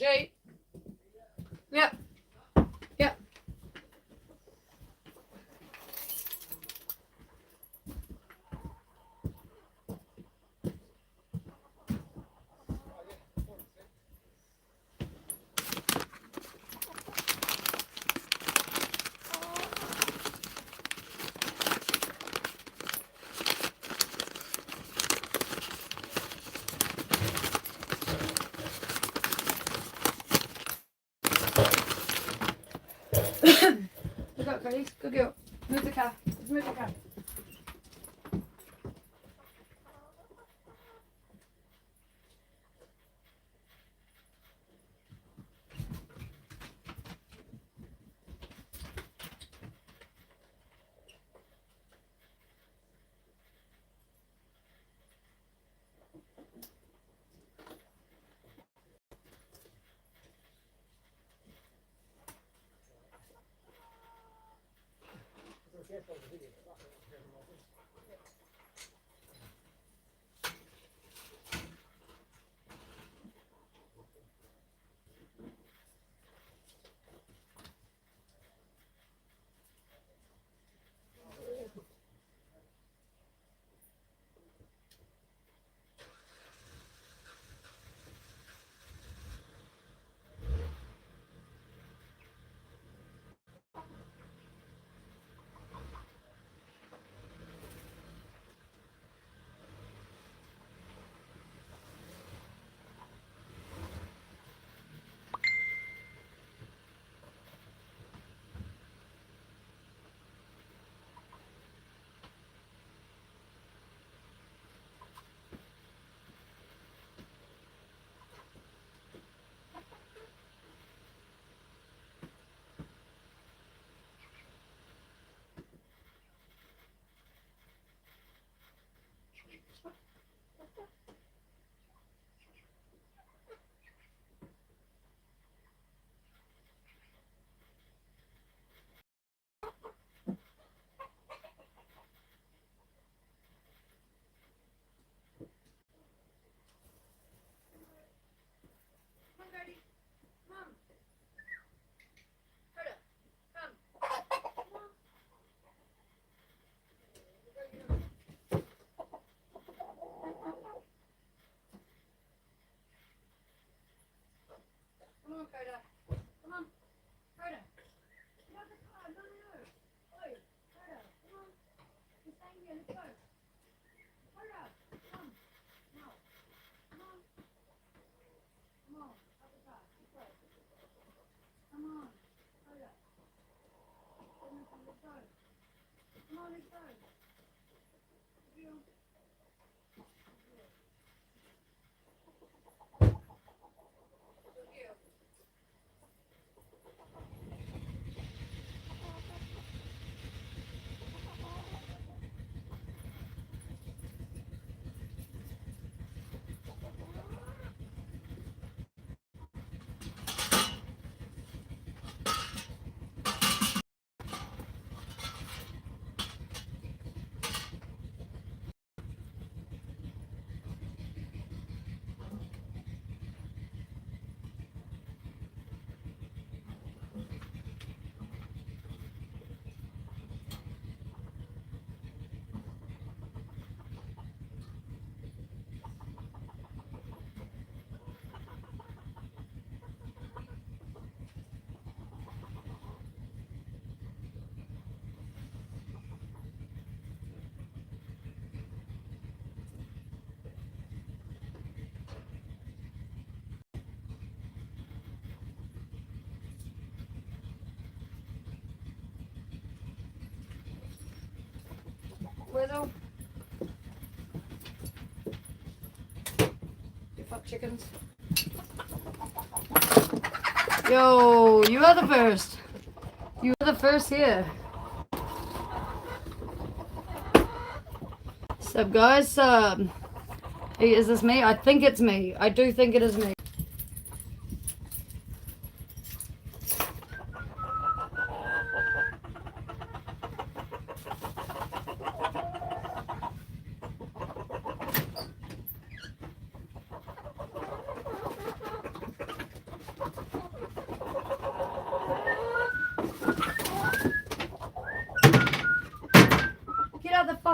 Jay. Yep. Yep. Look up, Cody. Good girl. Move the car. Let's move the car. Come on, Cody. Come on. Coda. Come. Come on. Come on, Coda. Come on. Coda. Get out the car. No, no, no. Oi, Coda. Come on. You're staying here. Let's go. Coda. Come. No. Come on. Come on. Out the car. Let's go. Come on. Coda. Let's go. Come on, let's go. Good girl. Good girl. Wizzle. You fuck chickens. Yo, you are the first. You are the first here. What's up, guys? Hey, is this me? I think it's me. I do think it is me.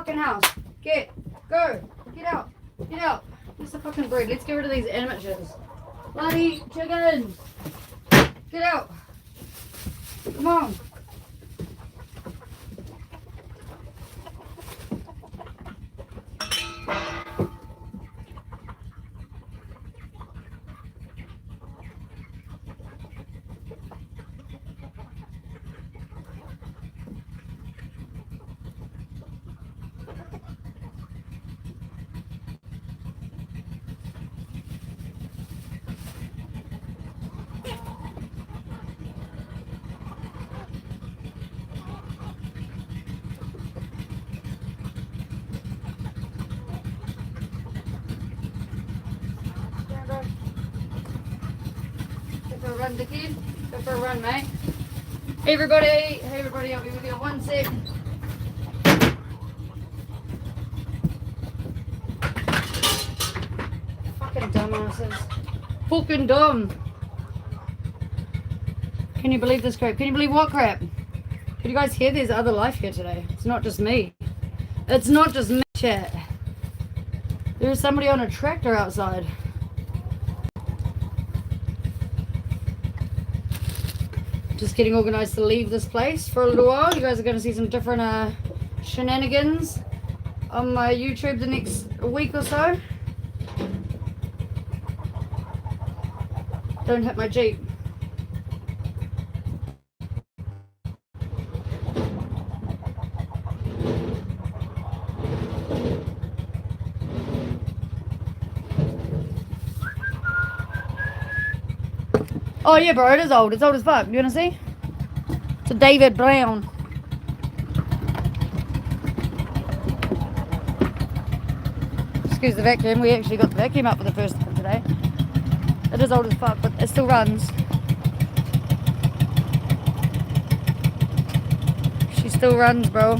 fucking house. Get. Go. Get out. Get out. Where's the fucking bread? Let's get rid of these amateurs. Bloody chickens. Get out. Come on. Run, Dickie. Go for a run, mate. Hey everybody, I'll be with you in 1 sec. Fucking dumbasses. Fucking dumb. Can you believe this crap? Can you believe what crap? Can you guys hear there's other life here today? It's not just me. It's not just me, chat. There's somebody on a tractor outside. Just getting organised to leave this place for a little while. You guys are going to see some different shenanigans on my YouTube the next week or so. Don't hit my Jeep. Oh yeah, bro, it is old. It's old as fuck. You wanna see? It's a David Brown. Excuse the vacuum. We actually got the vacuum up for the first time today. It is old as fuck, but it still runs. She still runs, bro.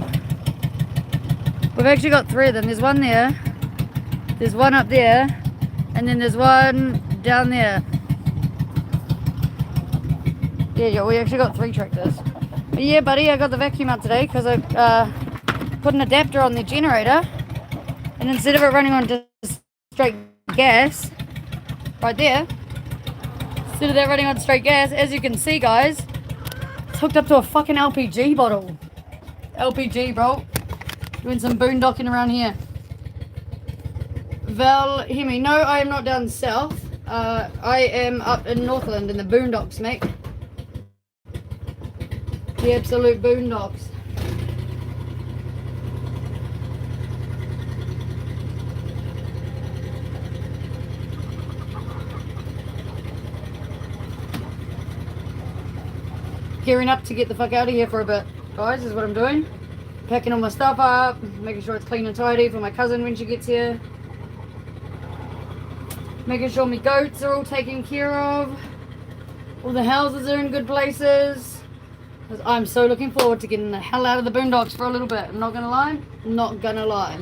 We've actually got 3 of them. There's one there. There's one up there. And then there's one down there. Yeah, we actually got 3 tractors. But yeah, buddy, I got the vacuum out today because I put an adapter on the generator, and instead of it running on just straight gas, right there, instead of that running on straight gas, as you can see, guys, it's hooked up to a fucking LPG bottle. LPG, bro. Doing some boondocking around here. Val, hear me. No, I am not down south. I am up in Northland in the boondocks, mate. The absolute boondocks. Gearing up to get the fuck out of here for a bit, guys, is what I'm doing. Packing all my stuff up, making sure it's clean and tidy for my cousin when she gets here. Making sure my goats are all taken care of. All the houses are in good places. I'm so looking forward to getting the hell out of the boondocks for a little bit. I'm not gonna lie. I'm not gonna lie.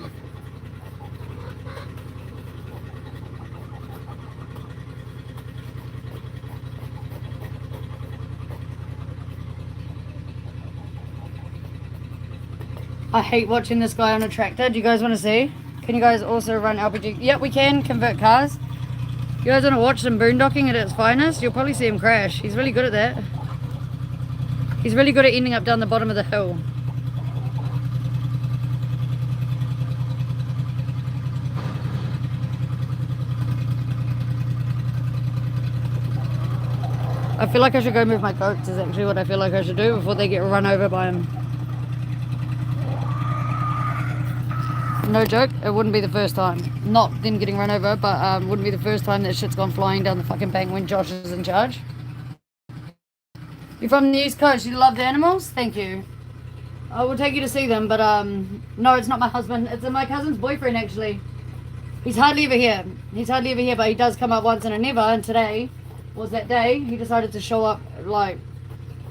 I hate watching this guy on a tractor. Do you guys want to see? Can you guys also run LPG? Yep, we can convert cars. You guys want to watch some boondocking at its finest? You'll probably see him crash. He's really good at that. He's really good at ending up down the bottom of the hill. I feel like I should go move my goats is actually what I feel like I should do before they get run over by him. No joke, it wouldn't be the first time. Not them getting run over, but wouldn't be the first time that shit's gone flying down the fucking bank when Josh is in charge. You're from the East Coast, you love the animals? Thank you. I will take you to see them, but no, it's not my husband. It's my cousin's boyfriend, actually. He's hardly ever here. He's hardly ever here, but he does come up once in a never, and today was that day. He decided to show up, like,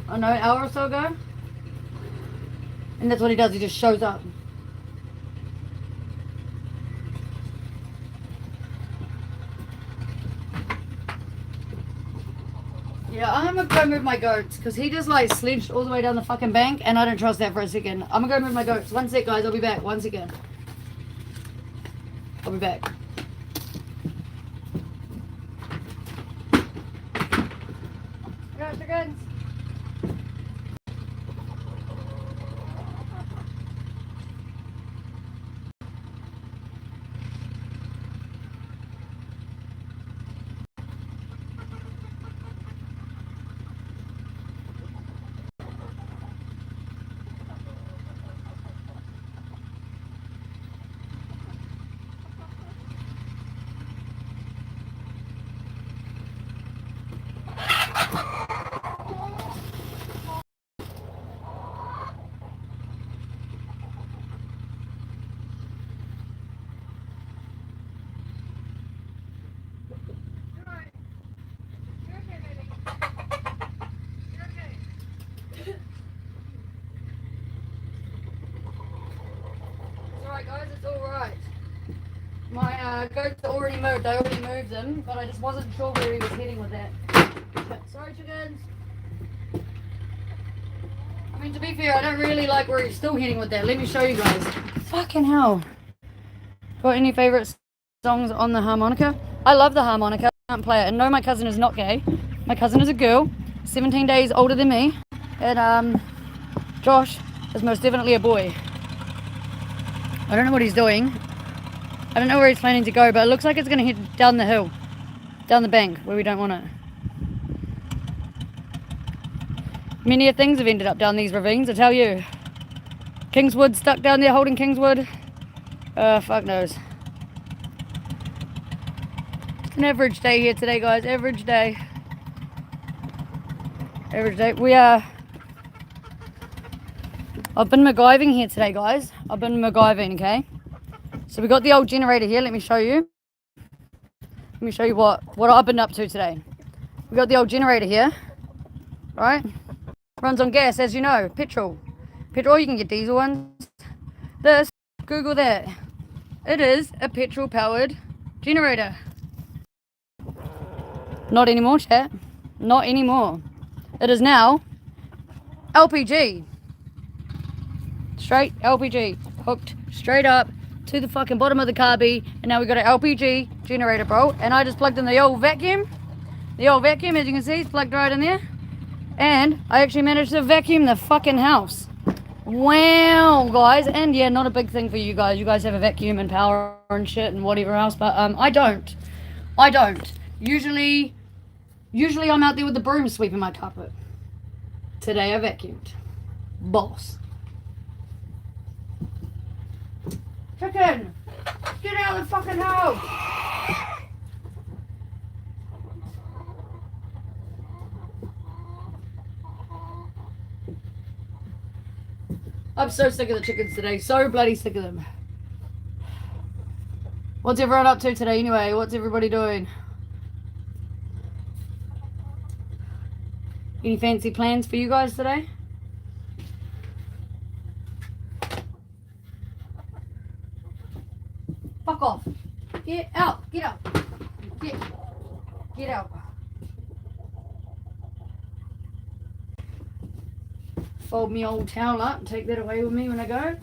I don't know, an hour or so ago. And that's what he does, he just shows up. Yeah, I'm gonna go move my goats because he just like sledged all the way down the fucking bank and I don't trust that for a second. I'm gonna go move my goats. 1 sec, guys, I'll be back. 1 second. I'll be back. Go, chickens. Alright guys, it's alright. My goats are already moved. I already moved them, but I just wasn't sure where he was heading with that. Sorry chickens. I mean, to be fair, I don't really like where he's still heading with that. Let me show you guys. Fucking hell. Got any favourite songs on the harmonica? I love the harmonica. I can't play it. And no, my cousin is not gay. My cousin is a girl, 17 days older than me. And Josh is most definitely a boy. I don't know what he's doing. I don't know where he's planning to go, but it looks like it's going to head down the hill. Down the bank, where we don't want it. Many things have ended up down these ravines, I tell you. Kingswood stuck down there holding Kingswood. Fuck knows. It's an average day here today, guys. Average day. Average day. I've been MacGyving here today, guys. I've been MacGyving, okay? So we got the old generator here. Let me show you. Let me show you what I've been up to today. We got the old generator here, right? Runs on gas, as you know. Petrol. Petrol, you can get diesel ones. This, Google that. It is a petrol-powered generator. Not anymore, chat. Not anymore. It is now LPG. Straight LPG. Hooked straight up to the fucking bottom of the carby. And now we've got an LPG generator, bro. And I just plugged in the old vacuum. The old vacuum, as you can see, is plugged right in there. And I actually managed to vacuum the fucking house. Wow, guys. And yeah, not a big thing for you guys. You guys have a vacuum and power and shit and whatever else. But I don't. Usually I'm out there with the broom sweeping my carpet. Today I vacuumed. Boss. Chicken! Get out of the fucking house! I'm so sick of the chickens today. So bloody sick of them. What's everyone up to today anyway? What's everybody doing? Any fancy plans for you guys today? Fuck off. Get out. Get out. Get out. Fold me old towel up and take that away with me when I go.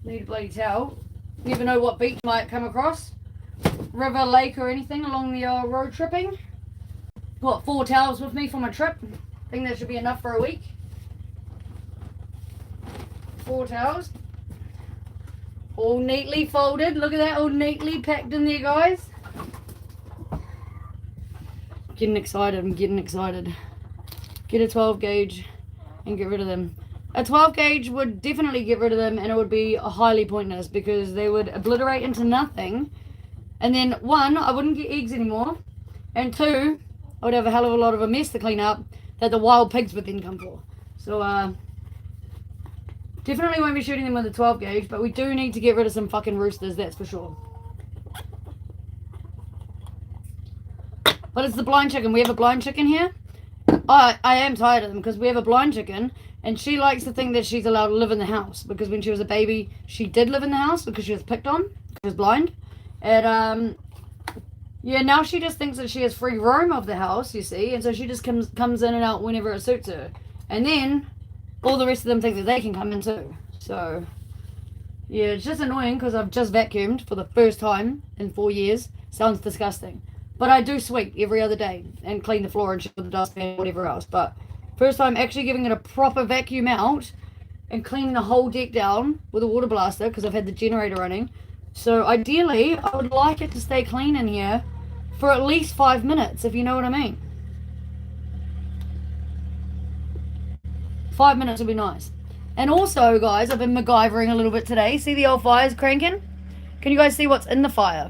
Need a bloody towel. Never know what beach might come across. River, lake or anything along the road tripping. Got 4 towels with me for my trip. I think that should be enough for a week. 4 towels. All neatly folded. Look at that, all neatly packed in there, guys. Getting excited, I'm getting excited. Get a 12 gauge and get rid of them. A 12 gauge would definitely get rid of them, and it would be highly pointless because they would obliterate into nothing. And then 1, I wouldn't get eggs anymore. And 2, I would have a hell of a lot of a mess to clean up that the wild pigs would then come for. So, definitely won't be shooting them with a 12 gauge, but we do need to get rid of some fucking roosters, that's for sure. But it's the blind chicken. We have a blind chicken here. I am tired of them because we have a blind chicken and she likes to think that she's allowed to live in the house because when she was a baby, she did live in the house because she was picked on because she was blind. And, yeah, now she just thinks that she has free roam of the house, you see, and so she just comes in and out whenever it suits her. And then all the rest of them think that they can come in too. So Yeah, it's just annoying because I've just vacuumed for the first time in 4 years. Sounds disgusting. But I do sweep every other day and clean the floor and shit with the dustpan and whatever else. But first time actually giving it a proper vacuum out and cleaning the whole deck down with a water blaster because I've had the generator running. So ideally, I would like it to stay clean in here for at least 5 minutes, if you know what I mean. 5 minutes would be nice. And also, guys, I've been MacGyvering a little bit today. See the old fires cranking? Can you guys see what's in the fire?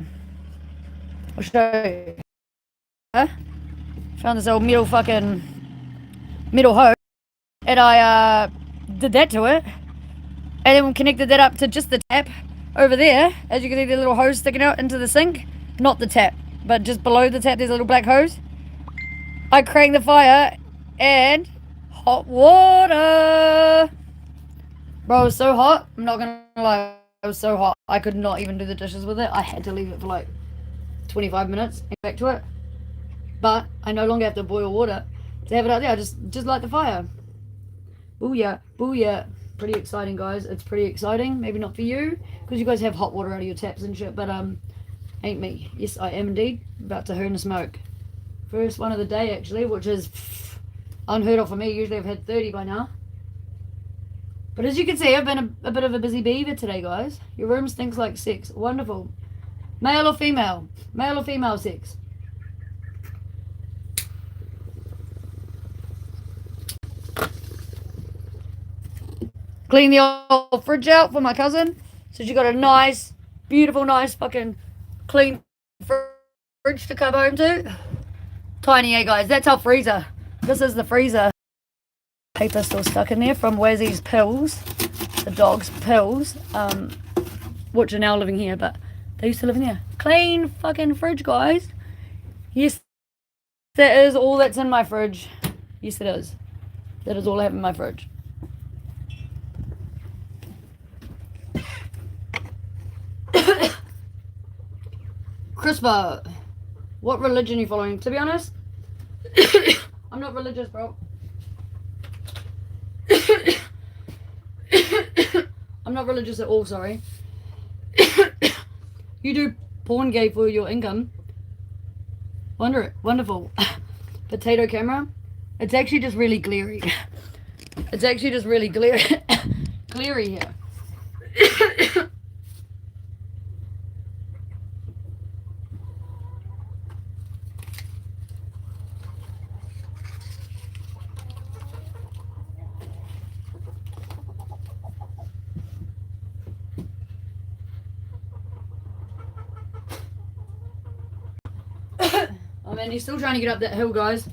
I'll show you. Found this old metal hose. And I did that to it. And then we connected that up to just the tap over there. As you can see, the little hose sticking out into the sink. Not the tap, but just below the tap, there's a little black hose. I cranked the fire and hot water. Bro, it was so hot. I'm not gonna lie. It was so hot. I could not even do the dishes with it. I had to leave it for like 25 minutes and back to it. But I no longer have to boil water to have it out there. I just light the fire. Booyah, booyah. Pretty exciting, guys. It's pretty exciting. Maybe not for you, because you guys have hot water out of your taps and shit, but ain't me. Yes, I am indeed about to hurn the smoke. First one of the day, actually, which is unheard of for me. Usually I've had 30 by now. But as you can see, I've been a bit of a busy beaver today, guys. Your room stinks like sex. Wonderful. Male or female? Male or female sex? Clean the old fridge out for my cousin. So she got a nice, beautiful, nice fucking clean fridge to come home to. Tiny, yeah, guys. That's our freezer. This is the freezer. Paper still stuck in there from Wazzy's pills. The dog's pills. Which are now living here, but they used to live in here. Clean fucking fridge, guys. Yes, that is all that's in my fridge. Yes, it is. That is all I have in my fridge. Crispa, what religion are you following? To be honest, I'm not religious, bro. I'm not religious at all, sorry. You do porn gay for your income. Wonderful. Potato camera. It's actually just really glary. It's actually just really glary here. Oh man, he's still trying to get up that hill, guys.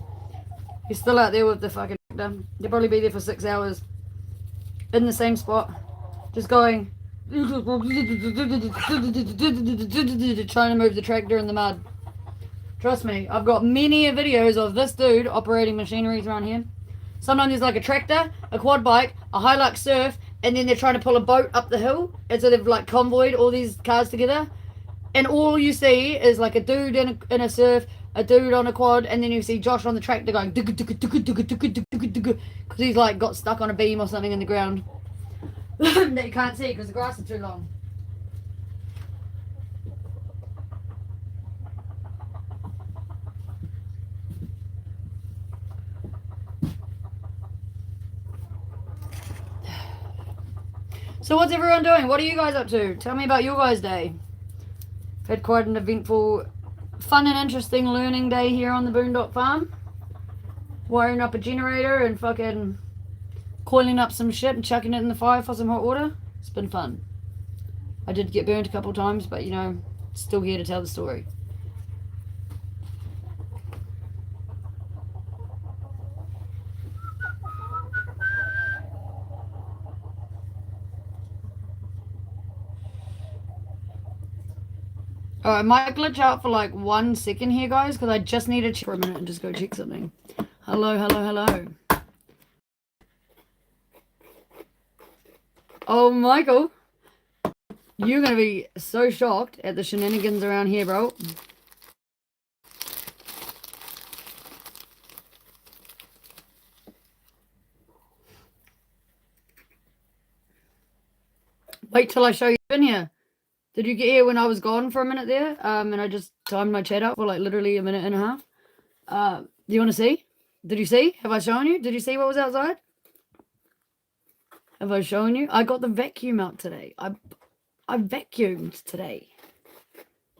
He's still out there with the fucking tractor. They'll probably be there for 6 hours. In the same spot. Just going. Trying to move the tractor in the mud. Trust me, I've got many videos of this dude operating machineries around here. Sometimes there's like a tractor, a quad bike, a Hilux surf, and then they're trying to pull a boat up the hill. And so they've like convoyed all these cars together. And all you see is like a dude in a surf, a dude on a quad, and then you see Josh on the tractor going because he's like got stuck on a beam or something in the ground that you can't see because the grass is too long. So what's everyone doing? What are you guys up to? Tell me about your guys' day. Had quite an eventful, fun and interesting learning day here on the Boondock Farm. Wiring up a generator and fucking coiling up some shit and chucking it in the fire for some hot water. It's been fun. I did get burned a couple of times, but you know, still here to tell the story. Alright, I might glitch out for like 1 second here, guys, because I just need to check for a minute and just go check something. Hello, hello, hello. Oh, Michael. You're going to be so shocked at the shenanigans around here, bro. Wait till I show you in here. Did you get here when I was gone for a minute there? And I just timed my chat out for like literally a minute and a half. Do you want to see? Did you see? Have I shown you? Did you see what was outside? Have I shown you? I got the vacuum out today. I vacuumed today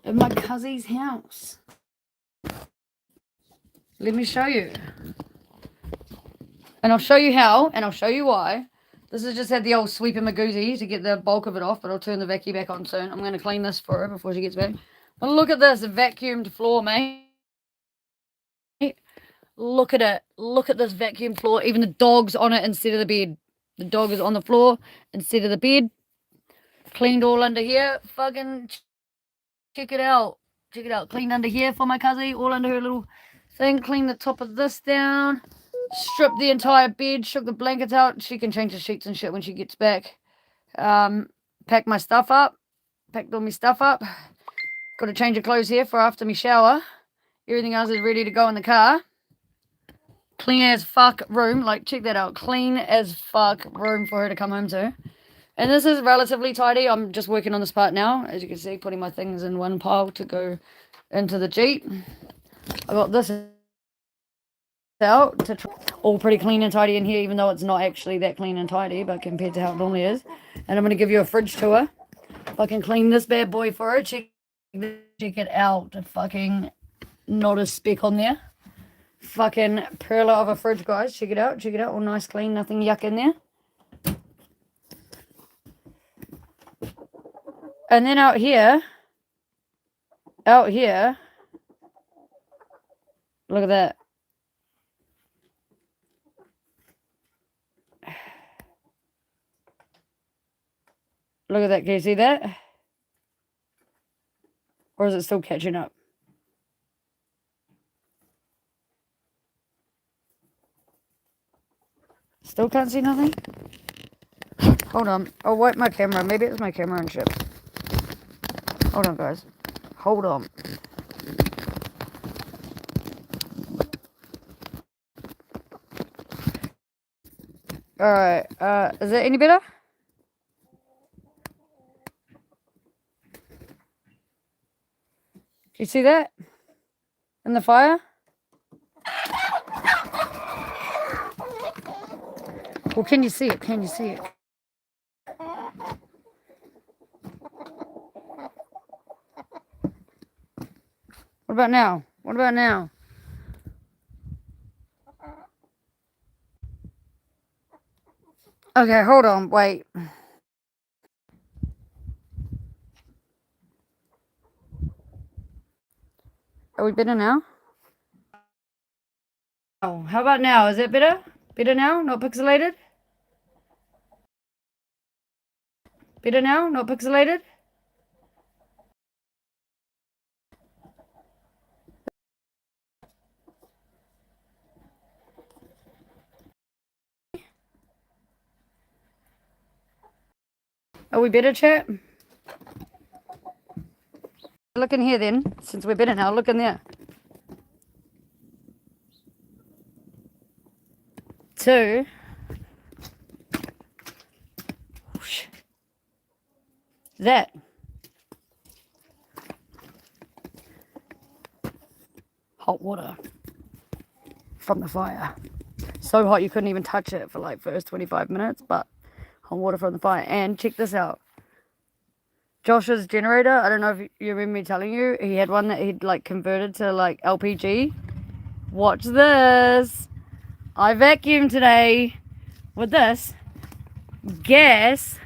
at my cousin's house. Let me show you. And I'll show you how, and I'll show you why. This has just had the old sweep in my goozy to get the bulk of it off, but I'll turn the vacuum back on soon. I'm going to clean this for her before she gets back. But look at this vacuumed floor, mate. Look at it. Look at this vacuum floor. Even the dog's on it instead of the bed. The dog is on the floor instead of the bed. Cleaned all under here. Fucking check it out. Check it out. Cleaned under here for my cousin. All under her little thing. Clean the top of this down. Strip the entire bed, shook the blankets out. She can change the sheets and shit when she gets back. Pack my stuff up. Packed all my stuff up. Got to change of clothes here for after me shower. Everything else is ready to go in the car. Clean as fuck room. Like, check that out. Clean as fuck room for her to come home to. And this is relatively tidy. I'm just working on this part now. As you can see, putting my things in one pile to go into the Jeep. I got this out to all pretty clean and tidy in here, even though it's not actually that clean and tidy, but compared to how it normally is. And I'm going to give you a fridge tour. Fucking clean this bad boy for her. Check it out. Fucking not a speck on there. Fucking perler of a fridge, guys. Check it out. Check it out. All nice, clean. Nothing yuck in there. And then out here, look at that. Look at that. Can you see that? Or is it still catching up? Still can't see nothing? Hold on. I'll wipe my camera. Maybe it's my camera and shit. Hold on, guys. Hold on. Alright. Is it any better? Do you see that? In the fire? Well, can you see it? Can you see it? What about now? What about now? Okay, hold on. Wait. Are we better now? Oh, how about now? Is it better? Better now? Not pixelated? Better now? Not pixelated? Are we better, chat? Look in here then, since we're better now. Look in there. 2. That. Hot water from the fire. So hot you couldn't even touch it for like first 25 minutes, but hot water from the fire. And check this out. Josh's generator, I don't know if you remember me telling you, he had one that he'd like converted to like LPG. Watch this. I vacuumed today with this gas,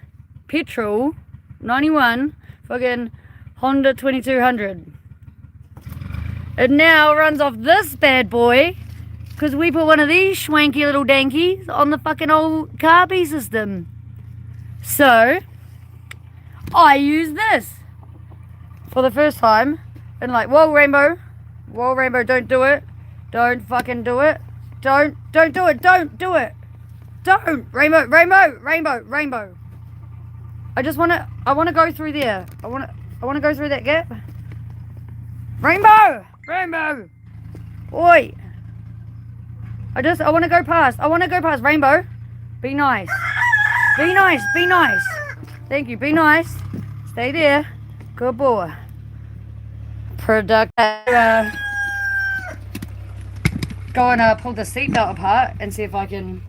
petrol, 91, fucking Honda 2200. It now runs off this bad boy because we put one of these schwanky little dankies on the fucking old carby system. So I use this for the first time and like, whoa Rainbow, don't do it. Don't fucking do it. Don't do it. Don't do it. Don't. Rainbow. I want to go through there. I want to go through that gap. Rainbow. Oi. I want to go past. Rainbow. Be nice. Thank you. Be nice. Stay there. Good boy. Productive. Go and pull the seatbelt apart and see if I can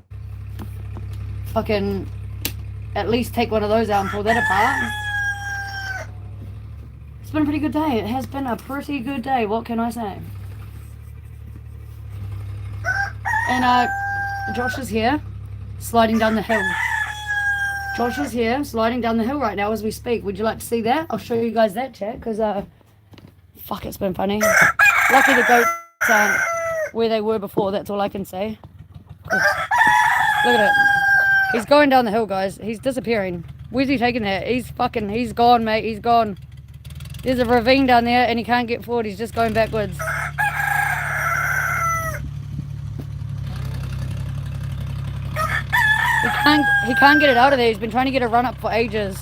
fucking at least take one of those out and pull that apart. It's been a pretty good day. It has been a pretty good day. What can I say? And Josh is here, sliding down the hill. Josh is here, sliding down the hill right now as we speak. Would you like to see that? I'll show you guys that, chat, because fuck, it's been funny. Lucky the goats aren't where they were before. That's all I can say. Look at it. He's going down the hill, guys. He's disappearing. Where's he taking that? He's gone, mate. He's gone. There's a ravine down there and he can't get forward. He's just going backwards. He can't get it out of there. He's been trying to get a run up for ages.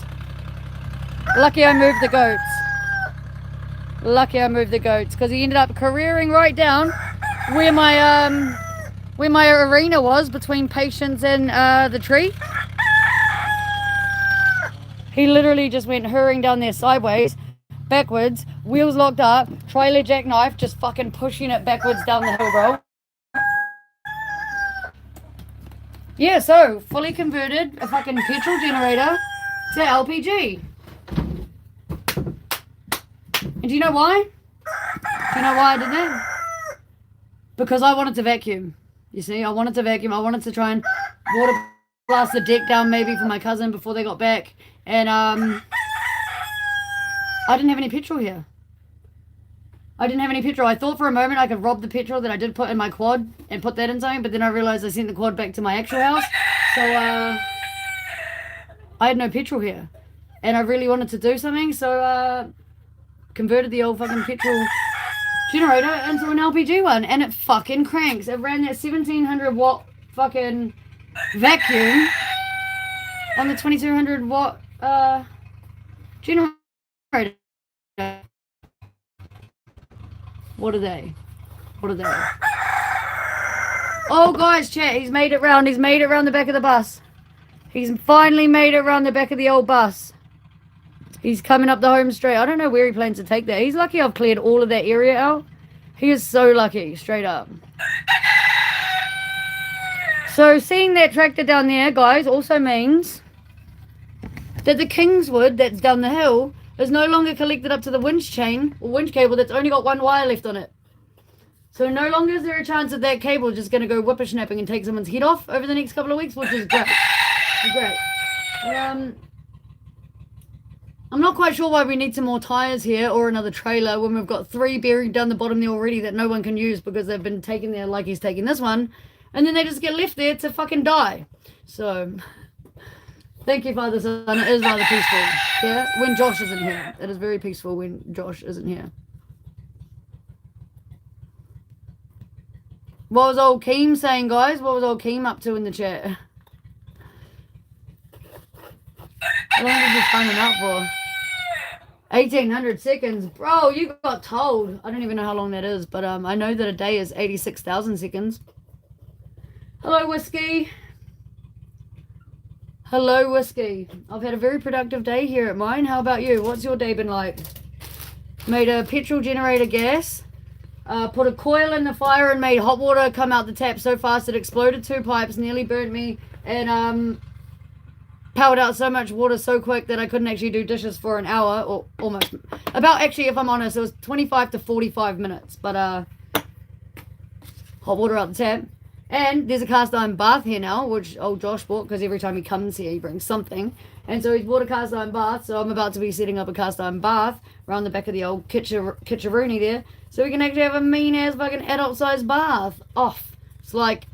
Lucky I moved the goats. Lucky I moved the goats because he ended up careering right down where my arena was between Patience and the tree. He literally just went hurrying down there sideways, backwards, wheels locked up, trailer jackknife, just fucking pushing it backwards down the hill, bro. Yeah, so fully converted a fucking petrol generator to LPG. And do you know why? Do you know why I did that? Because I wanted to vacuum. You see, I wanted to vacuum. I wanted to try and water blast the deck down maybe for my cousin before they got back. And I didn't have any petrol here. I didn't have any petrol. I thought for a moment I could rob the petrol that I did put in my quad and put that in something, but then I realized I sent the quad back to my actual house. So I had no petrol here. And I really wanted to do something, so converted the old fucking petrol generator into an LPG one, and it fucking cranks. It ran that 1700 watt fucking vacuum on the 2200 watt generator. What are they? What are they? Oh, guys, chat, he's made it round. He's made it round the back of the bus. He's finally made it round the back of the old bus. He's coming up the home straight. I don't know where he plans to take that. He's lucky I've cleared all of that area out. He is so lucky, straight up. So seeing that tractor down there, guys, also means that the Kingswood that's down the hill is no longer collected up to the winch chain or winch cable that's only got one wire left on it. So no longer is there a chance that that cable is just going to go whippersnapping and take someone's head off over the next couple of weeks, which is great. Great. I'm not quite sure why we need some more tyres here or another trailer when we've got 3 buried down the bottom there already that no one can use because they've been taken there like he's taking this one. And then they just get left there to fucking die. So, thank you, Father, Son. It is rather peaceful. Yeah? When Josh isn't here. It is very peaceful when Josh isn't here. What was old Keem saying, guys? What was old Keem up to in the chat? How long did you time him out for? 1800 seconds. Bro, you got told. I don't even know how long that is, but I know that a day is 86,000 seconds. Hello, Whiskey. Hello, Whiskey. I've had a very productive day here at mine. How about you? What's your day been like? Made a petrol generator gas. Put a coil in the fire and made hot water come out the tap so fast it exploded 2 pipes, nearly burnt me, and powered out so much water so quick that I couldn't actually do dishes for an hour, or almost. About, actually, if I'm honest, it was 25 to 45 minutes, but hot water out the tap. And there's a cast iron bath here now, which old Josh bought, because every time he comes here he brings something. And so he's bought a cast iron bath, so I'm about to be setting up a cast iron bath around the back of the old kitcheroony there, so we can actually have a mean-ass fucking adult-sized bath. Off. It's like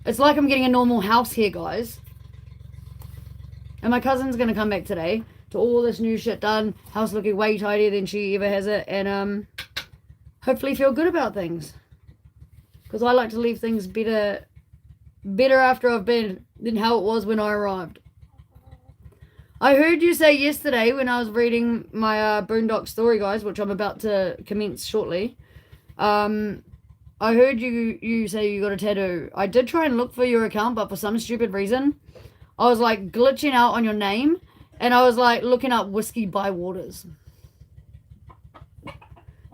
I'm getting a normal house here, guys. And my cousin's going to come back today to all this new shit done. House looking way tidier than she ever has it. And hopefully feel good about things. Because I like to leave things better after I've been than how it was when I arrived. I heard you say yesterday when I was reading my Boondock story, guys, which I'm about to commence shortly. I heard you say you got a tattoo. I did try and look for your account, but for some stupid reason, I was like glitching out on your name, And I was like looking up whiskey by waters.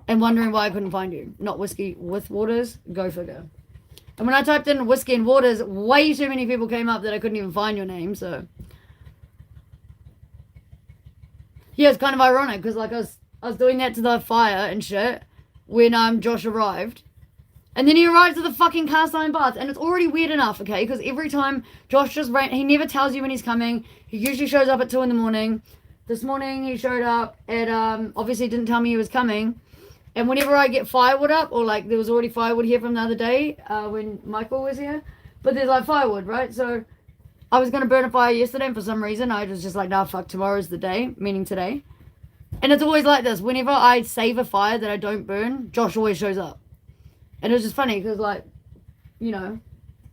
And wondering why I couldn't find you. Not whiskey with waters. Go figure. And when I typed in whiskey and waters, way too many people came up that I couldn't even find your name, so. Yeah, it's kind of ironic, because like I was doing that to the fire and shit when Josh arrived. And then he arrives at the fucking cast iron bath, and it's already weird enough, okay? Because every time Josh just he never tells you when he's coming. He usually shows up at 2 in the morning. This morning he showed up at, obviously didn't tell me he was coming. And whenever I get firewood up, or like there was already firewood here from the other day when Michael was here, but there's like firewood, right? So I was going to burn a fire yesterday, and for some reason I was just like, nah, fuck, tomorrow's the day, meaning today. And it's always like this. Whenever I save a fire that I don't burn, Josh always shows up. And it was just funny because, like, you know,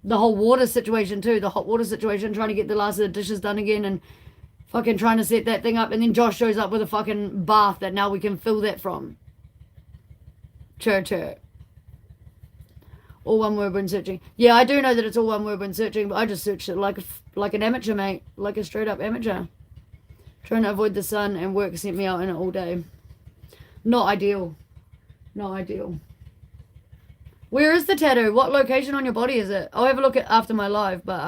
the whole water situation too, the hot water situation, trying to get the last of the dishes done again and fucking trying to set that thing up. And then Josh shows up with a fucking bath that now we can fill that from. Chur. All one word when searching. Yeah, I do know that it's all one word when searching, but I just searched it like an amateur, mate. Like a straight up amateur. Trying to avoid the sun, and work sent me out in it all day. Not ideal. Not ideal. Where is the tattoo? What location on your body is it? I'll have a look at after my live, but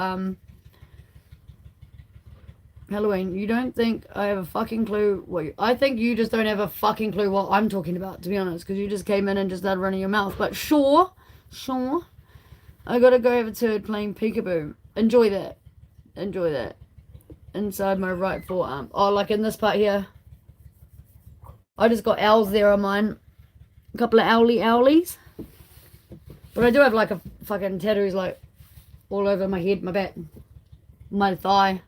Halloween, you don't think I have a fucking clue what I think you just don't have a fucking clue what I'm talking about, to be honest, because you just came in and just started running your mouth. But sure. I gotta go have a turd playing peekaboo. Enjoy that. Inside my right forearm. Oh, like in this part here. I just got owls there on mine. A couple of owlies. But I do have like a fucking tattoos like all over my head, my back, my thigh,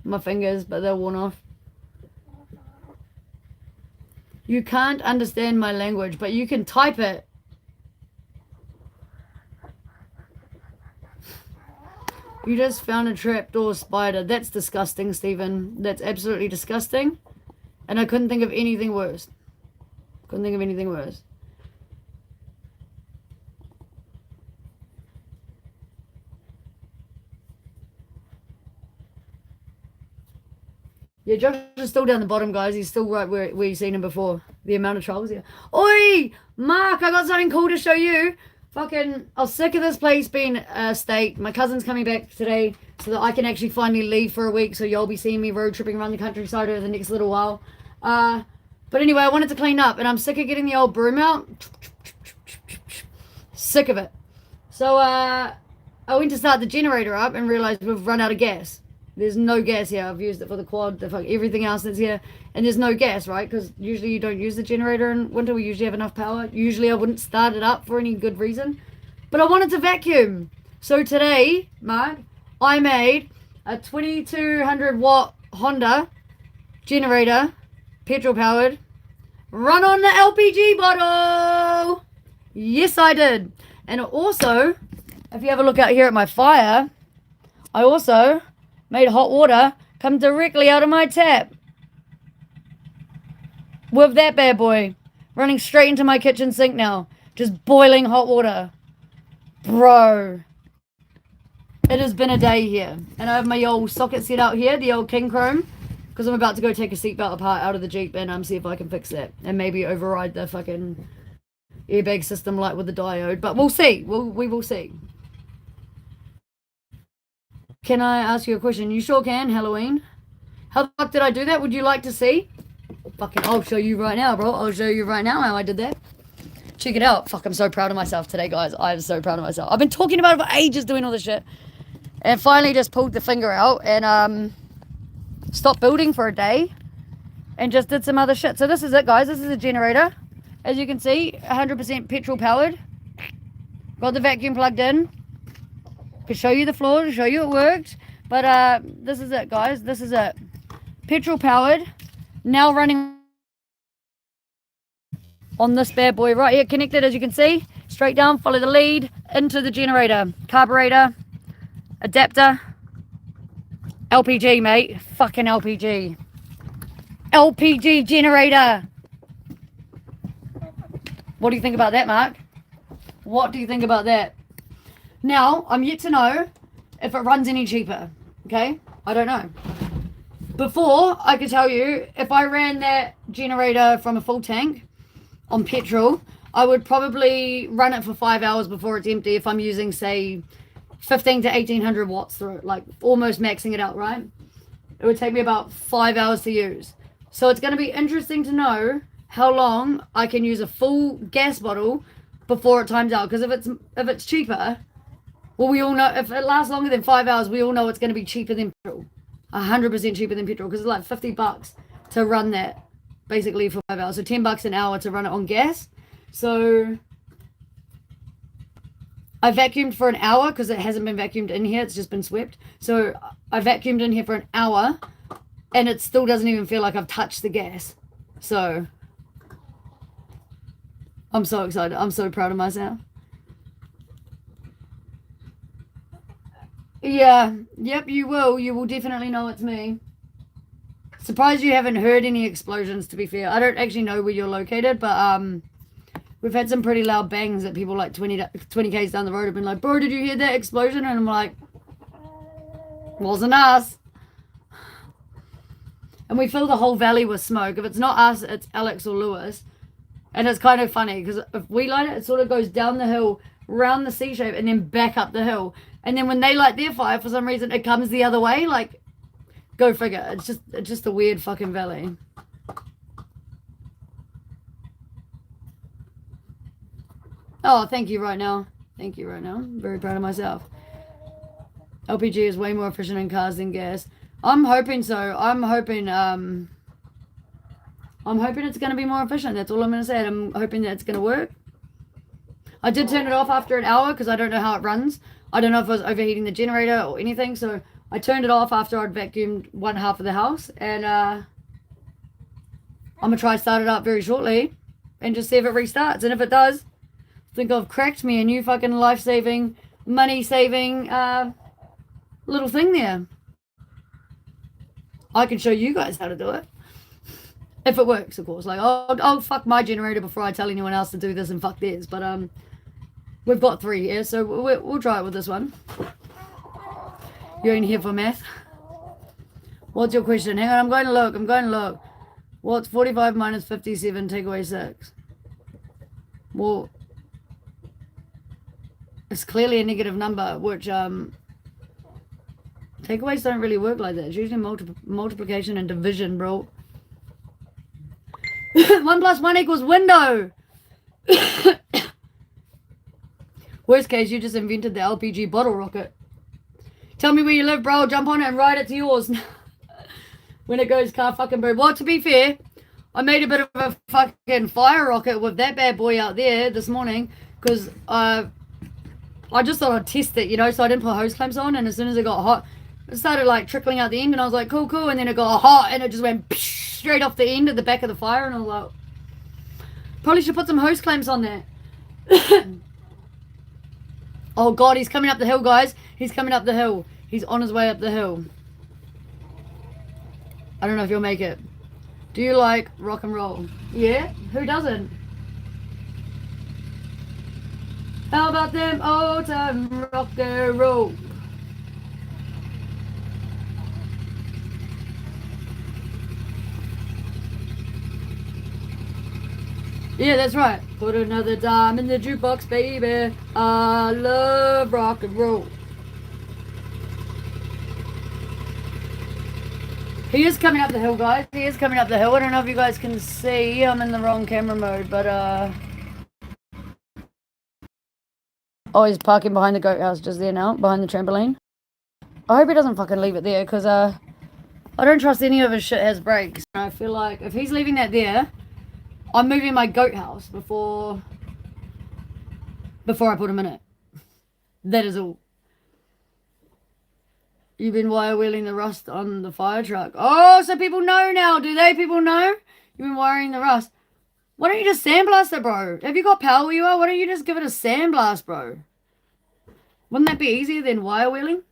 my fingers, but they're worn off. You can't understand my language, but you can type it. You just found a trapdoor spider. That's disgusting, Stephen. That's absolutely disgusting. And I couldn't think of anything worse. Yeah, Josh is still down the bottom, guys. He's still right where you've seen him before. The amount of trolls here. Oi! Mark, I got something cool to show you. Fucking, I was sick of this place being a state. My cousin's coming back today so that I can actually finally leave for a week, so y'all be seeing me road tripping around the countryside over the next little while. But anyway, I wanted to clean up, and I'm sick of getting the old broom out. Sick of it. So, I went to start the generator up and realized we've run out of gas. There's no gas here. I've used it for the quad, everything else that's here. And there's no gas, right? Because usually you don't use the generator in winter. We usually have enough power. Usually I wouldn't start it up for any good reason. But I wanted to vacuum. So today, Mark, I made a 2200 watt Honda generator, petrol powered, run on the LPG bottle. Yes, I did. And also, if you have a look out here at my fire, I also made hot water come directly out of my tap. With that bad boy running straight into my kitchen sink now. Just boiling hot water. Bro. It has been a day here. And I have my old socket set out here, the old King Chrome. Because I'm about to go take a seatbelt apart out of the Jeep and see if I can fix that. And maybe override the fucking airbag system light with the diode. But we'll see. We will see. Can I ask you a question? You sure can, Halloween. How the fuck did I do that? Would you like to see? Fucking, I'll show you right now, bro. I'll show you right now how I did that. Check it out. Fuck, I'm so proud of myself today, guys. I'm so proud of myself. I've been talking about it for ages, doing all this shit. And finally just pulled the finger out and stopped building for a day. And just did some other shit. So this is it, guys. This is a generator. As you can see, 100% petrol powered. Got the vacuum plugged in. Could show you the floor, show you it worked. But this is it, guys. This is it. Petrol powered. Now running on this bad boy right here. Connected, as you can see. Straight down, follow the lead. Into the generator. Carburetor. Adapter. LPG, mate. Fucking LPG. LPG generator. What do you think about that, Mark? What do you think about that? Now, I'm yet to know if it runs any cheaper, okay? I don't know. Before, I could tell you, if I ran that generator from a full tank on petrol, I would probably run it for 5 hours before it's empty if I'm using, say, 15 to 1800 watts through it, like almost maxing it out, right? It would take me about 5 hours to use. So it's going to be interesting to know how long I can use a full gas bottle before it times out. Because if it's cheaper, well, we all know if it lasts longer than 5 hours, we all know it's going to be cheaper than petrol, 100% cheaper than petrol. Because it's like $50 to run that, basically for 5 hours. So $10 an hour to run it on gas. So I vacuumed for an hour because it hasn't been vacuumed in here. It's just been swept. So I vacuumed in here for an hour and it still doesn't even feel like I've touched the gas. So I'm so excited. I'm so proud of myself. Yeah. Yep, you will. You will definitely know it's me. Surprised you haven't heard any explosions, to be fair. I don't actually know where you're located, but we've had some pretty loud bangs that people like 20 k's down the road have been like, bro, did you hear that explosion? And I'm like, wasn't us. And we fill the whole valley with smoke. If it's not us, it's Alex or Lewis. And it's kind of funny because if we light it, it sort of goes down the hill, round the C shape, and then back up the hill. And then when they light their fire, for some reason, it comes the other way. Like, go figure. It's just a weird fucking valley. Oh, thank you right now. Thank you right now. I'm very proud of myself. LPG is way more efficient in cars than gas. I'm hoping so. I'm hoping it's going to be more efficient. That's all I'm going to say. I'm hoping that it's going to work. I did turn it off after an hour because I don't know how it runs. I don't know if I was overheating the generator or anything. So I turned it off after I'd vacuumed one half of the house. And I'm going to try start it up very shortly and just see if it restarts. And if it does, I think I've cracked me a new fucking life-saving, money-saving little thing there. I can show you guys how to do it. If it works, of course. Like, I'll fuck my generator before I tell anyone else to do this and fuck theirs. But we've got 3 here, so we'll try it with this one. You ain't here for math. What's your question? Hang on, I'm going to look. What's 45 minus 57 take away 6? Well, it's clearly a negative number, which takeaways don't really work like that. It's usually multiplication and division, bro. 1 plus 1 equals window. Worst case, you just invented the LPG bottle rocket. Tell me where you live, bro. I'll jump on it and ride it to yours. When it goes car fucking boom. Well, to be fair, I made a bit of a fucking fire rocket with that bad boy out there this morning because I just thought I'd test it, you know, so I didn't put hose clamps on, and as soon as it got hot, it started like trickling out the end, and I was like, cool, and then it got hot, and it just went straight off the end of the back of the fire, and I was like, probably should put some hose clamps on there. Oh god, he's coming up the hill, guys. He's coming up the hill. He's on his way up the hill. I don't know if you'll make it. Do you like rock and roll? Yeah? Who doesn't? How about them old time rock and roll? Yeah, that's right. Put another dime in the jukebox, baby. I love rock and roll. He is coming up the hill, guys. He is coming up the hill. I don't know if you guys can see. I'm in the wrong camera mode, but oh, he's parking behind the goat house just there now, behind the trampoline. I hope he doesn't fucking leave it there, because I don't trust any of his shit has brakes. I feel like if he's leaving that there, I'm moving my goat house before I put him in it. That is all. You've been wire wheeling the rust on the fire truck. Oh, so people know now. Do they? People know? You've been wiring the rust. Why don't you just sandblast it, bro? Have you got power where you are? Why don't you just give it a sandblast, bro? Wouldn't that be easier than wire wheeling?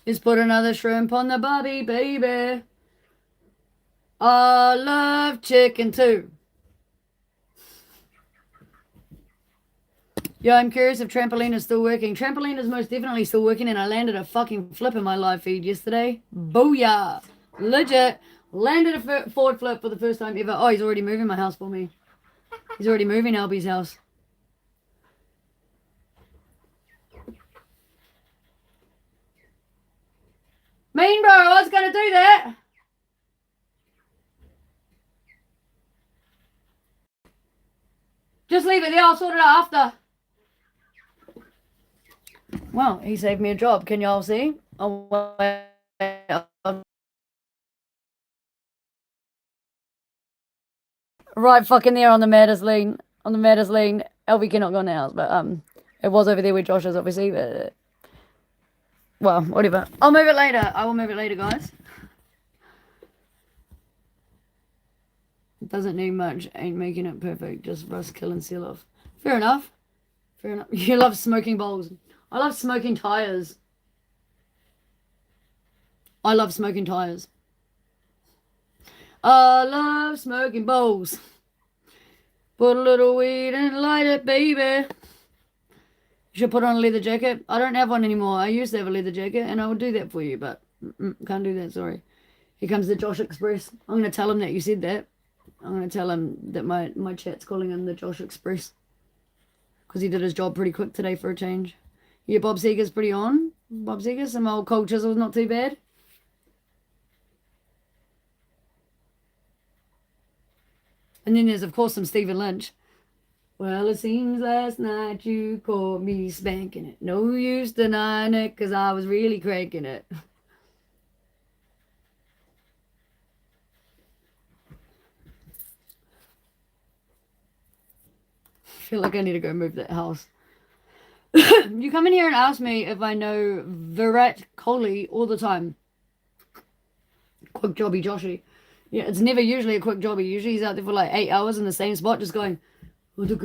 Let's put another shrimp on the barbie, baby. I love chicken too. Yeah, I'm curious if trampoline is still working. Trampoline is most definitely still working, and I landed a fucking flip in my live feed yesterday. Booyah! Legit. Landed a forward flip for the first time ever. Oh, he's already moving my house for me. He's already moving Albie's house. Mean, bro, I was gonna do that. Just leave it there, I'll sort it out after. Well, he saved me a job. Can y'all see? Oh, right fucking there on the Matters lane. On the Matters lane. Elvie cannot go in the house, but it was over there where Josh is, obviously, but well, whatever. I'll move it later. I will move it later, guys. It doesn't need much. Ain't making it perfect. Just rust, kill, and seal off. Fair enough. Fair enough. You love smoking bowls. I love smoking tires. I love smoking tires. I love smoking bowls. Put a little weed and light it, baby. You should put on a leather jacket. I don't have one anymore. I used to have a leather jacket, and I would do that for you, but can't do that, sorry. Here comes the Josh Express. I'm going to tell him that you said that. I'm going to tell him that my chat's calling him the Josh Express. Because he did his job pretty quick today for a change. Yeah, Bob Seger's pretty on. Bob Seger, some old cold chisels, not too bad. And then there's, of course, some Stephen Lynch. Well, it seems last night you caught me spanking it. No use denying it, because I was really cranking it. I feel like I need to go move that house. You come in here and ask me if I know Virat Kohli all the time. Quick jobby Joshy. Yeah, it's never usually a quick jobby. Usually he's out there for like 8 hours in the same spot just going because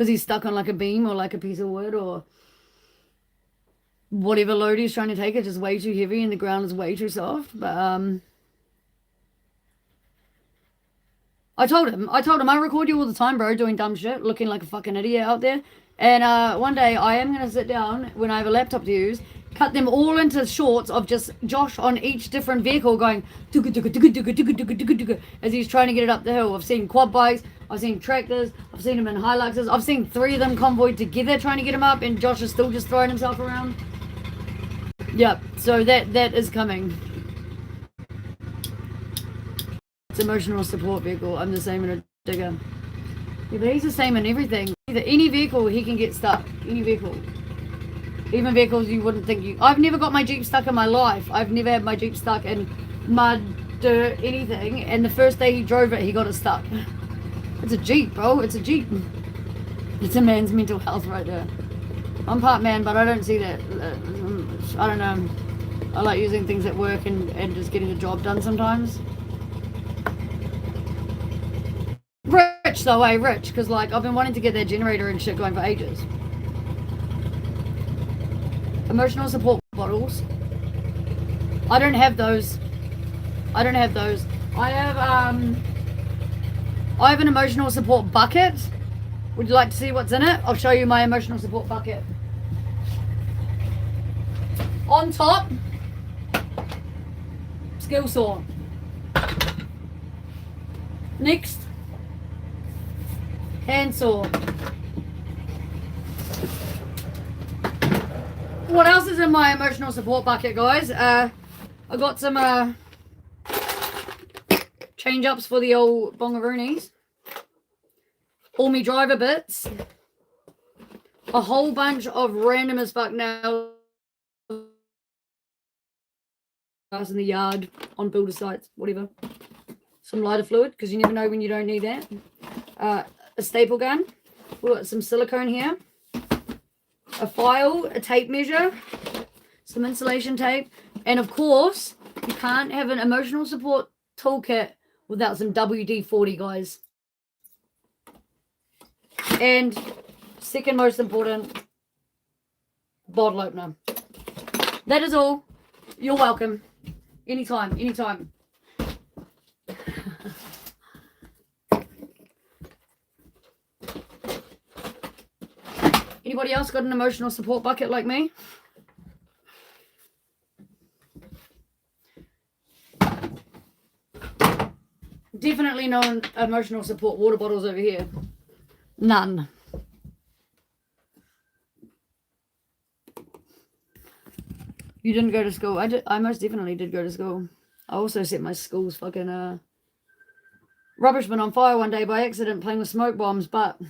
he's stuck on like a beam or like a piece of wood or whatever load he's trying to take. It's just way too heavy and the ground is way too soft. But I told him I record you all the time, bro, doing dumb shit, looking like a fucking idiot out there. And one day I am going to sit down when I have a laptop to use, cut them all into shorts of just Josh on each different vehicle going as he's trying to get it up the hill. I've seen quad bikes, I've seen tractors, I've seen him in Hiluxes, I've seen 3 of them convoyed together trying to get him up, and Josh is still just throwing himself around. Yep, so that is coming. It's emotional support vehicle. I'm the same in a digger. Yeah, but he's the same in everything. Any vehicle he can get stuck. Any vehicle. Even vehicles you wouldn't think you... I've never got my Jeep stuck in my life. I've never had my Jeep stuck in mud, dirt, anything. And the first day he drove it, he got it stuck. It's a Jeep, bro. It's a Jeep. It's a man's mental health right there. I'm part man, but I don't see that. I don't know. I like using things at work and just getting the job done sometimes. Rich though, rich, because like I've been wanting to get that generator and shit going for ages. Emotional support bottles. I don't have those. I have an emotional support bucket. Would you like to see what's in it? I'll show you my emotional support bucket. On top, skill saw. Next, handsaw. What else is in my emotional support bucket, guys? I got some change ups for the old bongaroonies. All me driver bits. A whole bunch of random as fuck nails in the yard, on builder sites, whatever. Some lighter fluid, because you never know when you don't need that. A staple gun. We've got some silicone here. A file, a tape measure, some insulation tape, and of course, you can't have an emotional support toolkit without some WD-40, guys. And second most important, bottle opener. That is all. You're welcome. Anytime, anytime. Anybody else got an emotional support bucket like me? Definitely no emotional support water bottles over here. None. You didn't go to school. I most definitely did go to school. I also set my school's fucking rubbish bin on fire one day by accident playing with smoke bombs, but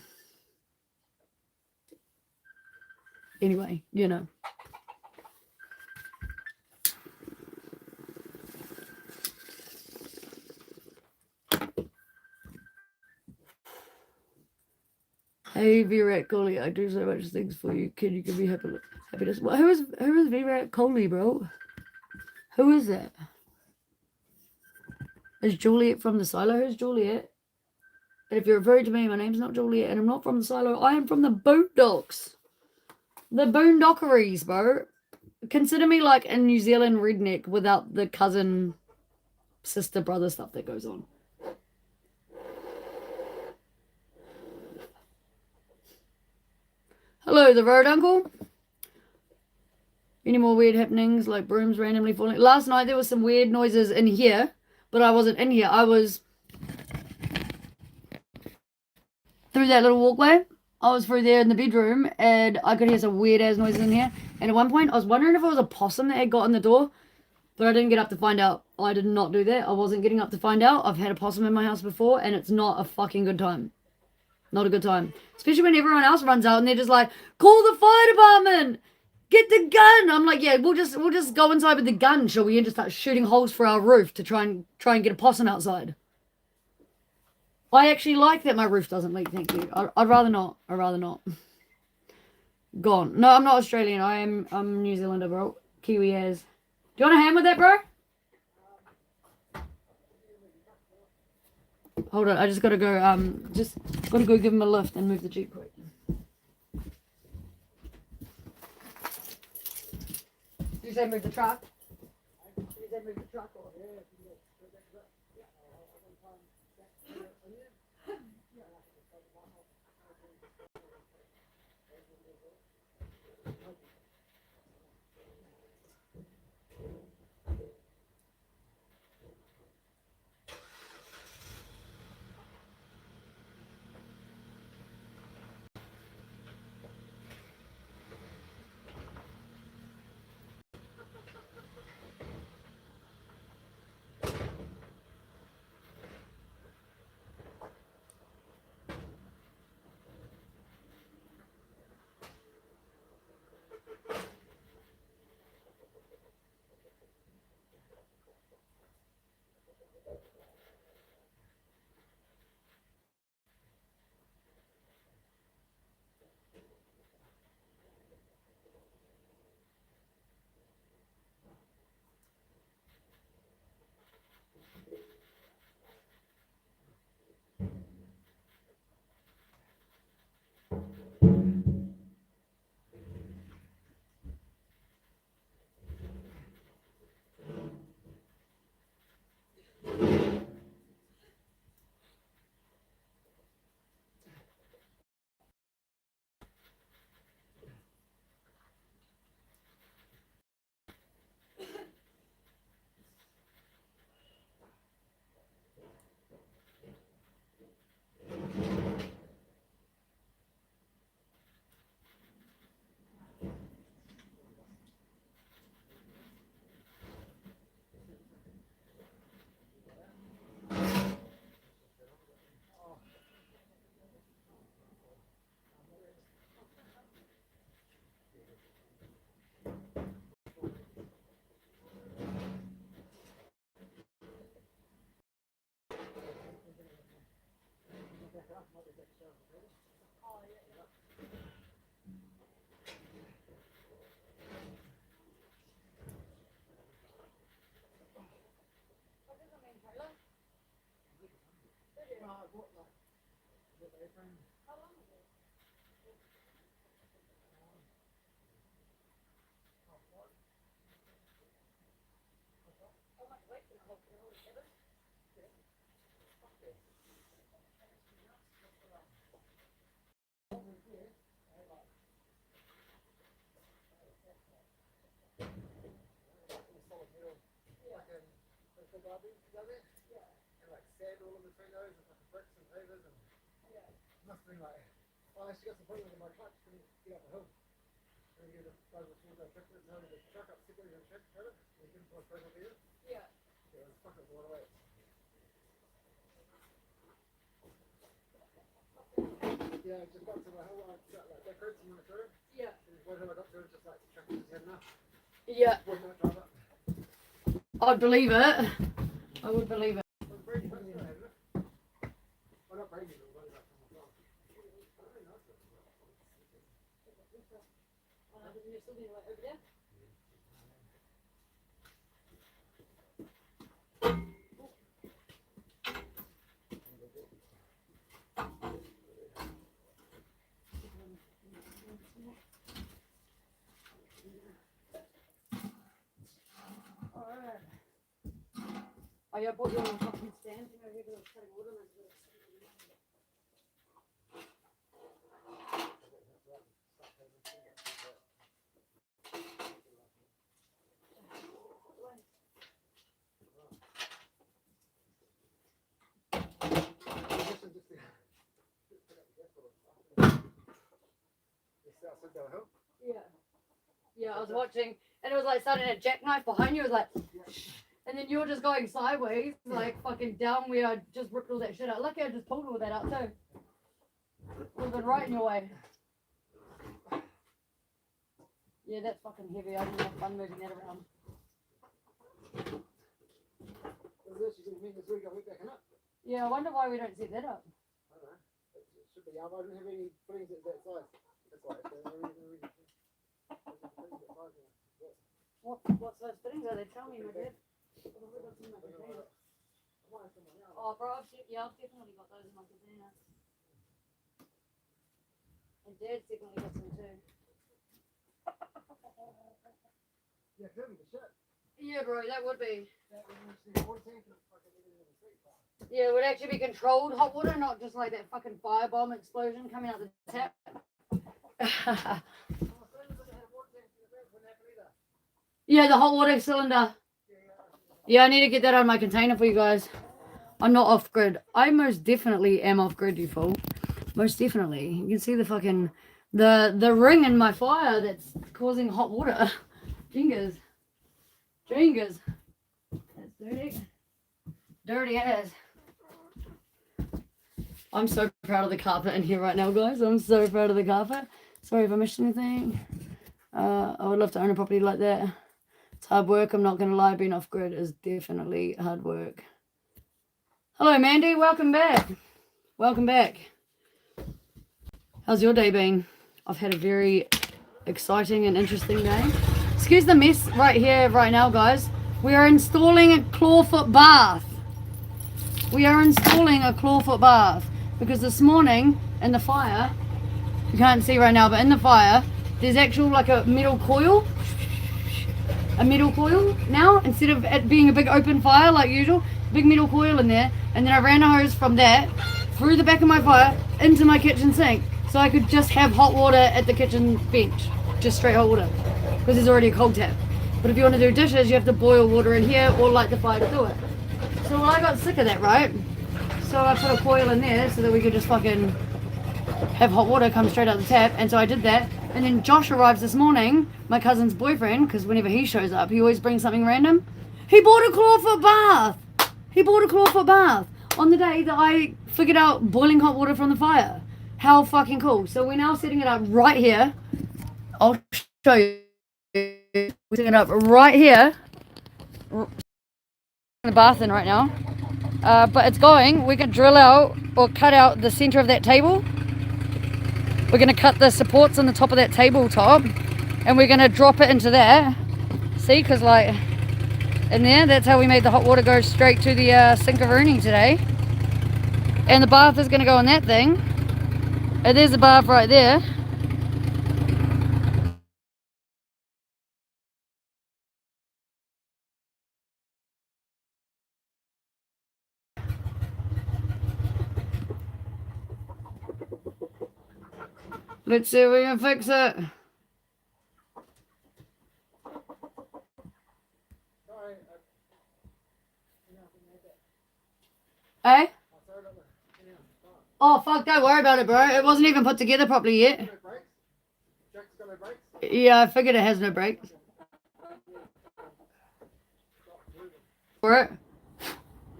anyway, you know. Hey Virat Kohli, I do so much things for you. Kid, you can be happiness. Well, who is Virat Kohli, bro? Who is that? Is Juliet from the silo? Who's Juliet? And if you're referring to me, my name's not Juliet, and I'm not from the silo. I am from the Boondocks. The Boondockeries, bro. Consider me like a New Zealand redneck without the cousin, sister, brother stuff that goes on. Hello, the road uncle. Any more weird happenings like brooms randomly falling? Last night there was some weird noises in here, but I wasn't in here. I was through that little walkway. I was through there in the bedroom and I could hear some weird ass noises in here. And at one point I was wondering if it was a possum that had got in the door, but I didn't get up to find out. I did not do that. I wasn't getting up to find out. I've had a possum in my house before and it's not a fucking good time. Not a good time. Especially when everyone else runs out and they're just like, call the fire department! Get the gun! I'm like, yeah, we'll just go inside with the gun, shall we? And just start shooting holes for our roof to try and get a possum outside. I actually like that my roof doesn't leak, thank you. I'd rather not. I'd rather not. Gone. No, I'm not Australian. I'm New Zealander, bro. Kiwi as. Do you want a hand with that, bro? Hold on, I just gotta go, gotta go give him a lift and move the Jeep quick. Did you say move the truck? Did you say move the truck or? And like sand all in between those and fucking bricks and pavers and must have been like, oh, she got some problems with my clutch, couldn't get up the hill. And we get the guys were towards our tractor and the truck up sickly and shit, had it. We didn't put a struggle there. Yeah. Yeah, it was fucking blown away. Yeah, just got to the hill, like that road you want to go. Yeah. And one hill I got to, just like the tractor just had enough. Yeah. Wouldn't that drive up? I'd believe it. I would believe it. It was Brady Hunt, hadn't it? Well, not Brady, but what about from the Oh yeah, I bought you a fucking stand, you know, here to cutting wood on it. Yeah. Yeah, I was watching, and it was like starting a jackknife behind you. It was like, and then you were just going sideways, like fucking down where I just ripped all that shit out. Lucky I just pulled all that out too. Would have been right in your way. Yeah, that's fucking heavy. I didn't have fun moving that around. Yeah, I wonder why we don't set that up. I don't know. It should be. I don't have any footings at that size. That's why. What's those fittings are they? Tell me, my dad. Oh, bro, I've definitely got those in my container. And Dad's definitely got some too. Yeah, heavy as shit. Yeah, bro, that would be. That would actually water tank and fucking everything in the street. Yeah, it would actually be controlled hot water, not just like that fucking firebomb explosion coming out the tap. Yeah, the hot water cylinder. Yeah, I need to get that out of my container for you guys. I'm not off grid. I most definitely am off grid, you fool. Most definitely. You can see the fucking the ring in my fire that's causing hot water. Jingers. Jingers. That's dirty. Dirty ass. I'm so proud of the carpet in here right now, guys. I'm so proud of the carpet. Sorry if I missed anything. I would love to own a property like that. It's hard work, I'm not going to lie. Being off grid is definitely hard work. Hello, Mandy. Welcome back. Welcome back. How's your day been? I've had a very exciting and interesting day. Excuse the mess right here, right now, guys. We are installing a clawfoot bath. We are installing a clawfoot bath because this morning in the fire, you can't see right now, but in the fire, there's actual like a metal coil. A metal coil now, instead of it being a big open fire like usual, big metal coil in there, and then I ran a hose from that through the back of my fire into my kitchen sink so I could just have hot water at the kitchen bench, just straight hot water, because there's already a cold tap. But if you want to do dishes, you have to boil water in here or light the fire to do it. So I got sick of that, right? So I put a coil in there so that we could just fucking have hot water come straight out the tap, and so I did that. And then Josh arrives this morning, my cousin's boyfriend, because whenever he shows up, he always brings something random. He bought a clawfoot bath. He bought a clawfoot bath on the day that I figured out boiling hot water from the fire. How fucking cool. So we're now setting it up right here. I'll show you. We're setting it up right here. The bath in right now. But it's going. We can drill out or cut out the center of that table. We're going to cut the supports on the top of that tabletop and we're going to drop it into there. See, because like in there, that's how we made the hot water go straight to the sinkaroonie today. And the bath is going to go in that thing. And there's the bath right there. Let's see if we can fix it. Sorry, Eh? Sorry about that. Yeah, start. Oh, fuck, don't worry about it, bro. It wasn't even put together properly yet. No brakes? Jack's got no brakes? Yeah, I figured it has no brakes. For it.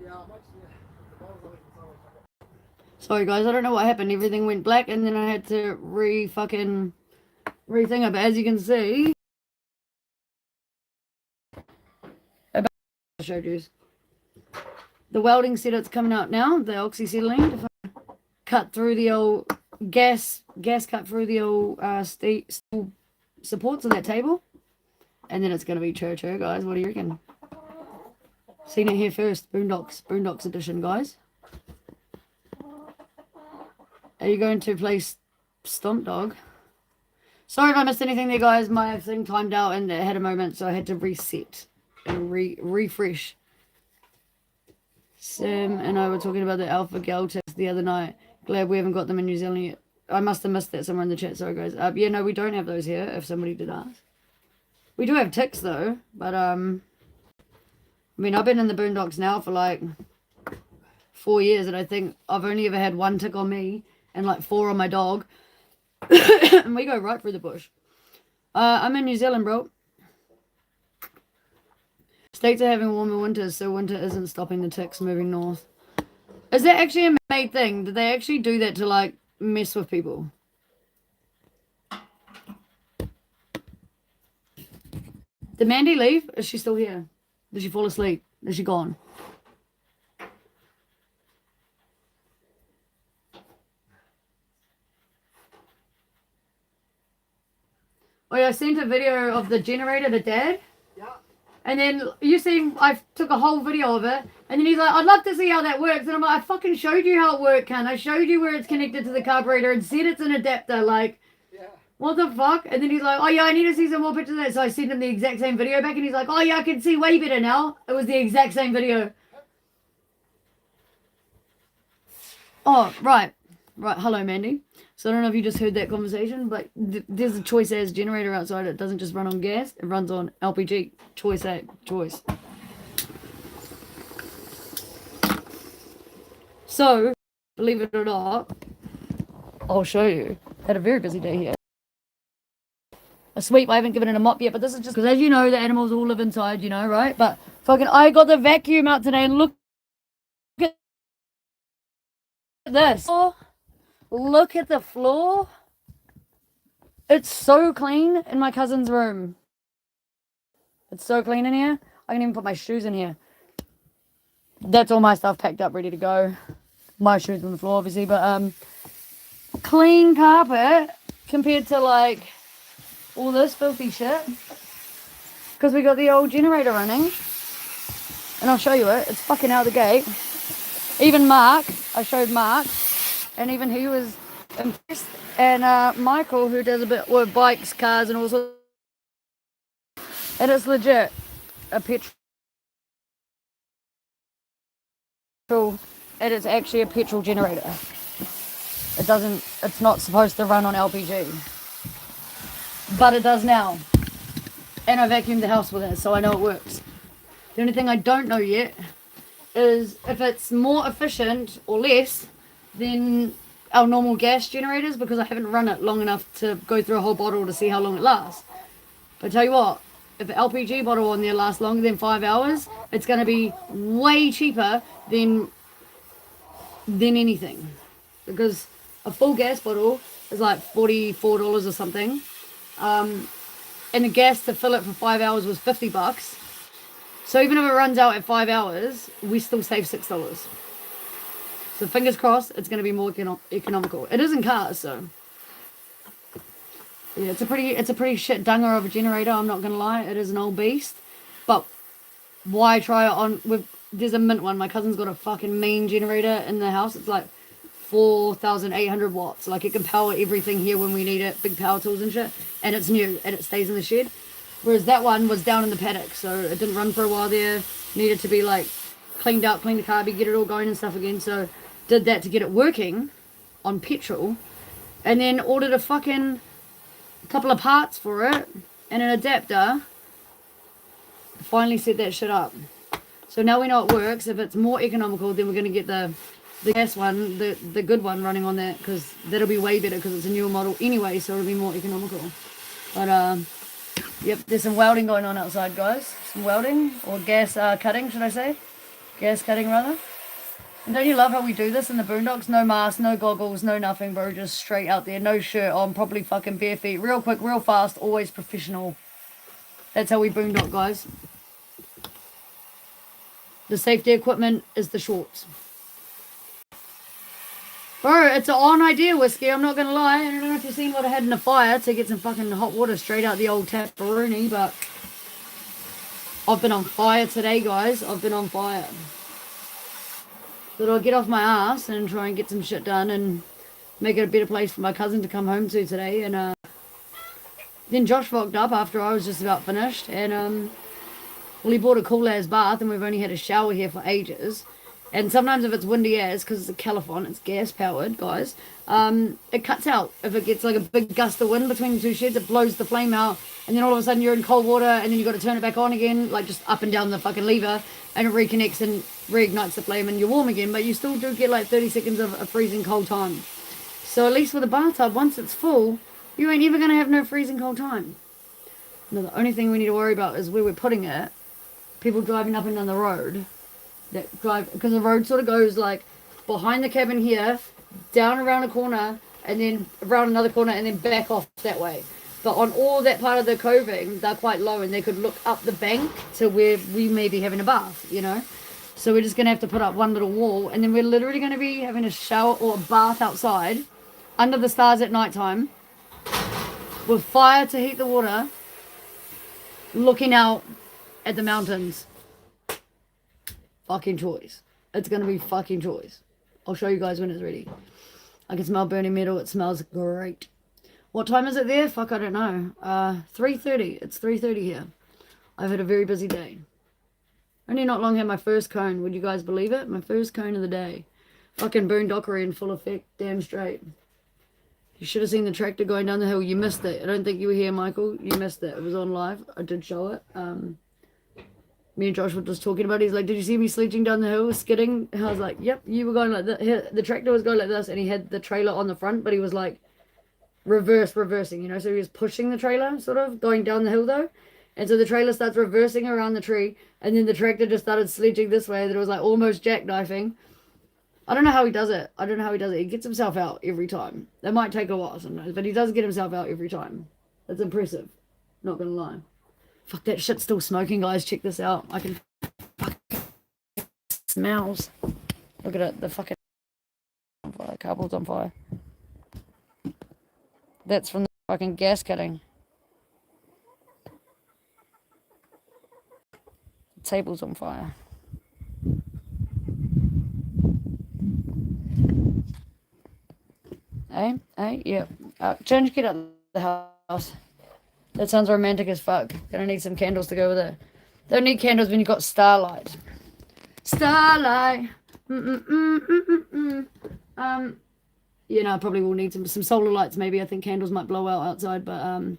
Yeah, I'm actually, the bottom of it is always like Sorry, guys, I don't know what happened. Everything went black, and then I had to rethink it. But as you can see, I showed you. The welding set it's coming out now, the oxyacetylene. If I cut through the old gas cut through the old steel supports of that table. And then it's going to be church, guys. What do you reckon? Seen it here first. Boondocks edition, guys. Are you going to play Stomp Dog? Sorry if I missed anything there, guys. My thing timed out and it had a moment, so I had to reset and refresh. Sam and I were talking about the Alpha Gal test the other night. Glad we haven't got them in New Zealand yet. I must have missed that somewhere in the chat. Sorry, guys. Yeah, no, we don't have those here, if somebody did ask. We do have ticks, though. But, I mean, I've been in the Boondocks now for, like, 4 years. And I think I've only ever had 1 tick on me and, like, 4 on my dog. And we go right through the bush. I'm in New Zealand, bro. States are having warmer winters, so winter isn't stopping the ticks moving north. Is that actually a made thing? Did they actually do that to, like, mess with people? Did Mandy leave? Is she still here? Did she fall asleep? Is she gone? Oh yeah, I sent a video of the generator to Dad. Yeah. And then you see, I took a whole video of it. And then he's like, I'd love to see how that works. And I'm like, I fucking showed you how it worked, cunt. I showed you where it's connected to the carburetor and said it's an adapter. Like, Yeah. what the fuck? And then he's like, oh yeah, I need to see some more pictures of that. So I sent him the exact same video back and he's like, oh yeah, I can see way better now. It was the exact same video. Oh, right. Right. Hello, Mandy. So I don't know if you just heard that conversation, but there's a Choice As generator outside. It doesn't just run on gas. It runs on LPG. Choice A. Choice. So, believe it or not, I'll show you. Had a very busy day here. A sweep. I haven't given it a mop yet, but this is just because, as you know, the animals all live inside, you know, right? But fucking, I got the vacuum out today and look at this. Oh, look at the floor. It's so clean in my cousin's room. It's so clean in here. I can even put my shoes in here. That's all my stuff packed up, ready to go. My shoes on the floor, obviously, but clean carpet compared to like all this filthy shit. Because we got the old generator running, and I'll show you it. It's fucking out the gate. Even Mark, I showed Mark, and even he was impressed. And Michael, who does a bit with bikes, cars, and all sorts. And it's legit a petrol. It is actually a petrol generator. It's not supposed to run on LPG. But it does now. And I vacuumed the house with it, so I know it works. The only thing I don't know yet is if it's more efficient or less than our normal gas generators, because I haven't run it long enough to go through a whole bottle to see how long it lasts. But I tell you what, if an LPG bottle on there lasts longer than 5 hours, it's going to be way cheaper than anything. Because a full gas bottle is like $44 or something. And the gas to fill it for 5 hours was $50. So even if it runs out at 5 hours, we still save $6. So fingers crossed, it's going to be more economical. It is in cars, so yeah, it's a pretty shit dunger of a generator. I'm not going to lie, it is an old beast. But why try it on? There's a mint one. My cousin's got a fucking mean generator in the house. It's like 4,800 watts. Like it can power everything here when we need it, big power tools and shit. And it's new and it stays in the shed. Whereas that one was down in the paddock, so it didn't run for a while there. Needed to be like cleaned out, clean the carby, get it all going and stuff again. So did that to get it working on petrol, and then ordered a fucking couple of parts for it and an adapter. Finally set that shit up. So now we know it works. If it's more economical, then we're going to get the gas one, the good one running on that, because that'll be way better because it's a newer model anyway, so it'll be more economical. But yep, there's some welding going on outside, guys. Some welding, or gas cutting, should I say? Gas cutting, rather. And don't you love how we do this in the boondocks? No mask, no goggles, no nothing, bro. Just straight out there. No shirt on, probably fucking bare feet. Real quick, real fast, always professional. That's how we boondock, guys. The safety equipment is the shorts. Bro, it's an on idea, Whiskey. I'm not going to lie. I don't know if you've seen what I had in the fire to get some fucking hot water straight out the old tap-a-rooney, but I've been on fire today, guys. I've been on fire. But I'll get off my ass and try and get some shit done and make it a better place for my cousin to come home to today. And then Josh fucked up after I was just about finished. And, well, he bought a cool ass bath and we've only had a shower here for ages. And sometimes if it's windy as, because it's a Califon, it's gas powered, guys, it cuts out. If it gets like a big gust of wind between the two sheds, it blows the flame out. And then all of a sudden you're in cold water and then you got to turn it back on again, like just up and down the fucking lever, and it reconnects and reignites the flame and you're warm again. But you still do get like 30 seconds of a freezing cold time. So at least with a bathtub, once it's full, you ain't ever going to have no freezing cold time. No, the only thing we need to worry about is where we're putting it. People driving up and down the road. That drive, because the road sort of goes like behind the cabin here, down around a corner, and then around another corner, and then back off that way. But on all that part of the coving, they're quite low, and they could look up the bank to where we may be having a bath, you know. So we're just going to have to put up one little wall, and then we're literally going to be having a shower or a bath outside, under the stars at night time, with fire to heat the water, looking out at the mountains. Fucking choice. It's gonna be fucking choice. I'll show you guys when it's ready. I can smell burning metal. It smells great. What time is it there? Fuck, I don't know. 3:30. It's 3:30 here. I've had a very busy day. Only not long had my first cone. Would you guys believe it? My first cone of the day. Fucking boondockery in full effect. Damn straight. You should have seen the tractor going down the hill. You missed it. I don't think you were here, Michael. You missed it. It was on live. I did show it. Me and Josh were just talking about it. He's like, did you see me sledging down the hill, skidding? And I was like, yep, you were going like that. The tractor was going like this, and he had the trailer on the front, but he was like reversing, you know? So he was pushing the trailer, sort of, going down the hill though. And so the trailer starts reversing around the tree, and then the tractor just started sledging this way, that it was like almost jackknifing. I don't know how he does it. He gets himself out every time. It might take a while sometimes, but he does get himself out every time. That's impressive. Not gonna lie. Fuck, that shit's still smoking, guys. Check this out. I can fucking smells. Look at it. The fucking on fire. Cardboard's on fire. That's from the fucking gas cutting. The table's on fire. Hey, yep. Change, get out of the house. That sounds romantic as fuck. Gonna need some candles to go with it. Don't need candles when you've got starlight. Starlight. You know, I probably will need some solar lights maybe. I think candles might blow out outside, but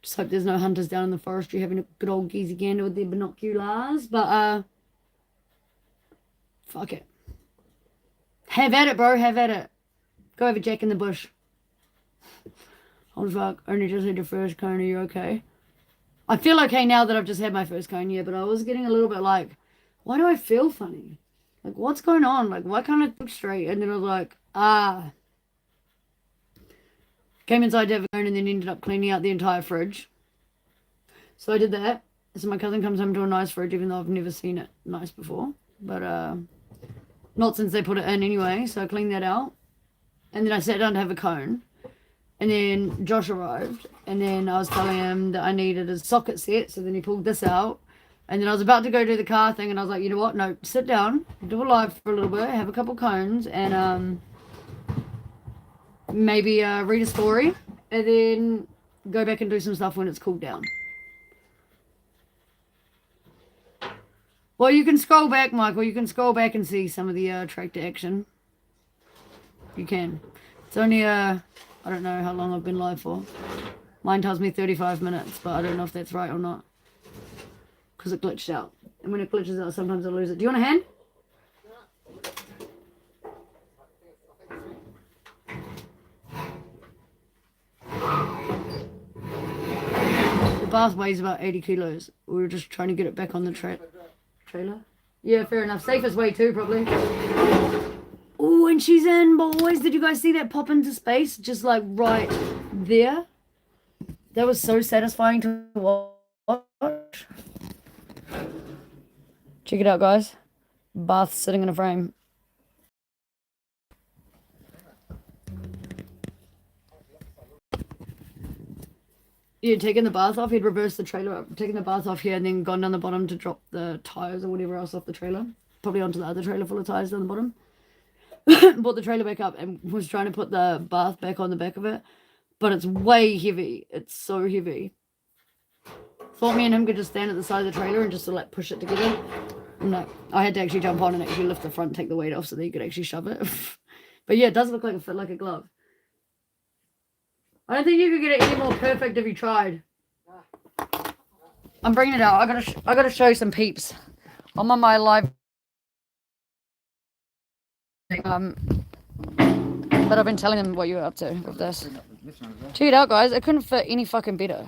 just hope there's no hunters down in the forestry having a good old geezy gander with their binoculars. But fuck it. Have at it, bro. Have at it. Go have a jack in the bush. Oh fuck, only just had your first cone, are you okay? I feel okay now that I've just had my first cone, yeah, but I was getting a little bit like, why do I feel funny? Like, what's going on? Like, why can't I think straight? And then I was like, Came inside to have a cone and then ended up cleaning out the entire fridge. So I did that. So my cousin comes home to a nice fridge, even though I've never seen it nice before. But, not since they put it in anyway, so I cleaned that out. And then I sat down to have a cone. And then Josh arrived, and then I was telling him that I needed a socket set, so then he pulled this out. And then I was about to go do the car thing, and I was like, you know what, no, sit down, do a live for a little bit, have a couple cones, and maybe read a story, and then go back and do some stuff when it's cooled down. Well, you can scroll back, Michael, you can scroll back and see some of the tractor action. You can. It's only I don't know how long I've been live for. Mine tells me 35 minutes, but I don't know if that's right or not. Because it glitched out. And when it glitches out, sometimes I lose it. Do you want a hand? The bath weighs about 80 kilos. We were just trying to get it back on the trailer. Yeah, fair enough. Safest way too, probably. Oh, and she's in, boys. Did you guys see that pop into space? Just like right there. That was so satisfying to watch. Check it out, guys. Bath sitting in a frame. Yeah, taking the bath off, he'd reversed the trailer up, taking the bath off here and then gone down the bottom to drop the tires or whatever else off the trailer. Probably onto the other trailer full of tires down the bottom. Brought the trailer back up and was trying to put the bath back on the back of it. But it's way heavy. It's so heavy. Thought me and him could just stand at the side of the trailer and just sort of like push it together. No, I had to actually jump on and actually lift the front, take the weight off so that you could actually shove it. But yeah, it does look like a fit like a glove. I don't think you could get it any more perfect if you tried. I'm bringing it out. I gotta show some peeps. I'm on my live. But I've been telling them what you're up to with this. Check it out, guys. It couldn't fit any fucking better.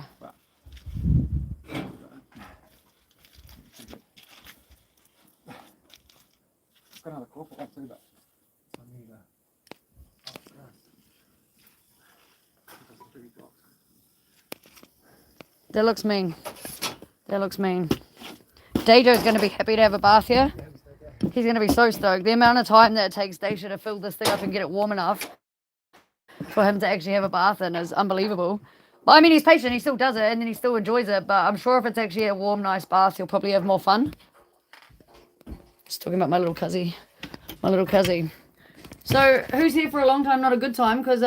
It's got another corporate one too, but I need That looks mean. That looks mean. Dajo's going to be happy to have a bath here. He's going to be so stoked. The amount of time that it takes Deja to fill this thing up and get it warm enough for him to actually have a bath in is unbelievable. But I mean, he's patient. He still does it and then he still enjoys it. But I'm sure if it's actually a warm, nice bath, he'll probably have more fun. Just talking about my little cuzzy. My little cuzzy. So, who's here for a long time, not a good time? Because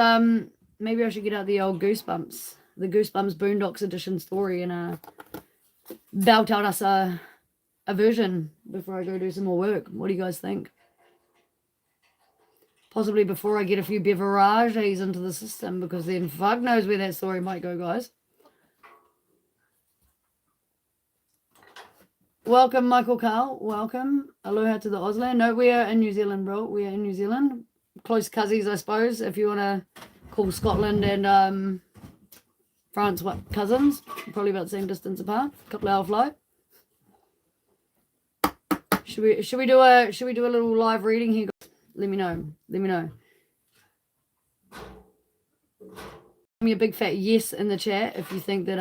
maybe I should get out the old Goosebumps. The Goosebumps Boondocks edition story and belt out us a version before I go do some more work. What do you guys think? Possibly before I get a few beverages into the system, because then fuck knows where that story might go, guys. Welcome, Michael Carl. Welcome. Aloha to the Ausland. No, we are in New Zealand, bro. We are in New Zealand. Close cousins, I suppose, if you want to call Scotland and France what cousins. Probably about the same distance apart. Couple hour flight. Should we do a little live reading here? Let me know. Let me know. Give me a big fat yes in the chat if you think that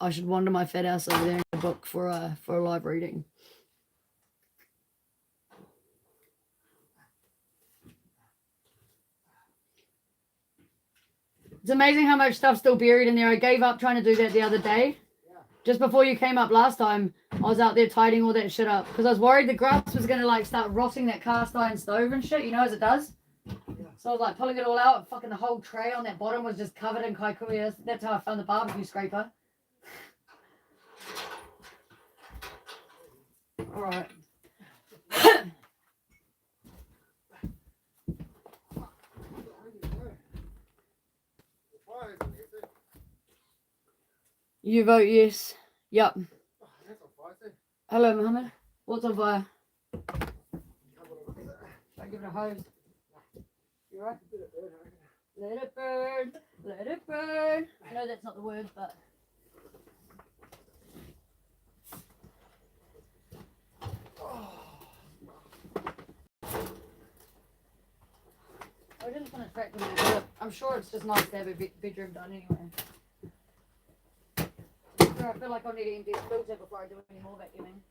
I should wander my fat ass over there and get a book for a live reading. It's amazing how much stuff's still buried in there. I gave up trying to do that the other day. Just before you came up last time, I was out there tidying all that shit up because I was worried the grass was going to like start rotting that cast iron stove and shit, you know, as it does. So I was like pulling it all out and fucking the whole tray on that bottom was just covered in kaikui. That's how I found the barbecue scraper. All right. You vote yes. Yep. Hello, Mohammed. What's on fire? I give it a hose. You right? Let it burn. Let it burn. I know that's not the word, but. I didn't want to track them, but I'm sure it's just nice to have a bedroom done anyway. I feel like I need to empty the filter before I do any more vacuuming.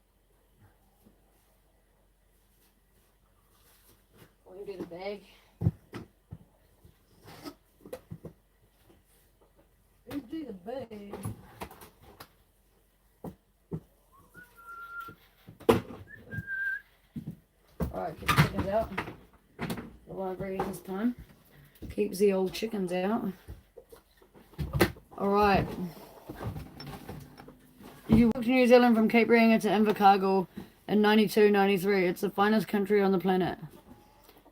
Or empty the bag. Empty the bag. Alright, keep the chickens out. The library this time. Keeps the old chickens out. Alright. You walked to New Zealand from Cape Reinga to Invercargill in 92, 93. It's the finest country on the planet.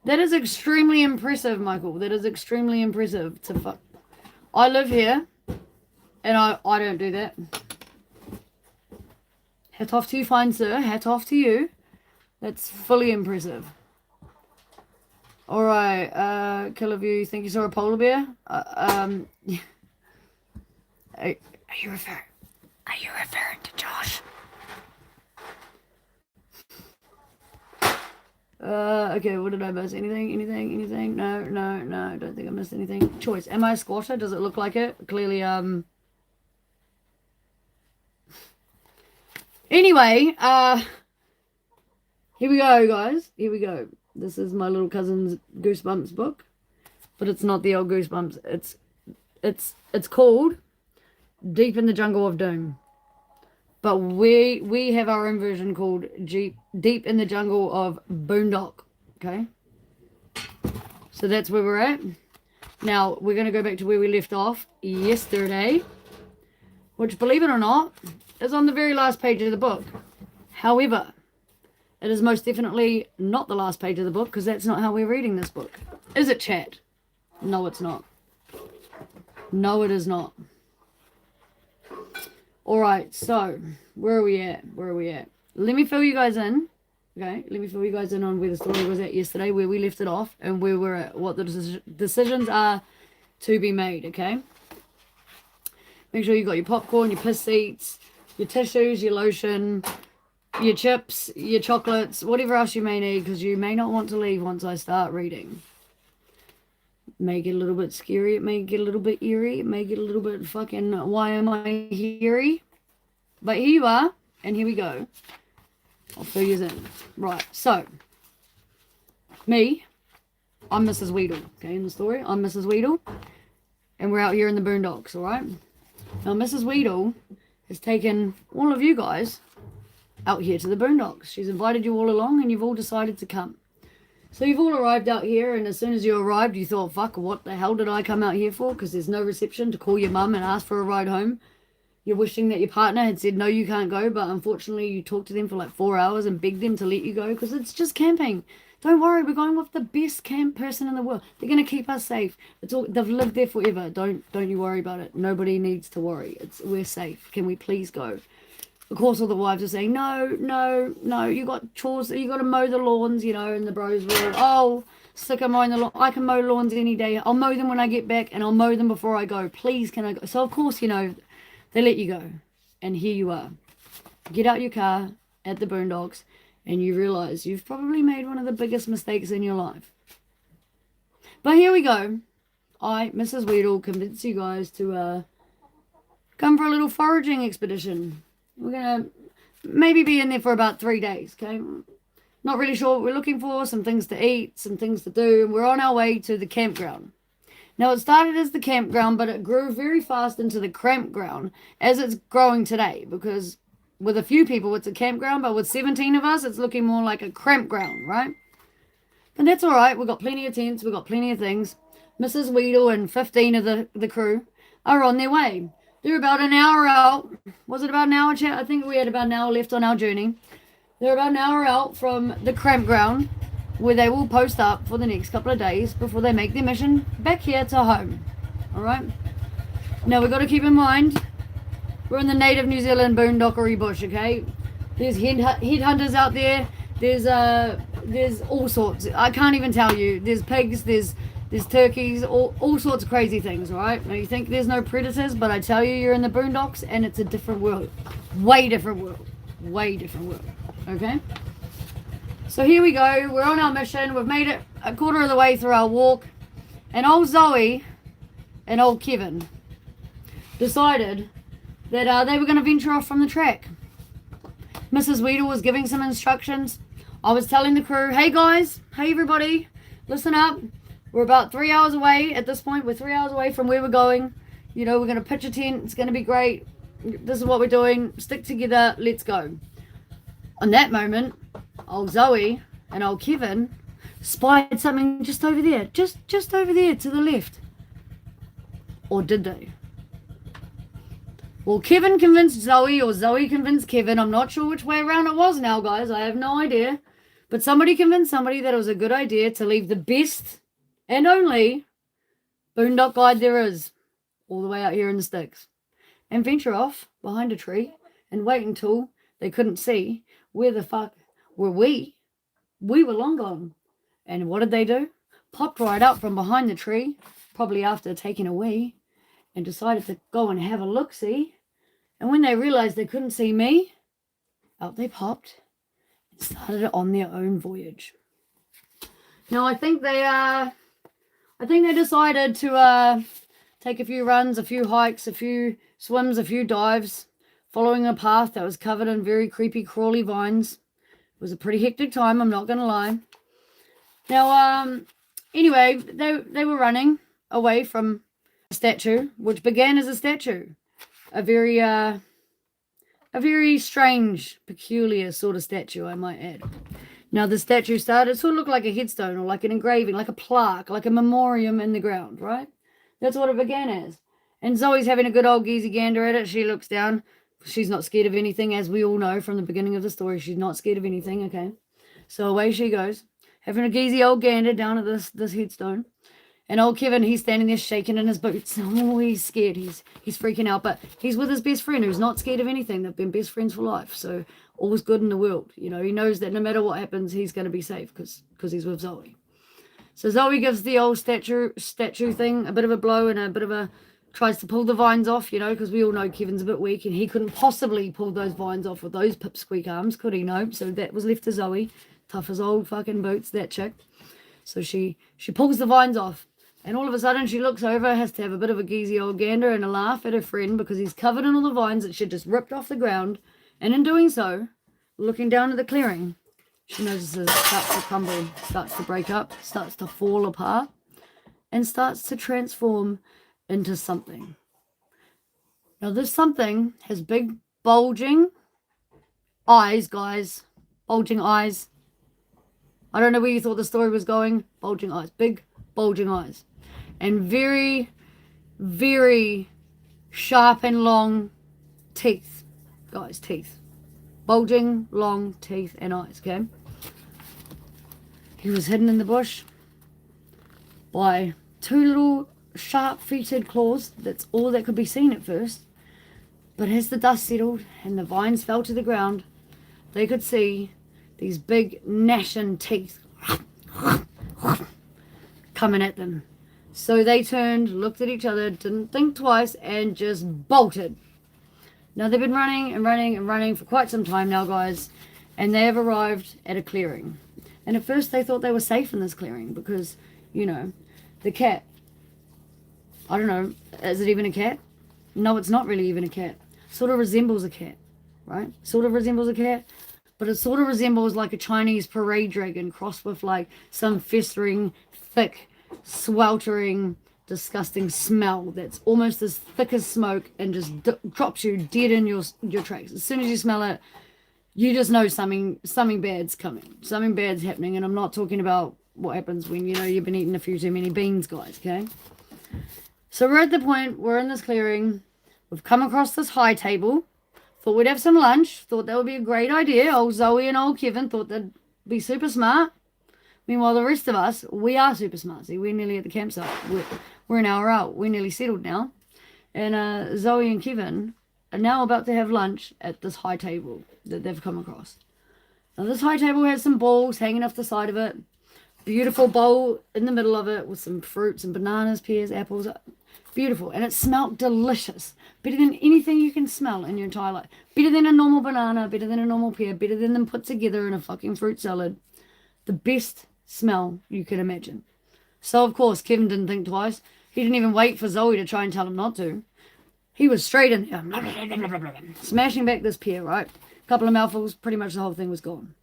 That is extremely impressive, Michael. That is extremely impressive. I live here, and I don't do that. Hat off to you, fine sir. Hat off to you. That's fully impressive. Alright, Killer View, think you saw a polar bear? Are you referring to Josh? Okay, what did I miss? Anything? No, I don't think I missed anything. Choice. Am I a squatter? Does it look like it? Clearly, Anyway, here we go, guys. Here we go. This is my little cousin's Goosebumps book. But it's not the old Goosebumps. It's called Deep in the Jungle of Doom. But we have our own version called Deep in the Jungle of Boondock. Okay? So that's where we're at. Now, we're going to go back to where we left off yesterday. Which, believe it or not, is on the very last page of the book. However, it is most definitely not the last page of the book, because that's not how we're reading this book. Is it, chat? No, it's not. No, it is not. Alright, so, where are we at? Let me fill you guys in. Okay, let me fill you guys in on where the story was at yesterday, where we left it off, and where we're at, what the decisions are to be made, okay? Make sure you got your popcorn, your piss seats, your tissues, your lotion, your chips, your chocolates, whatever else you may need, because you may not want to leave once I start reading. It may get a little bit scary, it may get a little bit eerie, it may get a little bit fucking, why am I here? But here you are, and here we go. I'll fill you in. Right, so, I'm Mrs. Weedle, okay, in the story. I'm Mrs. Weedle, and we're out here in the boondocks, alright? Now, Mrs. Weedle has taken all of you guys out here to the boondocks. She's invited you all along, and you've all decided to come. So you've all arrived out here, and as soon as you arrived, you thought, fuck, what the hell did I come out here for? Because there's no reception to call your mum and ask for a ride home. You're wishing that your partner had said, no, you can't go, but unfortunately you talked to them for like 4 hours and begged them to let you go, because it's just camping. Don't worry, we're going with the best camp person in the world. They're going to keep us safe. They've lived there forever. Don't you worry about it. Nobody needs to worry. We're safe. Can we please go? Of course, all the wives are saying, no, you got chores, you got to mow the lawns, you know, and the bros were, oh, sick of mowing the lawn. I can mow lawns any day. I'll mow them when I get back, and I'll mow them before I go. Please, can I go? So, of course, you know, they let you go. And here you are. Get out your car at the boondocks, and you realize you've probably made one of the biggest mistakes in your life. But here we go. I, Mrs. Weedle, convince you guys to come for a little foraging expedition. We're going to maybe be in there for about 3 days, okay? Not really sure what we're looking for, some things to eat, some things to do, and we're on our way to the campground. Now, it started as the campground, but it grew very fast into the campground as it's growing today, because with a few people, it's a campground, but with 17 of us, it's looking more like a campground, right? But that's all right. We've got plenty of tents. We've got plenty of things. Mrs. Weedle and 15 of the crew are on their way. They're about an hour out. Was it about an hour, chat? I think we had about an hour left on our journey. They're about an hour out from the campground, where they will post up for the next couple of days before they make their mission back here to home. Alright? Now, we've got to keep in mind, we're in the native New Zealand boondockery bush, okay? There's headhunters out there. There's all sorts. I can't even tell you. There's pigs, there's turkeys, all sorts of crazy things, alright? Now, you think there's no predators, but I tell you, you're in the boondocks, and it's a different world. Way different world. Okay? So here we go. We're on our mission. We've made it a quarter of the way through our walk. And old Zoe and old Kevin decided that they were going to venture off from the track. Mrs. Weedle was giving some instructions. I was telling the crew, hey guys, hey everybody, listen up. We're about 3 hours away at this point. We're 3 hours away from where we're going. You know, we're going to pitch a tent. It's going to be great. This is what we're doing. Stick together. Let's go. On that moment, old Zoe and old Kevin spied something just over there. Just over there to the left. Or did they? Well, Kevin convinced Zoe, or Zoe convinced Kevin. I'm not sure which way around it was now, guys. I have no idea. But somebody convinced somebody that it was a good idea to leave the best and only boondock guide there is, all the way out here in the sticks, and venture off behind a tree and wait until they couldn't see. Where the fuck were we? We were long gone. And what did they do? Popped right up from behind the tree, probably after taking a wee, and decided to go and have a look-see. And when they realized they couldn't see me, out they popped and started on their own voyage. Now, I think they decided to take a few runs, a few hikes, a few swims, a few dives, following a path that was covered in very creepy, crawly vines. It was a pretty hectic time, I'm not going to lie. Now, anyway, they were running away from a statue, which began as a statue. A very strange, peculiar sort of statue, I might add. Now, the statue started, sort of looked like a headstone or like an engraving, like a plaque, like a memoriam in the ground, right? That's what it began as. And Zoe's having a good old geezy gander at it. She looks down. She's not scared of anything, as we all know from the beginning of the story. She's not scared of anything, okay? So away she goes, having a geezy old gander down at this headstone. And old Kevin, he's standing there shaking in his boots. Oh, he's scared. He's freaking out. But he's with his best friend who's not scared of anything. They've been best friends for life. So all's good in the world. You know, he knows that no matter what happens, he's going to be safe because he's with Zoe. So Zoe gives the old statue thing a bit of a blow and a bit of a... tries to pull the vines off, you know, because we all know Kevin's a bit weak and he couldn't possibly pull those vines off with those pipsqueak arms, could he? No. So that was left to Zoe. Tough as old fucking boots, that chick. So she pulls the vines off. And all of a sudden she looks over, has to have a bit of a geezy old gander and a laugh at her friend because he's covered in all the vines that she just ripped off the ground. And in doing so, looking down at the clearing, she notices it starts to crumble, starts to break up, starts to fall apart, and starts to transform into something. Now this something has big bulging eyes, guys. Bulging eyes. I don't know where you thought the story was going. Bulging eyes. Big bulging eyes. And very, very sharp and long teeth. Guys, teeth. Bulging, long teeth and eyes, okay? He was hidden in the bush by two little sharp-featured claws. That's all that could be seen at first. But as the dust settled and the vines fell to the ground, they could see these big gnashing teeth coming at them. So they turned, looked at each other, didn't think twice, and just bolted. Now they've been running and running and running for quite some time now, guys, and they have arrived at a clearing. And at first they thought they were safe in this clearing because, you know, the cat, I don't know, is it even a cat? No, it's not really even a cat. Sort of resembles a cat, right? Sort of resembles a cat, but it sort of resembles like a Chinese parade dragon crossed with like some festering, thick, sweltering, disgusting smell that's almost as thick as smoke and just drops you dead in your tracks. As soon as you smell it, you just know something bad's coming. Something bad's happening, and I'm not talking about what happens when, you know, you've been eating a few too many beans, guys, okay? So we're at the point, we're in this clearing, we've come across this high table, thought we'd have some lunch, thought that would be a great idea. Old Zoe and old Kevin thought they'd be super smart. Meanwhile, the rest of us, we are super smart. See, we're nearly at the campsite. We're an hour out. We're nearly settled now. And Zoe and Kevin are now about to have lunch at this high table that they've come across. Now, this high table has some bowls hanging off the side of it. Beautiful bowl in the middle of it with some fruits and bananas, pears, apples. Beautiful. And it smelled delicious. Better than anything you can smell in your entire life. Better than a normal banana, better than a normal pear, better than them put together in a fucking fruit salad. The best smell you can imagine. So, of course, Kevin didn't think twice. He didn't even wait for Zoe to try and tell him not to. He was straight in there, smashing back this pear, right? A couple of mouthfuls, pretty much the whole thing was gone.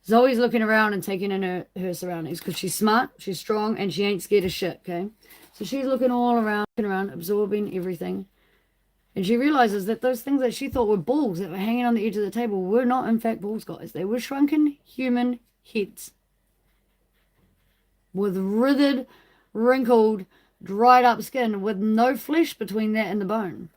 Zoe's looking around and taking in her surroundings because she's smart, she's strong, and she ain't scared of shit, okay? So she's looking all around, absorbing everything. And she realizes that those things that she thought were balls that were hanging on the edge of the table were not, in fact, balls, guys. They were shrunken human heads with withered, wrinkled, dried up skin with no flesh between that and the bone.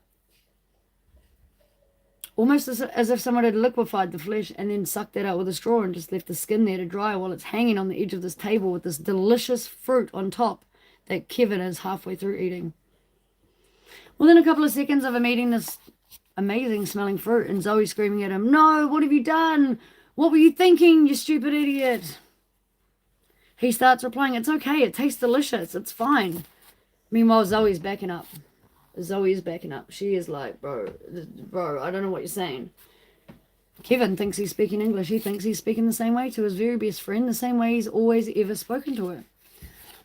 Almost as if someone had liquefied the flesh and then sucked that out with a straw and just left the skin there to dry while it's hanging on the edge of this table with this delicious fruit on top that Kevin is halfway through eating. Within a couple of seconds of him eating this amazing smelling fruit, and Zoe screaming at him, "No, what have you done? What were you thinking, you stupid idiot?" He starts replying, "It's okay, it tastes delicious, it's fine." Meanwhile, Zoe's backing up. Zoe is backing up. She is like, bro, I don't know what you're saying. Kevin thinks he's speaking English. He thinks he's speaking the same way to his very best friend, the same way he's always ever spoken to her.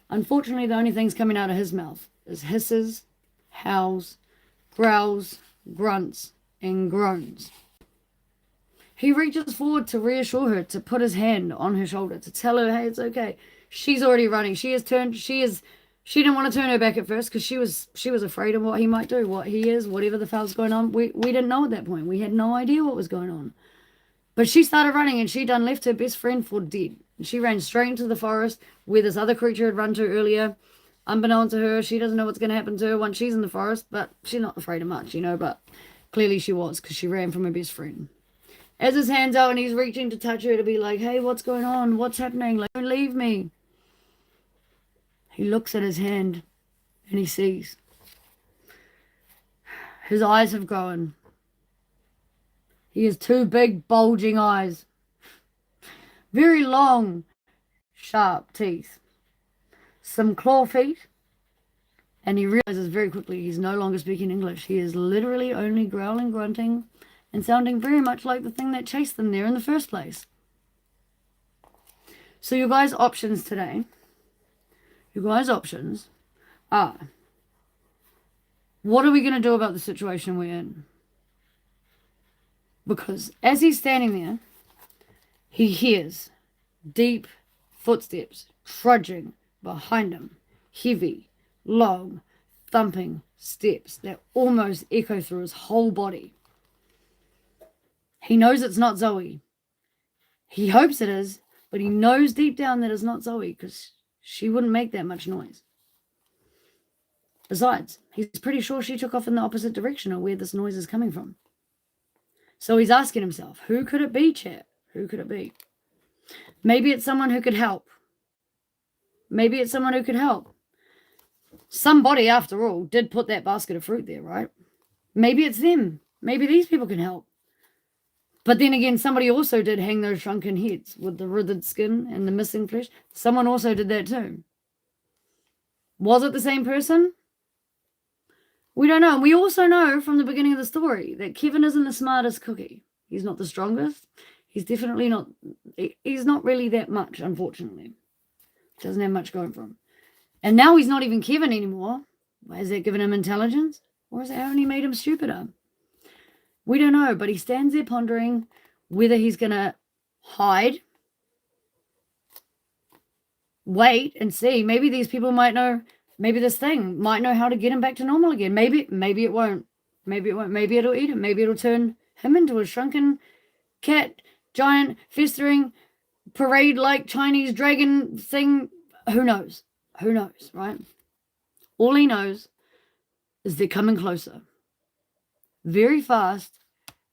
Unfortunately, the only things coming out of his mouth is hisses, howls, growls, grunts, and groans. He reaches forward to reassure her, to put his hand on her shoulder, to tell her, hey, it's okay. She's already running. She didn't want to turn her back at first because she was afraid of what he might do, what he is, whatever the hell's going on. We didn't know at that point. We had no idea what was going on. But she started running, and she done left her best friend for dead. She ran straight into the forest where this other creature had run to earlier. Unbeknown to her, she doesn't know what's going to happen to her once she's in the forest, but she's not afraid of much, but clearly she was, because she ran from her best friend. As his hand's out and he's reaching to touch her to be like, hey, what's going on? What's happening? Like, don't leave me. He looks at his hand and he sees. His eyes have grown. He has two big, bulging eyes. Very long, sharp teeth. Some claw feet. And he realizes very quickly he's no longer speaking English. He is literally only growling, grunting, and sounding very much like the thing that chased them there in the first place. So you guys' options today, are, what are we going to do about the situation we're in? Because as he's standing there, he hears deep footsteps trudging behind him. Heavy, long, thumping steps that almost echo through his whole body. He knows it's not Zoe. He hopes it is, but he knows deep down that it's not Zoe because she wouldn't make that much noise. Besides, he's pretty sure she took off in the opposite direction of where this noise is coming from. So he's asking himself, who could it be, chat? Who could it be? Maybe it's someone who could help. Somebody, after all, did put that basket of fruit there, right? Maybe it's them. Maybe these people can help. But then again, somebody also did hang those shrunken heads with the withered skin and the missing flesh. Someone also did that too. Was it the same person? We don't know. We also know from the beginning of the story that Kevin isn't the smartest cookie. He's not the strongest. He's definitely not, he's not really that much, unfortunately. Doesn't have much going for him. And now he's not even Kevin anymore. Has that given him intelligence? Or has it only made him stupider? We don't know, but he stands there pondering whether he's going to hide, wait and see. Maybe these people might know, maybe this thing might know how to get him back to normal again. Maybe it won't. Maybe it'll eat him. Maybe it'll turn him into a shrunken cat, giant, festering, parade-like Chinese dragon thing. Who knows? Who knows, right? All he knows is they're coming closer. Very fast,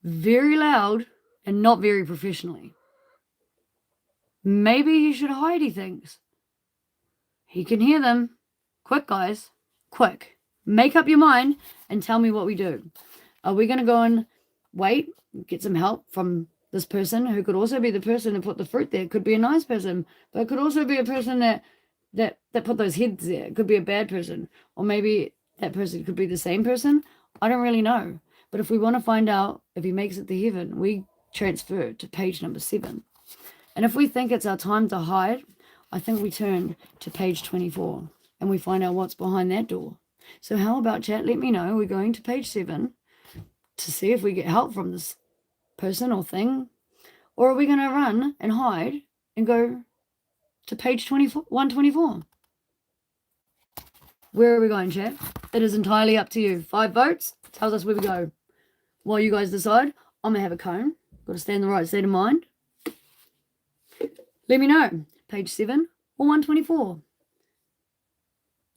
very loud, and not very professionally. Maybe he should hide, he thinks. He can hear them. Quick, guys. Quick. Make up your mind and tell me what we do. Are we going to go and wait, get some help from this person who could also be the person who put the fruit there? It could be a nice person, but it could also be a person that put those heads there. It could be a bad person. Or maybe that person could be the same person. I don't really know. But if we want to find out if he makes it to heaven, we transfer to page number 7. And if we think it's our time to hide, I think we turn to page 24 and we find out what's behind that door. So how about, chat? Let me know. We're going to page 7 to see if we get help from this person or thing. Or are we going to run and hide and go to page 124? Where are we going, chat? It is entirely up to you. 5 votes tells us where we go. While you guys decide, I'm going to have a cone. Got to stay in the right state of mind. Let me know. Page 7 or 124.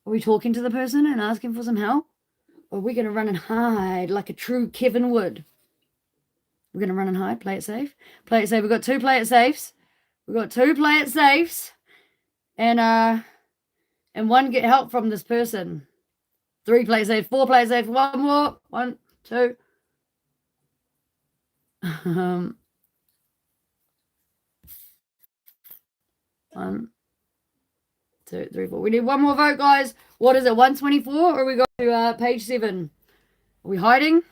Are we talking to the person and asking for some help? Or are we going to run and hide like a true Kevin would? We're going to run and hide. Play it safe. Play it safe. We've got 2 play it safes. And 1 get help from this person. 3 play it safe. 4 play it safe. 1 more. 1, 2. 1, 2, 3, 4. We need one more vote, guys. What is it, 124? Or we go to page 7? Are we hiding?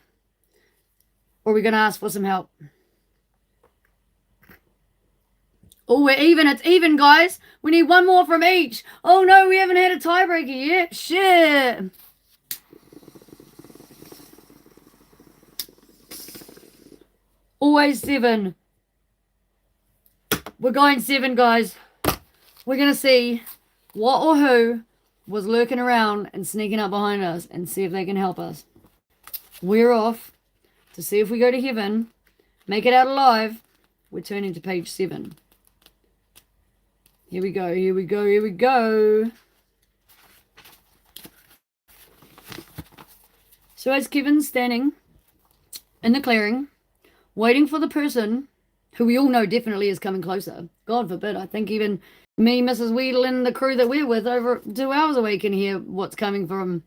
Or are we going to ask for some help? Oh, we're even. It's even, guys. We need one more from each. Oh, no, we haven't had a tiebreaker yet. Shit. Always 7. We're going 7, guys. We're going to see what or who was lurking around and sneaking up behind us and see if they can help us. We're off to see if we go to heaven, make it out alive. We're turning to page 7. Here we go, here we go, here we go. So as Kevin's standing in the clearing, waiting for the person who we all know definitely is coming closer. God forbid, I think even me, Mrs. Weedle, and the crew that we're with over 2 hours away can hear what's coming from.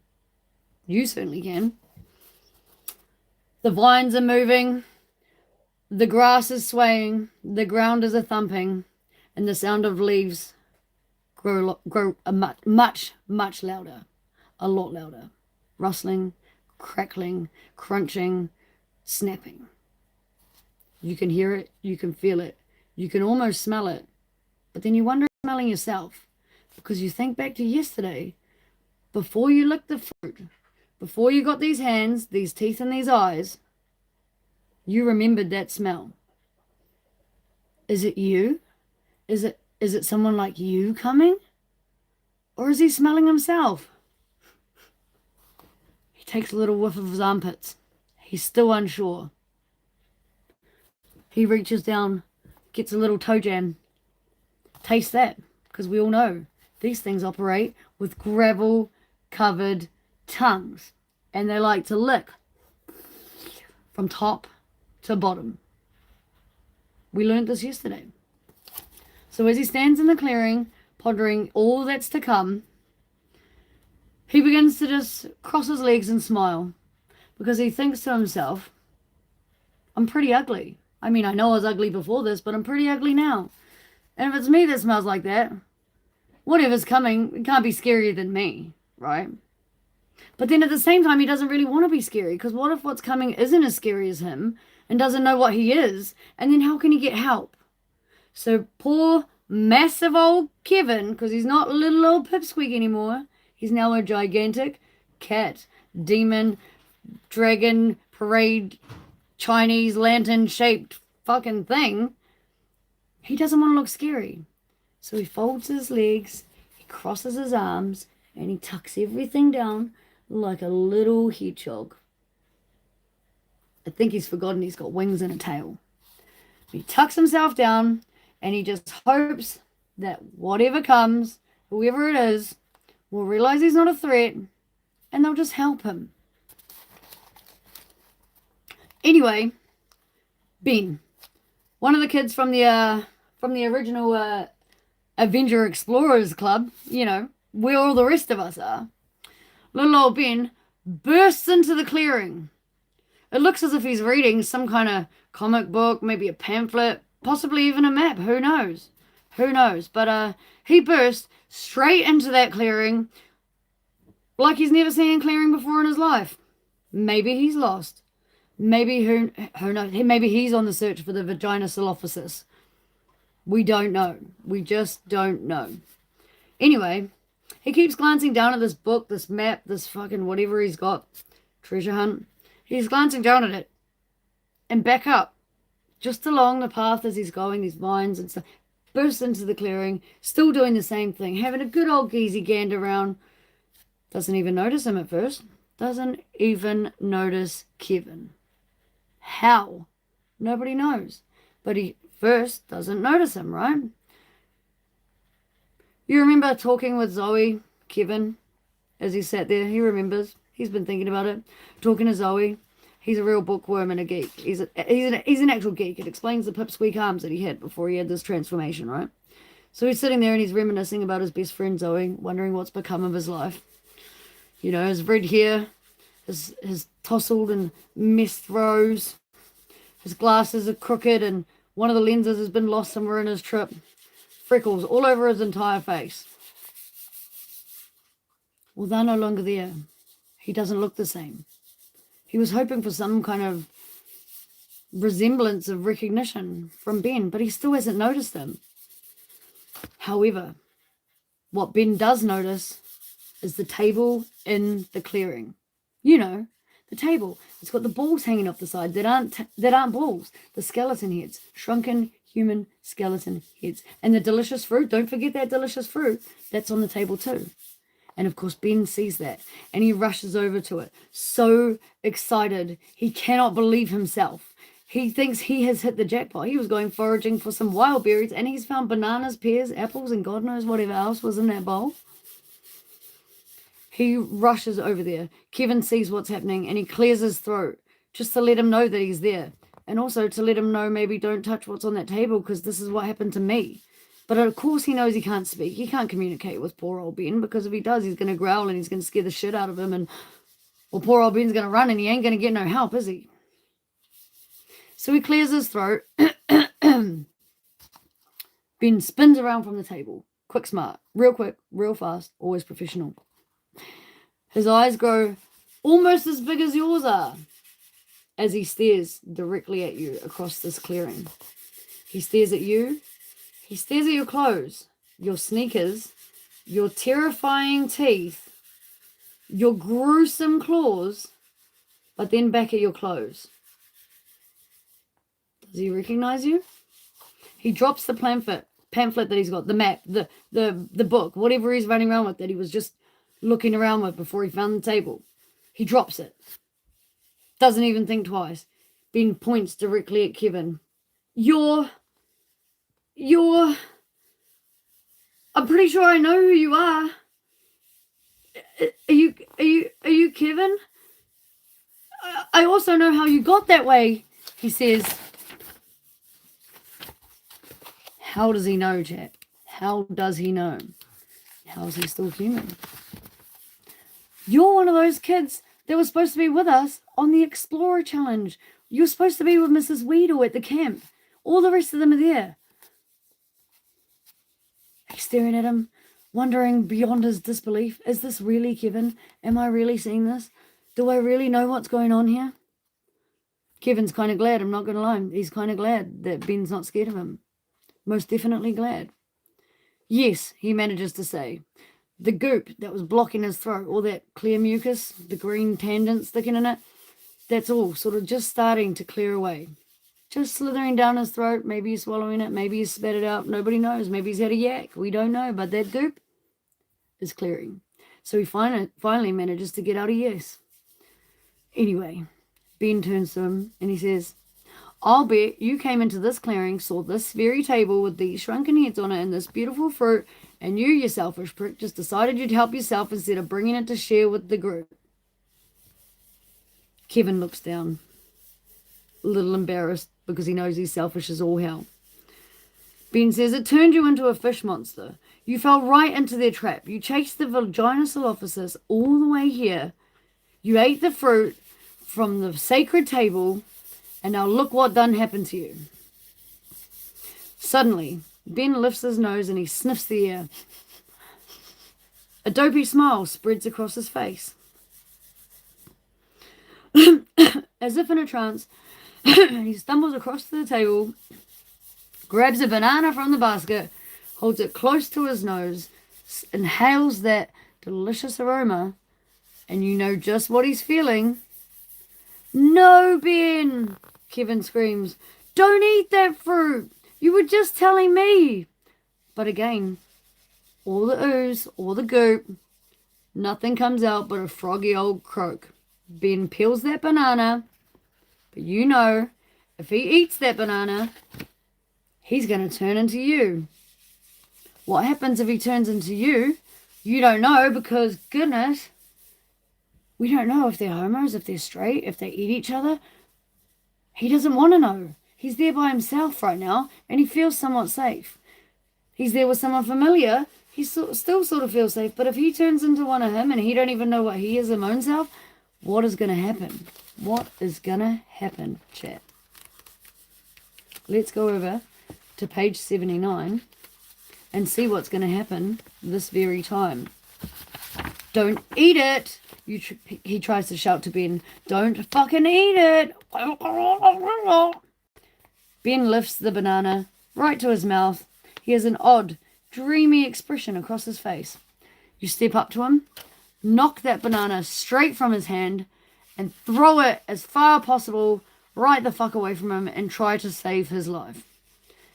You certainly can. The vines are moving. The grass is swaying. The ground is a-thumping. And the sound of leaves grow much, much louder. A lot louder. Rustling, crackling, crunching, snapping. You can hear it. You can feel it. You can almost smell it. But then you wonder if you're smelling yourself. Because you think back to yesterday. Before you licked the fruit. Before you got these hands, these teeth, and these eyes. You remembered that smell. Is it you? Is it someone like you coming? Or is he smelling himself? He takes a little whiff of his armpits. He's still unsure. He reaches down, gets a little toe jam. Taste that, because we all know these things operate with gravel-covered tongues. And they like to lick from top to bottom. We learned this yesterday. So as he stands in the clearing, pondering all that's to come, he begins to just cross his legs and smile, because he thinks to himself, I'm pretty ugly. I mean, I know I was ugly before this, but I'm pretty ugly now. And if it's me that smells like that, whatever's coming, it can't be scarier than me, right? But then at the same time, he doesn't really want to be scary, because what if what's coming isn't as scary as him and doesn't know what he is? And then how can he get help? So poor, massive old Kevin, because he's not little old pipsqueak anymore. He's now a gigantic cat, demon, dragon, parade, Chinese lantern-shaped fucking thing. He doesn't want to look scary. So he folds his legs, he crosses his arms, and he tucks everything down like a little hedgehog. I think he's forgotten he's got wings and a tail. He tucks himself down, and he just hopes that whatever comes, whoever it is, will realize he's not a threat, and they'll just help him. Anyway, Ben, one of the kids from the original Avenger Explorers Club, you know, where all the rest of us are, little old Ben bursts into the clearing. It looks as if he's reading some kind of comic book, maybe a pamphlet, possibly even a map. Who knows? Who knows? But he burst straight into that clearing like he's never seen a clearing before in his life. Maybe he's lost. Maybe who knows? Maybe he's on the search for the vagina Silophysis. We don't know. We just don't know. Anyway, he keeps glancing down at this book, this map, this fucking whatever he's got. Treasure hunt. He's glancing down at it. And back up. Just along the path as he's going, these vines and stuff. Bursts into the clearing. Still doing the same thing. Having a good old geezy gander around. Doesn't even notice him at first. Doesn't even notice Kevin. How? Nobody knows. But he first doesn't notice him, right? You remember talking with Zoe, Kevin, as he sat there? He remembers. He's been thinking about it. Talking to Zoe. He's a real bookworm and a geek. He's an actual geek. It explains the pipsqueak arms that he had before he had this transformation, right? So he's sitting there and he's reminiscing about his best friend Zoe, wondering what's become of his life. You know, his red hair, his tousled and messed rose, His glasses are crooked and one of the lenses has been lost somewhere in his trip. Freckles all over his entire face. Well, they're no longer there. He doesn't look the same. He was hoping for some kind of resemblance of recognition from Ben, but he still hasn't noticed them. However, what Ben does notice is the table in the clearing. You know, the table. It's got the balls hanging off the side that aren't balls. The skeleton heads. Shrunken human skeleton heads. And the delicious fruit. Don't forget that delicious fruit. That's on the table too. And of course, Ben sees that. And he rushes over to it. So excited. He cannot believe himself. He thinks he has hit the jackpot. He was going foraging for some wild berries. And he's found bananas, pears, apples, and God knows whatever else was in that bowl. He rushes over there. Kevin sees what's happening and he clears his throat just to let him know that he's there. And also to let him know maybe don't touch what's on that table because this is what happened to me. But of course he knows he can't speak. He can't communicate with poor old Ben because if he does, he's going to growl and he's going to scare the shit out of him. And well, poor old Ben's going to run and he ain't going to get no help, is he? So he clears his throat. Ben spins around from the table. Quick, smart. Real quick, real fast. Always professional. His eyes grow almost as big as yours are as he stares directly at you across this clearing. He stares at you. He stares at your clothes, your sneakers, your terrifying teeth, your gruesome claws, but then back at your clothes. Does he recognize you? He drops the pamphlet that he's got, the map, the book, whatever he's running around with that he was just looking around with before he found the table. He drops it. Doesn't even think twice. Ben points directly at Kevin. You're I'm pretty sure I know who you are. Are you Kevin? I also know how you got that way, he says. How does he know, chat? How does he know? How is he still human? You're one of those kids that was supposed to be with us on the Explorer Challenge. You're supposed to be with Mrs. Weedle at the camp. All the rest of them are there. He's staring at him, wondering beyond his disbelief. Is this really Kevin? Am I really seeing this? Do I really know what's going on here? Kevin's kind of glad, I'm not going to lie. He's kind of glad that Ben's not scared of him. Most definitely glad. Yes, he manages to say. The goop that was blocking his throat, all that clear mucus, the green tangent sticking in it, that's all sort of just starting to clear away. Just slithering down his throat. Maybe he's swallowing it. Maybe he's spat it out. Nobody knows. Maybe he's had a yak. We don't know. But that goop is clearing. So he finally manages to get out a yes. Anyway, Ben turns to him and he says, I'll bet you came into this clearing, saw this very table with these shrunken heads on it and this beautiful fruit, and you selfish prick, just decided you'd help yourself instead of bringing it to share with the group. Kevin looks down, a little embarrassed because he knows he's selfish as all hell. Ben says, it turned you into a fish monster. You fell right into their trap. You chased the Vaginosalophysis all the way here. You ate the fruit from the sacred table, and now look what done happened to you. Suddenly, Ben lifts his nose and he sniffs the air. A dopey smile spreads across his face. As if in a trance, he stumbles across to the table, grabs a banana from the basket, holds it close to his nose, inhales that delicious aroma, and you know just what he's feeling. No, Ben, Kevin screams. Don't eat that fruit. You were just telling me. But again, all the ooze, all the goop, nothing comes out but a froggy old croak. Ben peels that banana, but you know, if he eats that banana, he's going to turn into you. What happens if he turns into you? You don't know because, goodness, we don't know if they're homos, if they're straight, if they eat each other. He doesn't want to know. He's there by himself right now, and he feels somewhat safe. He's there with someone familiar. He still sort of feels safe, but if he turns into one of him and he don't even know what he is his own self, what is going to happen? What is going to happen, chat? let's go over to page 79 and see what's going to happen this very time. Don't eat it! He tries to shout to Ben. Don't fucking eat it! Ben lifts the banana right to his mouth. He has an odd, dreamy expression across his face. You step up to him, knock that banana straight from his hand, and throw it as far as possible right the fuck away from him and try to save his life.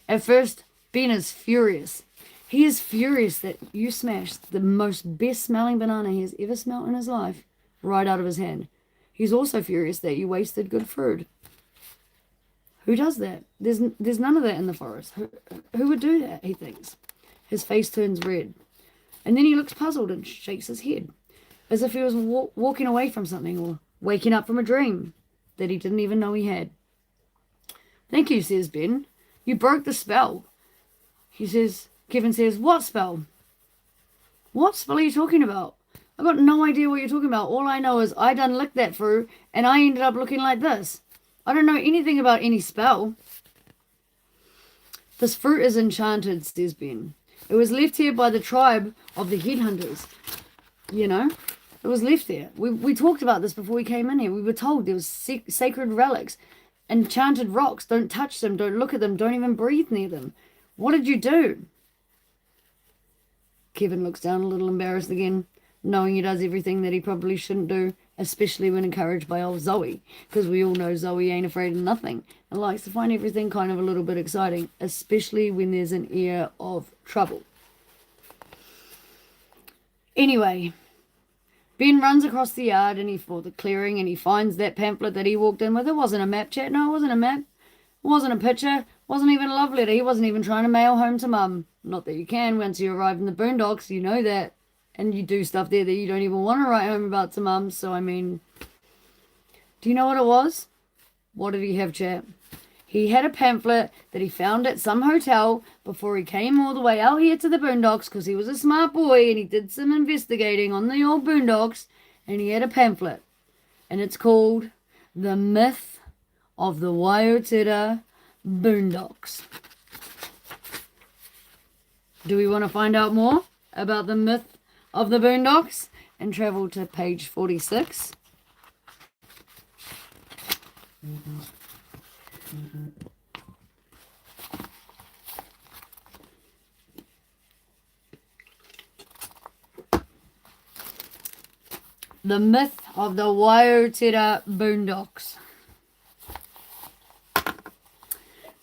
At first, Ben is furious. He is furious that you smashed the most best smelling banana he has ever smelt in his life right out of his hand. He's also furious that you wasted good food. Who does that? There's none of that in the forest. Who would do that, he thinks. His face turns red. And then he looks puzzled and shakes his head, as if he was walking away from something or waking up from a dream that he didn't even know he had. Thank you, says Ben. You broke the spell. Kevin says, what spell? What spell are you talking about? I've got no idea what you're talking about. All I know is I done licked that fruit and I ended up looking like this. I don't know anything about any spell. This fruit is enchanted, says Ben. It was left here by the tribe of the headhunters. You know, it was left there. We talked about this before we came in here. We were told there was sacred relics, enchanted rocks. Don't touch them. Don't look at them. Don't even breathe near them. What did you do? Kevin looks down a little embarrassed again, knowing he does everything that he probably shouldn't do, especially when encouraged by old Zoe, because we all know Zoe ain't afraid of nothing and likes to find everything kind of a little bit exciting, especially when there's an air of trouble. Anyway, Ben runs across the yard for the clearing and he finds that pamphlet that he walked in with. It wasn't a map, chat. No, it wasn't a map. It wasn't a picture. It wasn't even a love letter. He wasn't even trying to mail home to Mum. Not that you can. Once you arrive in the boondocks, you know that. And you do stuff there that you don't even want to write home about to Mum. So, I mean, do you know what it was? What did he have, chat? He had a pamphlet that he found at some hotel before he came all the way out here to the boondocks because he was a smart boy and he did some investigating on the old boondocks and he had a pamphlet. And it's called The Myth of the Waiotira Boondocks. Do we want to find out more about the myth of the boondocks and travel to page 46? The Myth of the Waiotira Boondocks.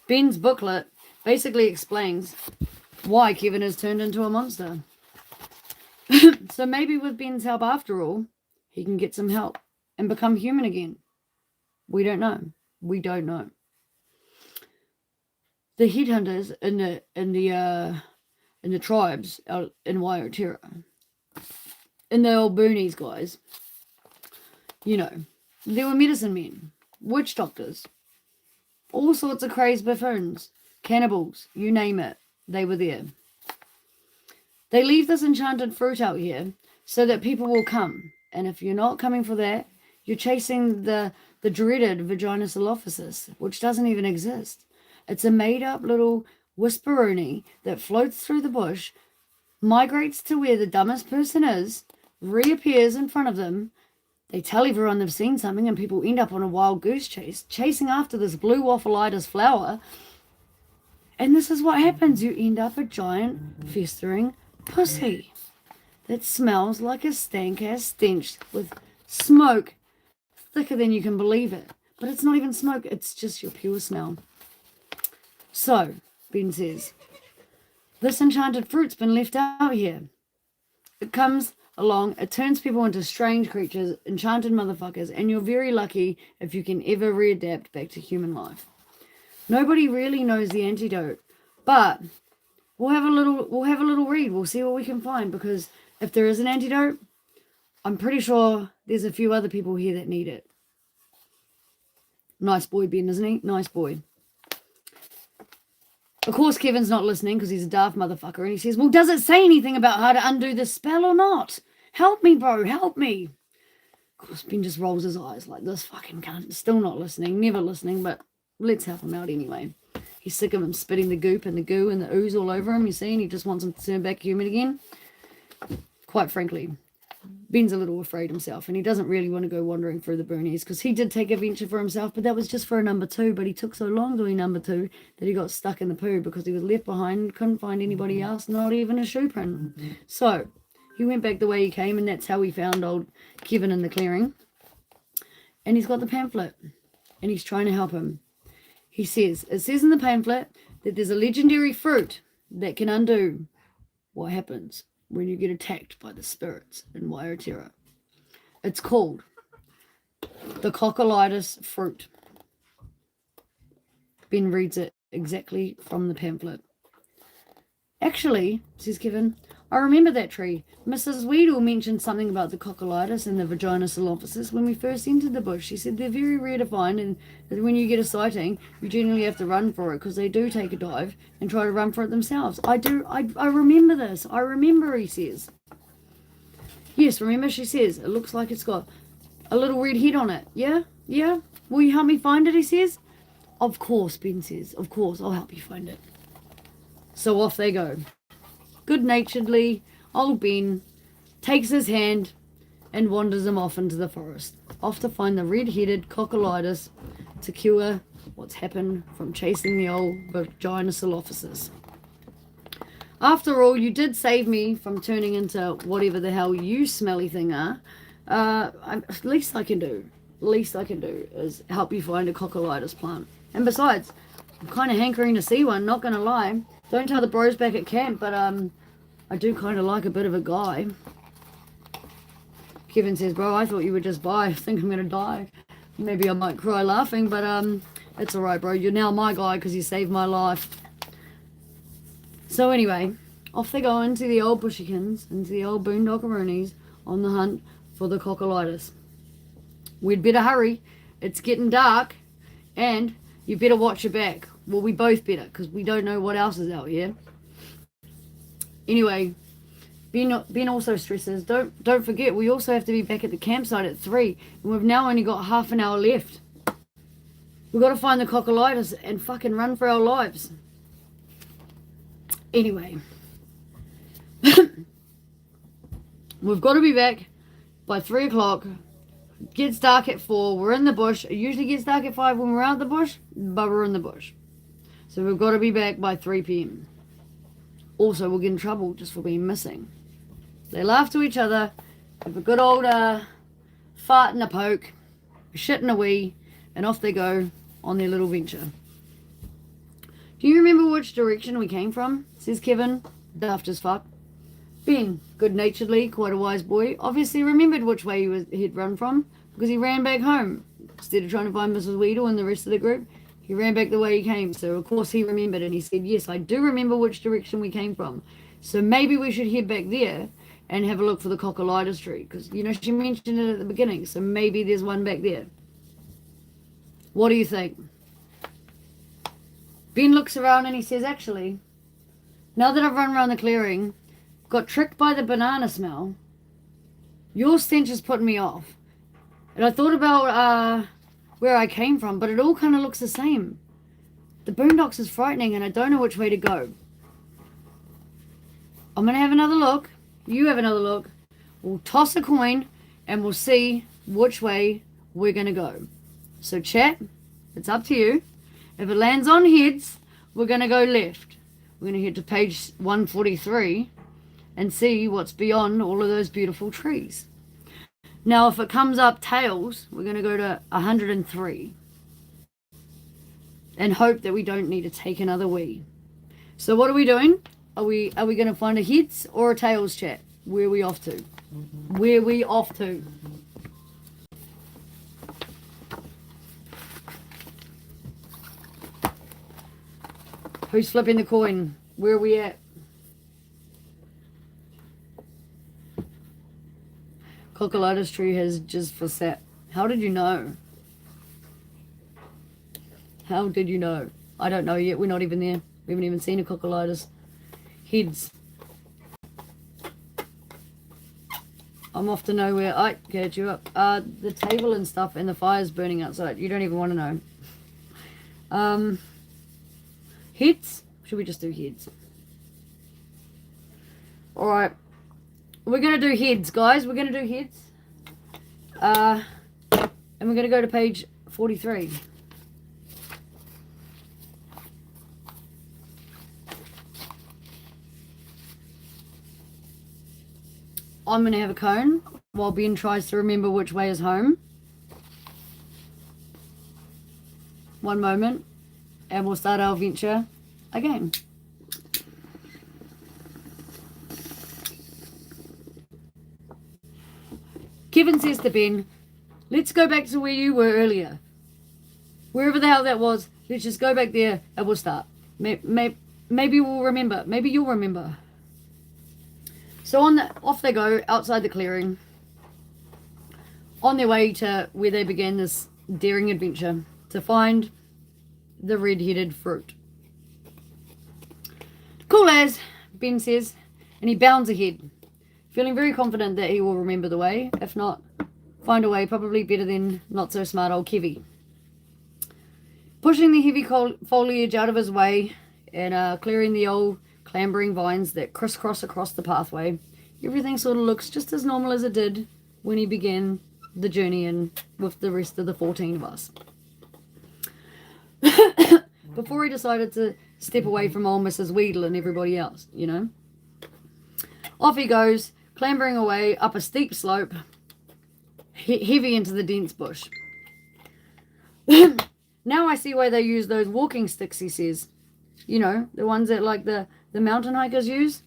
Ben's booklet basically explains why Kevin has turned into a monster. So maybe with Ben's help after all, he can get some help and become human again. We don't know. We don't know. The headhunters in the tribes out in Waiotira, in the old boonies, guys, you know, there were medicine men, witch doctors, all sorts of crazed buffoons, cannibals, you name it, they were there. They leave this enchanted fruit out here so that people will come. And if you're not coming for that, you're chasing the dreaded Vaginissalophysis, which doesn't even exist. It's a made-up little whisperoonie that floats through the bush, migrates to where the dumbest person is, reappears in front of them. They tell everyone they've seen something and people end up on a wild goose chase, chasing after this blue waffleitis flower. And this is what happens. You end up a giant, festering pussy that smells like a stank-ass stench with smoke thicker than you can believe it. But it's not even smoke. It's just your pure smell. So, Ben says, this enchanted fruit's been left out here. It comes along, it turns people into strange creatures, enchanted motherfuckers, and you're very lucky if you can ever readapt back to human life. Nobody really knows the antidote, but we'll have a little read. We'll see what we can find, because if there is an antidote, I'm pretty sure there's a few other people here that need it. Nice boy, Ben, isn't he? Nice boy. Of course, Kevin's not listening because he's a daft motherfucker, and he says, well, does it say anything about how to undo the spell or not? Help me, bro, help me. Of course, Ben just rolls his eyes like this fucking cunt. Still not listening, never listening, but let's help him out anyway. He's sick of him spitting the goop and the goo and the ooze all over him, you see, and he just wants him to turn back human again. Quite frankly, Ben's a little afraid himself, and he doesn't really want to go wandering through the boonies, because he did take a venture for himself, but that was just for a number 2. But he took so long doing number 2 that he got stuck in the poo because he was left behind, couldn't find anybody else, not even a shoe print. So he went back the way he came, and that's how we found old Kevin in the clearing. And he's got the pamphlet, and he's trying to help him. It says in the pamphlet that there's a legendary fruit that can undo what happens when you get attacked by the spirits in Waiotera. It's called the cockolitis fruit. Ben reads it exactly from the pamphlet. Actually, says Kevin, I remember that tree. Mrs. Weedle mentioned something about the cockolitis and the vagina solophysis when we first entered the bush. She said they're very rare to find, and that when you get a sighting, you generally have to run for it, because they do take a dive and try to run for it themselves. I remember this. I remember, he says. Yes, remember, she says. It looks like it's got a little red head on it. Yeah? Yeah? Will you help me find it, he says? Of course, Ben says. Of course, I'll help you find it. So off they go. Good-naturedly, old Ben takes his hand and wanders him off into the forest, off to find the red-headed cockolitis to cure what's happened from chasing the old vagina solophysis. After all, you did save me from turning into whatever the hell you smelly thing are. Least I can do is help you find a cockolitis plant. And besides, I'm kind of hankering to see one, not going to lie. Don't tell the bros back at camp, but I do kind of like a bit of a guy. Kevin says, bro, I thought you would just buy. I think I'm going to die. Maybe I might cry laughing, but it's alright, bro. You're now my guy because you saved my life. So anyway, off they go into the old bushykins, into the old boondockeroonies, on the hunt for the cockolitis. We'd better hurry. It's getting dark, and you better watch your back. Well, we both better, because we don't know what else is out here. Anyway, Ben also stresses, don't forget, we also have to be back at the campsite at 3, and we've now only got half an hour left. We've got to find the cockolitis and fucking run for our lives. Anyway, we've got to be back by 3 o'clock. It gets dark at 4. We're in the bush. It usually gets dark at 5 when we're out of the bush, but we're in the bush. So we've got to be back by 3 p.m. Also, we'll get in trouble just for being missing. They laugh to each other, have a good old fart and a poke, a shit and a wee, and off they go on their little venture. Do you remember which direction we came from? Says Kevin, daft as fuck. Ben, good-naturedly, quite a wise boy, obviously remembered which way he'd run from, because he ran back home. Instead of trying to find Mrs. Weedle and the rest of the group, he ran back the way he came. So, of course, he remembered, and he said, yes, I do remember which direction we came from. So maybe we should head back there and have a look for the cockolitis tree, because, you know, she mentioned it at the beginning, so maybe there's one back there. What do you think? Ben looks around and he says, actually, now that I've run around the clearing, got tricked by the banana smell, your stench is putting me off. And I thought about where I came from, but it all kind of looks the same. The boondocks is frightening and I don't know which way to go. I'm going to have another look. You have another look. We'll toss a coin and we'll see which way we're going to go. So chat, it's up to you. If it lands on heads, we're going to go left. We're going to head to page 143 and see what's beyond all of those beautiful trees. Now, if it comes up tails, we're going to go to 103 and hope that we don't need to take another wee. So what are we doing? Are we going to find a heads or a tails, chat? Where are we off to? Where are we off to? Who's flipping the coin? Where are we at? Cockolitis tree has just for sat. How did you know? How did you know? I don't know yet. We're not even there. We haven't even seen a cockolitis. Heads. I'm off to nowhere. I get you up. The table and stuff and the fire's burning outside. You don't even want to know. Heads? Should we just do heads? Alright. We're going to do heads, guys. We're going to do heads. And we're going to go to page 43. I'm going to have a cone while Ben tries to remember which way is home. One moment. And we'll start our adventure again. Kevin says to Ben, let's go back to where you were earlier. Wherever the hell that was, let's just go back there and we'll start. Maybe we'll remember. Maybe you'll remember. So off they go outside the clearing. On their way to where they began this daring adventure to find the red-headed fruit. Cool as, Ben says, and he bounds ahead, feeling very confident that he will remember the way. If not, find a way, probably better than not so smart old Kevy. Pushing the heavy foliage out of his way and clearing the old clambering vines that crisscross across the pathway, everything sort of looks just as normal as it did when he began the journey in with the rest of the 14 of us. Before he decided to step away from old Mrs. Weedle and everybody else, you know. Off he goes, clambering away up a steep slope, heavy into the dense bush. Now I see why they use those walking sticks, he says. You know, the ones that like the mountain hikers use.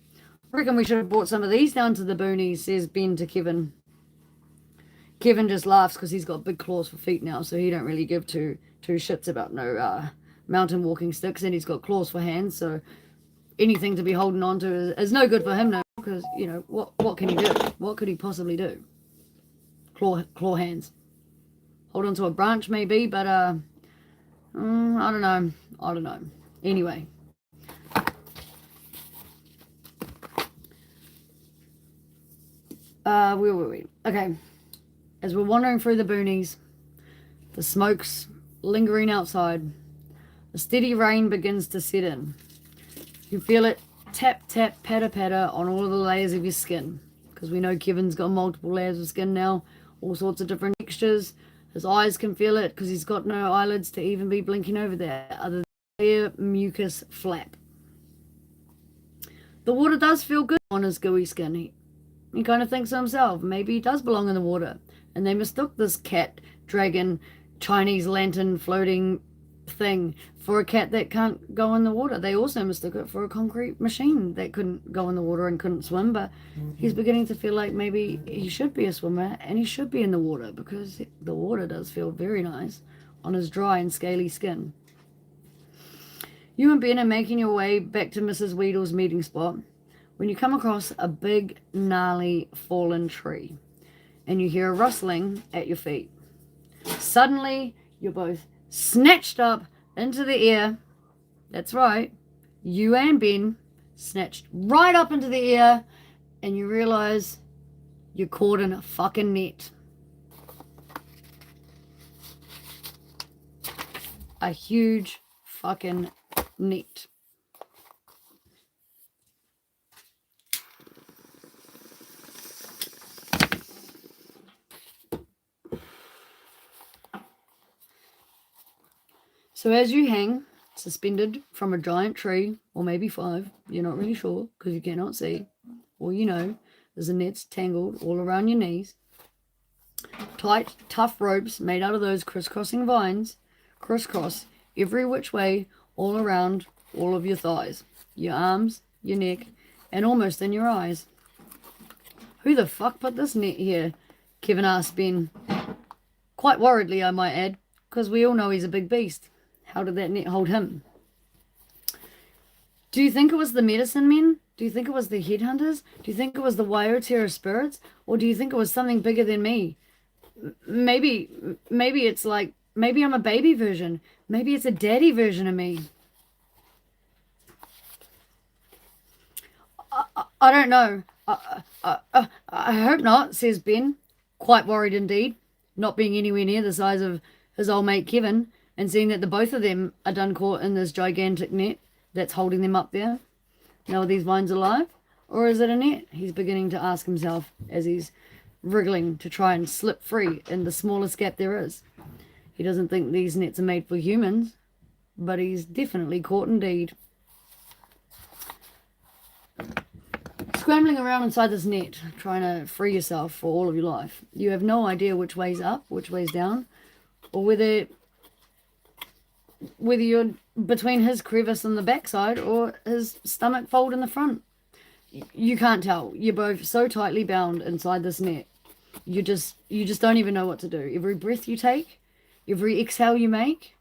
I reckon we should have brought some of these down to the boonies, says Ben to Kevin. Kevin just laughs because he's got big claws for feet now, so he don't really give two shits about no mountain walking sticks, and he's got claws for hands, so anything to be holding on to is no good for him now, because, you know, what can he do? What could he possibly do? Claw hands. Hold on to a branch maybe, but I don't know. Anyway. Where were we? Okay. As we're wandering through the boonies, the smoke's lingering outside. A steady rain begins to set in. You feel it tap, tap, patter, patter on all of the layers of your skin. Because we know Kevin's got multiple layers of skin now. All sorts of different textures. His eyes can feel it because he's got no eyelids to even be blinking over there. Other than a clear mucus flap. The water does feel good on his gooey skin. He kind of thinks to himself, maybe he does belong in the water. And they mistook this cat, dragon, Chinese lantern floating thing for a cat that can't go in the water. They also mistook it for a concrete machine that couldn't go in the water and couldn't swim. But he's beginning to feel like maybe he should be a swimmer and he should be in the water, because the water does feel very nice on his dry and scaly skin. You and Ben are making your way back to Mrs. Weedle's meeting spot when you come across a big, gnarly, fallen tree. And you hear a rustling at your feet. Suddenly, you're both snatched up into the air. That's right. You and Ben snatched right up into the air, and you realize you're caught in a fucking net. A huge fucking net. So as you hang, suspended from a giant tree, or maybe 5, you're not really sure because you cannot see, all you know is the net's tangled all around your knees. Tight, tough ropes made out of those crisscrossing vines crisscross every which way all around all of your thighs, your arms, your neck, and almost in your eyes. Who the fuck put this net here? Kevin asked Ben. Quite worriedly, I might add, because we all know he's a big beast. How did that net hold him? Do you think it was the medicine men? Do you think it was the headhunters? Do you think it was the Waiotera spirits? Or do you think it was something bigger than me? Maybe it's like, maybe I'm a baby version. Maybe it's a daddy version of me. I don't know. I hope not, says Ben, quite worried indeed, not being anywhere near the size of his old mate Kevin, and seeing that the both of them are done caught in this gigantic net. that's holding them up there? Now are these vines alive? Or is it a net? He's beginning to ask himself as he's wriggling to try and slip free in the smallest gap there is. He doesn't think these nets are made for humans, but he's definitely caught indeed. Scrambling around inside this net, trying to free yourself for all of your life. You have no idea which way's up, which way's down, or whether you're between his crevice in the backside or his stomach fold in the front. You can't tell. You're both so tightly bound inside this net. You just don't even know what to do. Every breath you take, every exhale you make,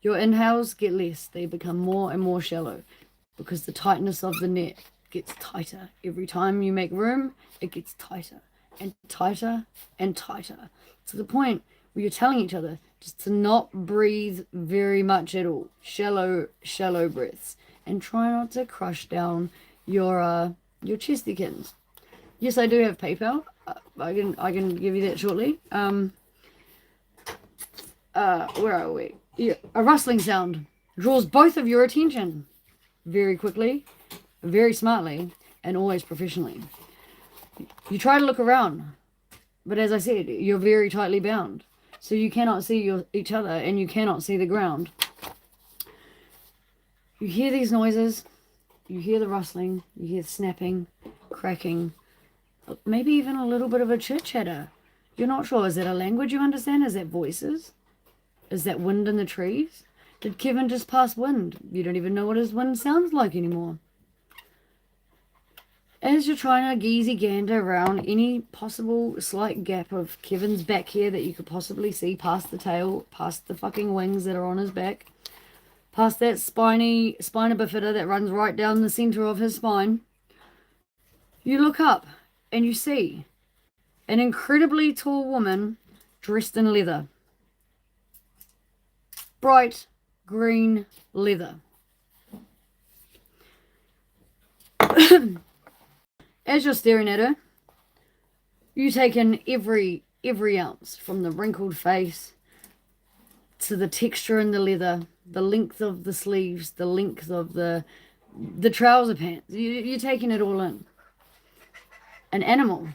your inhales get less. They become more and more shallow because the tightness of the net gets tighter. Every time you make room, it gets tighter and tighter and tighter, to the point where you're telling each other just to not breathe very much at all. Shallow breaths, and try not to crush down your chestikins. Yes, I do have PayPal. I can give you that shortly. Where are we? Yeah, a rustling sound draws both of your attention very quickly, very smartly, and always professionally. You try to look around, but as I said, you're very tightly bound, so you cannot see each other, and you cannot see the ground. You hear these noises, you hear the rustling, you hear the snapping, cracking, maybe even a little bit of a chit-chatter. You're not sure, is that a language you understand? Is that voices? Is that wind in the trees? Did Kevin just pass wind? You don't even know what his wind sounds like anymore. As you're trying to geezy gander around any possible slight gap of Kevin's back here that you could possibly see past the tail, past the fucking wings that are on his back, past that spina bifida that runs right down the center of his spine, you look up and you see an incredibly tall woman dressed in leather. Bright green leather. As you're staring at her, you take in every ounce, from the wrinkled face to the texture in the leather, the length of the sleeves, the length of the trouser pants. You're taking it all in. An animal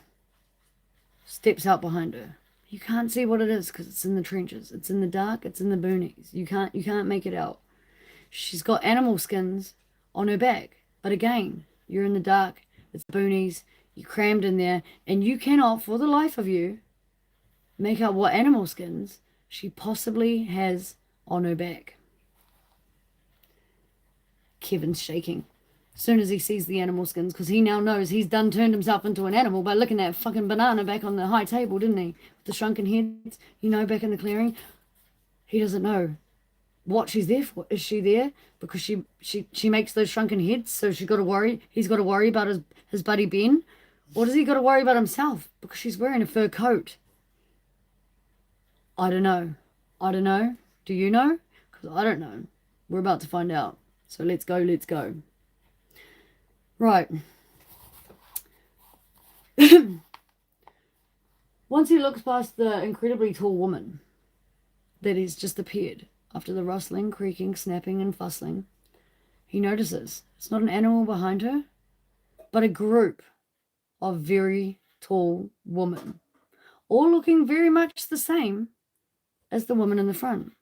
steps out behind her. You can't see what it is because it's in the trenches. It's in the dark. It's in the boonies. You can't make it out. She's got animal skins on her back. But again, you're in the dark. It's boonies. You're crammed in there. And you cannot, for the life of you, make out what animal skins she possibly has on her back. Kevin's shaking. As soon as he sees the animal skins, because he now knows he's done turned himself into an animal by looking at that fucking banana back on the high table, didn't he? With the shrunken heads, back in the clearing. He doesn't know what she's there for. Is she there because she makes those shrunken heads, so he's got to worry about his buddy Ben? Or does he got to worry about himself because she's wearing a fur coat? I don't know. Do you know? Because I don't know. We're about to find out. So let's go. Right. Once he looks past the incredibly tall woman that has just appeared after the rustling, creaking, snapping, and fussling, he notices it's not an animal behind her, but a group of very tall women, all looking very much the same as the woman in the front.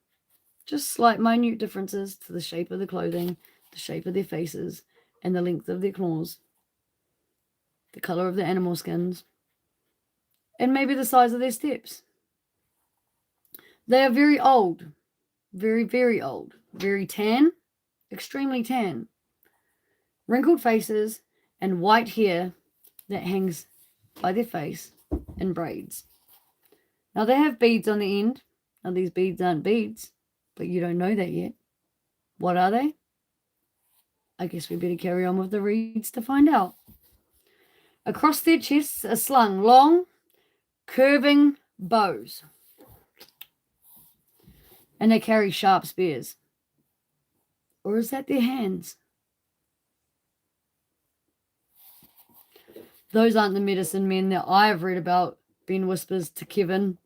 Just slight minute differences to the shape of the clothing, the shape of their faces, and the length of their claws, the color of the animal skins, and maybe the size of their steps. They are very old, very, very old, very tan, extremely tan, wrinkled faces, and white hair that hangs by their face in braids. Now they have beads on the end. Now these beads aren't beads, but you don't know that yet. What are they? I guess we better carry on with the reads to find out. Across their chests are slung long, curving bows. And they carry sharp spears. Or is that their hands? Those aren't the medicine men that I have read about, Ben whispers to Kevin.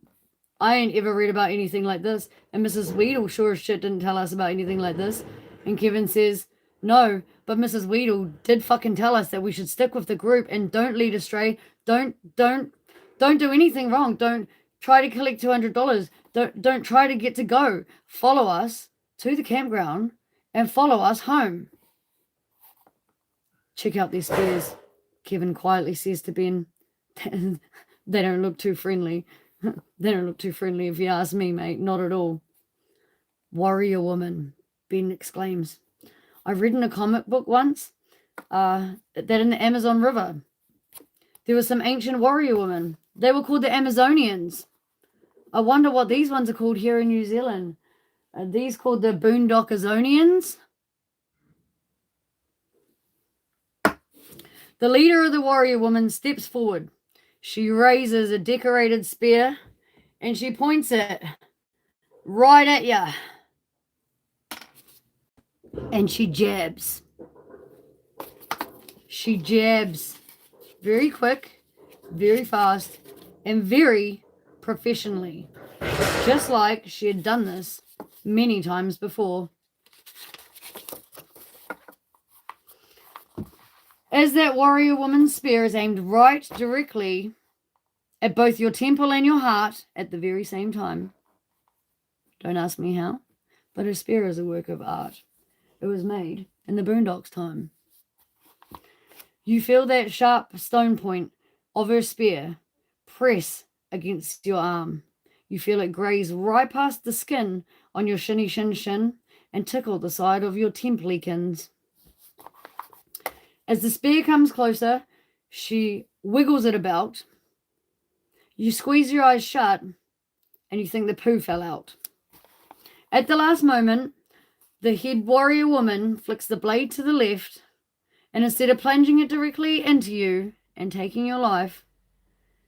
I ain't ever read about anything like this. And Mrs. Weedle sure as shit didn't tell us about anything like this. And Kevin says, No, but Mrs. Weedle did fucking tell us that we should stick with the group and don't lead astray. Don't do anything wrong. Don't try to collect $200. Don't try to get to go. Follow us to the campground and follow us home. Check out these spears, Kevin quietly says to Ben. They don't look too friendly. They don't look too friendly if you ask me, mate. Not at all. Warrior woman, Ben exclaims. I read in a comic book once that in the Amazon River, there were some ancient warrior women. They were called the Amazonians. I wonder what these ones are called here in New Zealand. Are these called the Boondockazonians? The leader of the warrior woman steps forward. She raises a decorated spear and she points it right at ya. And she jabs. She jabs very quick, very fast, and very professionally. Just like she had done this many times before. As that warrior woman's spear is aimed right directly at both your temple and your heart at the very same time. Don't ask me how, but her spear is a work of art. It was made in the Boondocks time. You feel that sharp stone point of her spear press against your arm. You feel it graze right past the skin on your shinny shin shin and tickle the side of your templikins. As the spear comes closer, she wiggles it about. You squeeze your eyes shut and you think the poo fell out. At the last moment, the head warrior woman flicks the blade to the left, and instead of plunging it directly into you and taking your life,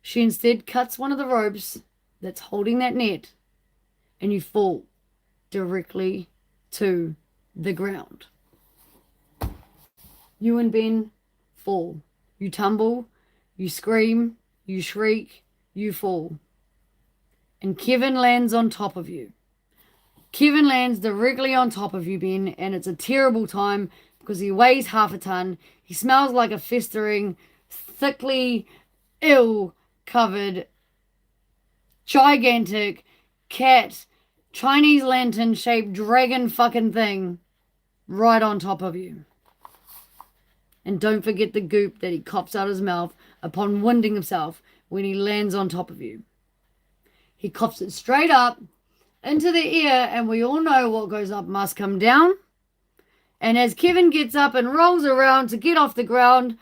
she instead cuts one of the ropes that's holding that net, and you fall directly to the ground. You and Ben fall. You tumble, you scream, you shriek, you fall. And Kevin lands on top of you. Kevin lands directly on top of you, Ben, and it's a terrible time because he weighs half a ton. He smells like a festering, thickly ill-covered, gigantic cat, Chinese lantern-shaped dragon fucking thing right on top of you. And don't forget the goop that he coughs out his mouth upon winding himself when he lands on top of you. He coughs it straight up into the air, and we all know what goes up must come down. And as Kevin gets up and rolls around to get off the ground,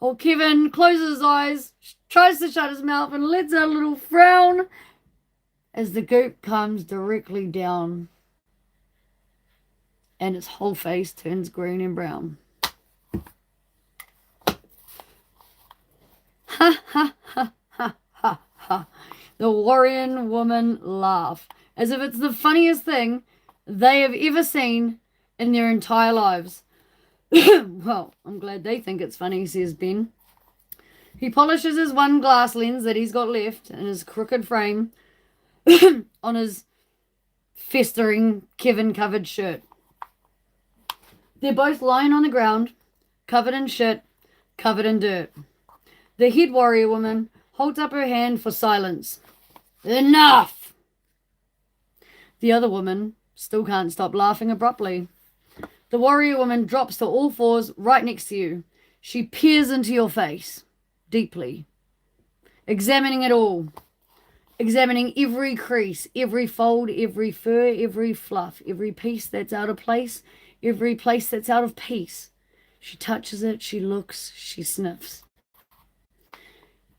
old Kevin closes his eyes, tries to shut his mouth, and lets out a little frown as the goop comes directly down, and his whole face turns green and brown. Ha ha ha ha ha ha. The warrior woman laugh as if it's the funniest thing they have ever seen in their entire lives. Well, I'm glad they think it's funny, says Ben. He polishes his one glass lens that he's got left in his crooked frame on his festering Kevin-covered shirt. They're both lying on the ground, covered in shit, covered in dirt. The head warrior woman holds up her hand for silence. Enough! The other woman still can't stop laughing abruptly. The warrior woman drops to all fours right next to you. She peers into your face, deeply, examining it all. Examining every crease, every fold, every fur, every fluff, every piece that's out of place, every place that's out of piece. She touches it, she looks, she sniffs.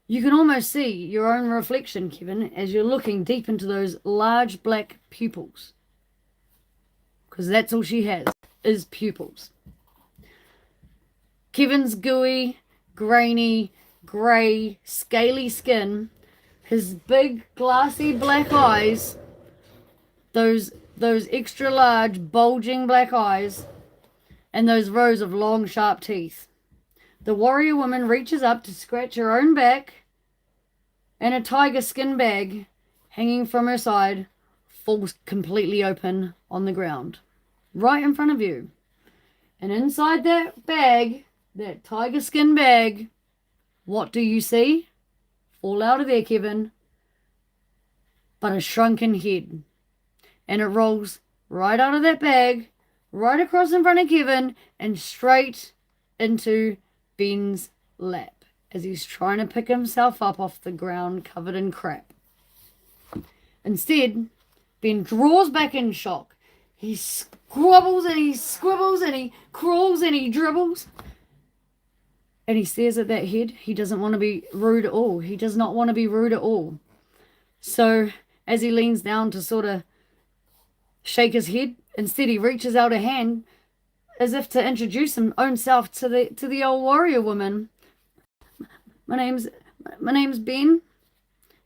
You can almost see your own reflection, Kevin, as you're looking deep into those large black pupils. Because that's all she has, is pupils. Kevin's gooey, grainy, grey, scaly skin, his big, glassy black eyes, those extra large, bulging black eyes, and those rows of long, sharp teeth. The warrior woman reaches up to scratch her own back, and a tiger skin bag hanging from her side falls completely open on the ground, right in front of you. And inside that bag, that tiger skin bag, what do you see? Fall out of there, Kevin. But a shrunken head. And it rolls right out of that bag, right across in front of Kevin, and straight into Ben's lap as he's trying to pick himself up off the ground covered in crap. Instead, Ben draws back in shock. He squabbles and he squibbles and he crawls and he dribbles. And he stares at that head. He doesn't want to be rude at all. He does not want to be rude at all. So as he leans down to sort of shake his head, instead he reaches out a hand as if to introduce his own self to the old warrior woman. My name's Ben.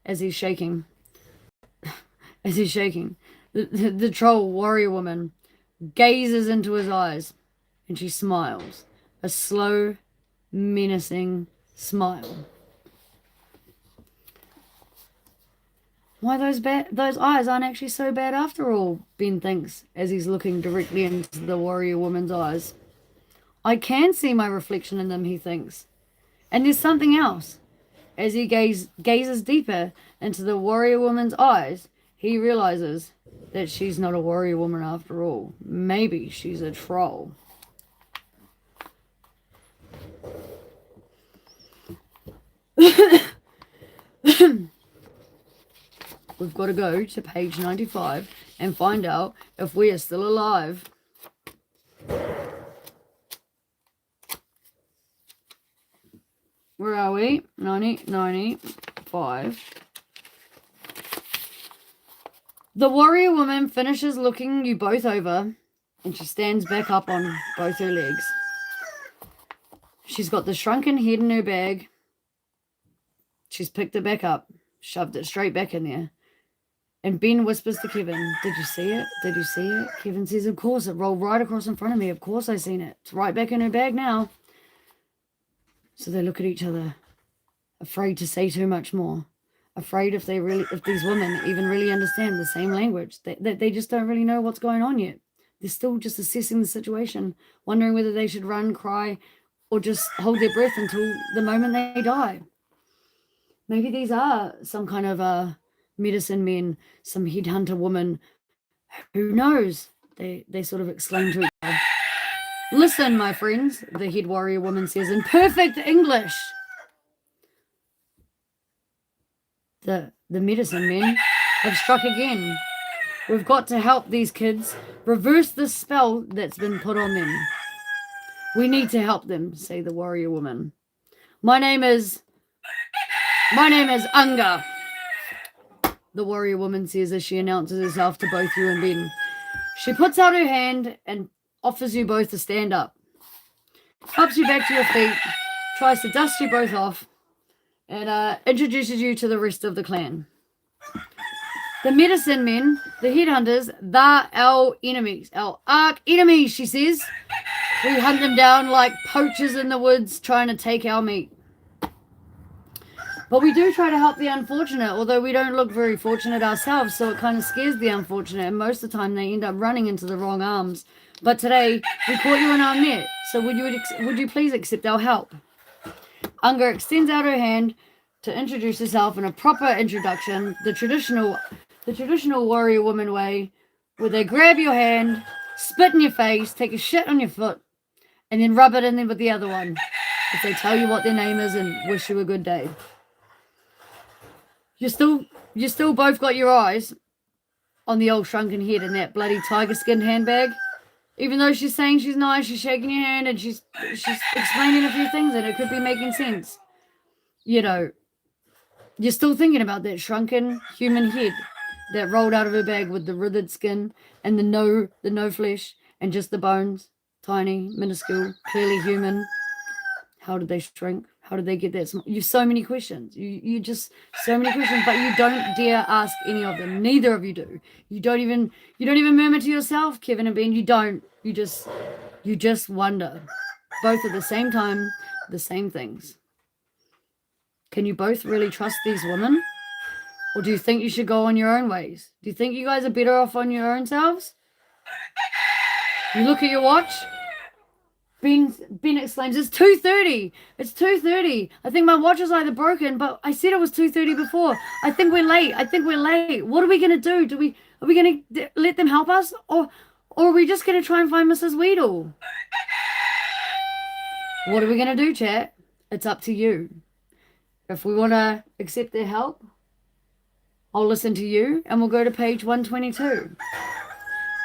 As he's shaking. The troll warrior woman gazes into his eyes and she smiles. A slow, menacing smile. Why those eyes aren't actually so bad after all, Ben thinks as he's looking directly into the warrior woman's eyes. I can see my reflection in them, he thinks. And there's something else. As he gazes deeper into the warrior woman's eyes, he realizes that she's not a warrior woman after all. Maybe she's a troll. We've got to go to page 95 and find out if we are still alive. Where are we? 95. The warrior woman finishes looking you both over and she stands back up on both her legs. She's got the shrunken head in her bag. She's picked it back up, shoved it straight back in there. And Ben whispers to Kevin, did you see it? Did you see it? Kevin says, of course, it rolled right across in front of me. Of course I seen it. It's right back in her bag now. So they look at each other, afraid to say too much more. Afraid if these women even really understand the same language. They just don't really know what's going on yet. They're still just assessing the situation, wondering whether they should run, cry, or just hold their breath until the moment they die. Maybe these are some kind of medicine men, some headhunter woman. Who knows? They sort of exclaim to each other. Listen, my friends, the head warrior woman says in perfect English. The medicine men have struck again. We've got to help these kids reverse the spell that's been put on them. We need to help them, say the warrior woman. My name is Unga, the warrior woman says as she announces herself to both you and Ben. She puts out her hand and offers you both to stand up. Helps you back to your feet, tries to dust you both off, and introduces you to the rest of the clan. The medicine men, the headhunters, they're our enemies, our arch enemies, she says. We hunt them down like poachers in the woods trying to take our meat. But we do try to help the unfortunate, although we don't look very fortunate ourselves, so it kind of scares the unfortunate, and most of the time they end up running into the wrong arms. But today, we caught you in our net, so would you please accept our help? Unga extends out her hand to introduce herself in a proper introduction, the traditional warrior woman way, where they grab your hand, spit in your face, take a shit on your foot, and then rub it in there with the other one, if they tell you what their name is and wish you a good day. You still both got your eyes on the old shrunken head in that bloody tiger skin handbag. Even though she's saying she's nice, she's shaking your hand and she's explaining a few things and it could be making sense. You know, you're still thinking about that shrunken human head that rolled out of her bag with the withered skin and the no flesh and just the bones, tiny, minuscule, clearly human. How did they shrink? How did they get that small? You've so many questions. You just so many questions, but you don't dare ask any of them. Neither of you do. You don't even murmur to yourself, Kevin and Ben. You don't. You just wonder. Both at the same time, the same things. Can you both really trust these women? Or do you think you should go on your own ways? Do you think you guys are better off on your own selves? You look at your watch. Ben exclaims, it's 2:30. It's 2:30. I think my watch is either broken, but I said it was 2:30 before. I think we're late. What are we gonna do? Are we gonna let them help us, or are we just gonna try and find Mrs. Weedle? What are we gonna do, chat? It's up to you. If we want to accept their help, I'll listen to you, and we'll go to page 122.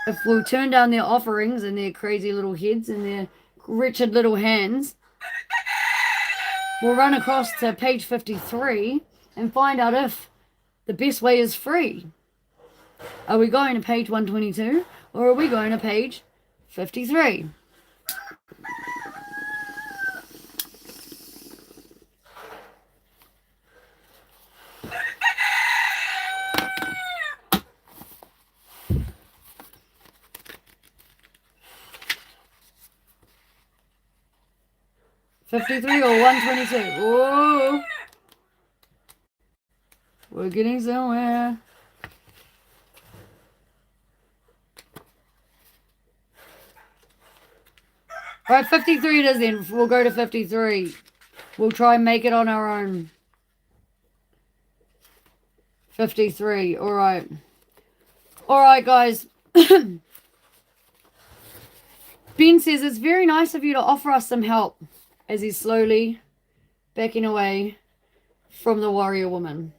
If we'll turn down their offerings and their crazy little heads and their wretched little hands, we'll run across to page 53 and find out if the best way is free. Are we going to page 122 or are we going to page 53? '53 or 122? Whoa. We're getting somewhere. Alright, 53 it is then. We'll go to 53. We'll try and make it on our own. 53. Alright. Alright, guys. Ben says it's very nice of you to offer us some help as he's slowly backing away from the warrior woman.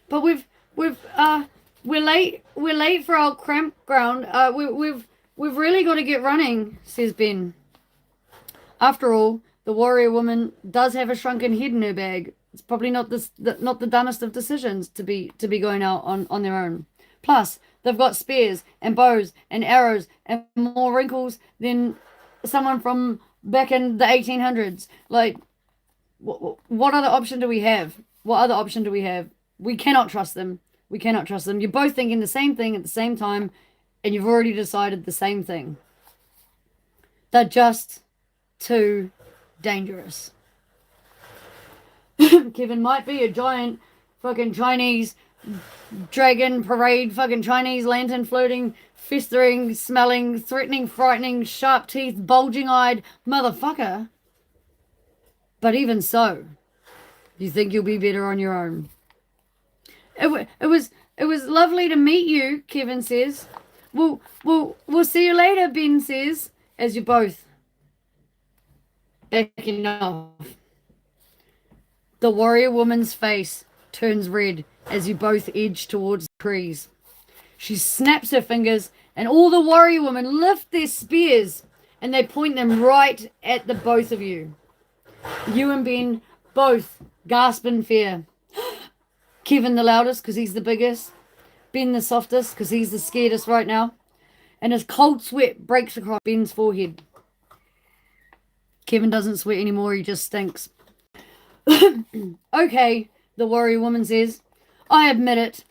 But we're late for our campground. We've really got to get running, says Ben. After all, the warrior woman does have a shrunken head in her bag. It's probably not the dumbest of decisions to be going out on their own. Plus, they've got spears and bows and arrows and more wrinkles than someone from back in the 1800s. Like, what other option do we have? What other option do we have? We cannot trust them. We cannot trust them. You're both thinking the same thing at the same time, and you've already decided the same thing. They're just too dangerous. Kevin might be a giant fucking Chinese dragon parade, fucking Chinese lantern floating, festering, smelling, threatening, frightening, sharp teeth, bulging eyed motherfucker. But even so, you think you'll be better on your own. It was lovely to meet you, Kevin says. We'll see you later, Ben says, as you both backing off. The warrior woman's face turns red as you both edge towards the trees. She snaps her fingers, and all the warrior women lift their spears, and they point them right at the both of you. You and Ben both gasp in fear. Kevin the loudest because he's the biggest. Ben the softest because he's the scaredest right now. And his cold sweat breaks across Ben's forehead. Kevin doesn't sweat anymore, he just stinks. Okay, the warrior woman says, I admit it.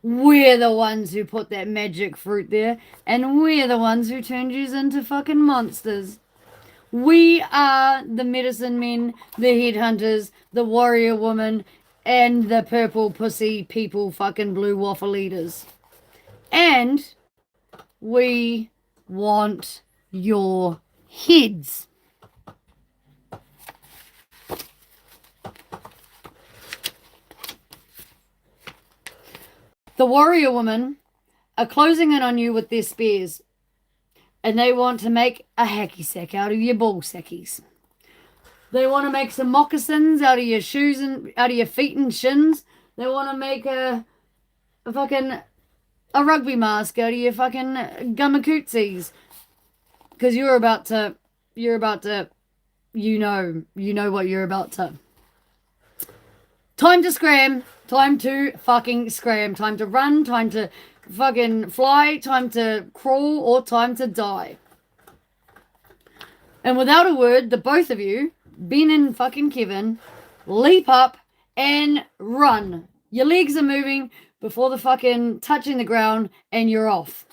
We're the ones who put that magic fruit there, and we're the ones who turned you into fucking monsters. We are the medicine men, the headhunters, the warrior woman, and the purple pussy people fucking blue waffle eaters. And we want your heads. The warrior women are closing in on you with their spears, and they want to make a hacky sack out of your ball sackies. They want to make some moccasins out of your shoes and out of your feet and shins. They want to make a rugby mask out of your fucking gummacootzies. Because you know what you're about to. Time to scram. Time to fucking scram. Time to run. Time to fucking fly. Time to crawl or time to die. And without a word, the both of you, Ben and fucking Kevin, leap up and run. Your legs are moving before the fucking touching the ground and you're off.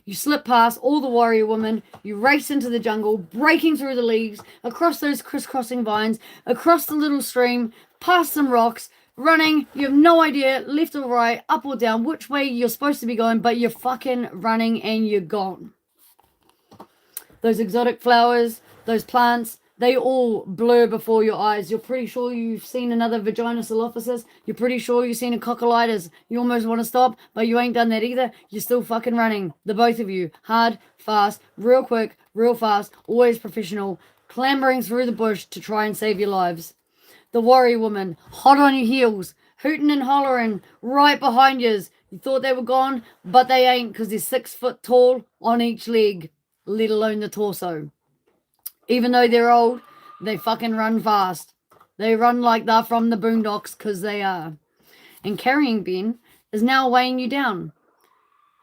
You slip past all the warrior women. You race into the jungle, breaking through the leaves, across those crisscrossing vines, across the little stream, past some rocks, running. You have no idea left or right, up or down, which way you're supposed to be going, but you're fucking running and you're gone. Those exotic flowers, those plants, they all blur before your eyes. You're pretty sure you've seen another Vaginosylophysis. You're pretty sure you've seen a Coccolitis. You almost want to stop, but you ain't done that either. You're still fucking running. The both of you. Hard, fast, real quick, real fast, always professional, clambering through the bush to try and save your lives. The worry woman, hot on your heels, hooting and hollering right behind yous. You thought they were gone, but they ain't, because they're 6 foot tall on each leg, let alone the torso. Even though they're old, they fucking run fast. They run like they're from the boondocks, because they are. And carrying Ben is now weighing you down.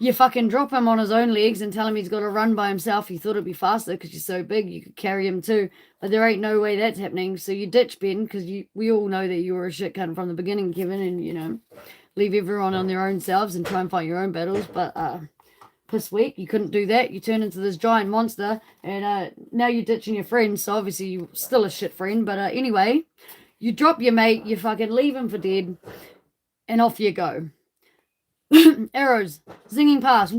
You fucking drop him on his own legs and tell him he's got to run by himself. You thought it'd be faster because you're so big you could carry him too. But there ain't no way that's happening. So you ditch Ben, because we all know that you were a shit cunt from the beginning, Kevin, and, you know, leave everyone on their own selves and try and fight your own battles. But piss weak, you couldn't do that. You turned into this giant monster, and now you're ditching your friends. So obviously you're still a shit friend. But anyway, you drop your mate, you fucking leave him for dead, and off you go. Arrows zinging past,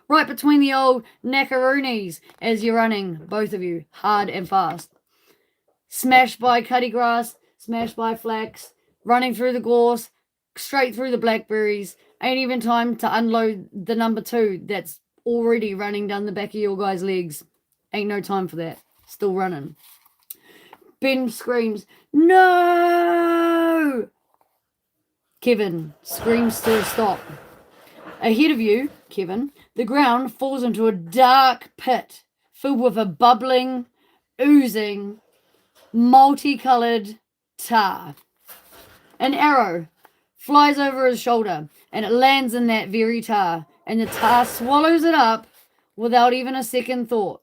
right between the old knackaroonies as you're running, both of you, hard and fast. Smashed by cutty grass, smashed by flax, running through the gorse, straight through the blackberries. Ain't even time to unload the number 2 that's already running down the back of your guy's legs. Ain't no time for that. Still running. Ben screams, "No!" Kevin screams to a stop. Ahead of you, Kevin, the ground falls into a dark pit filled with a bubbling, oozing, multicoloured tar. An arrow flies over his shoulder, and it lands in that very tar, and the tar swallows it up without even a second thought.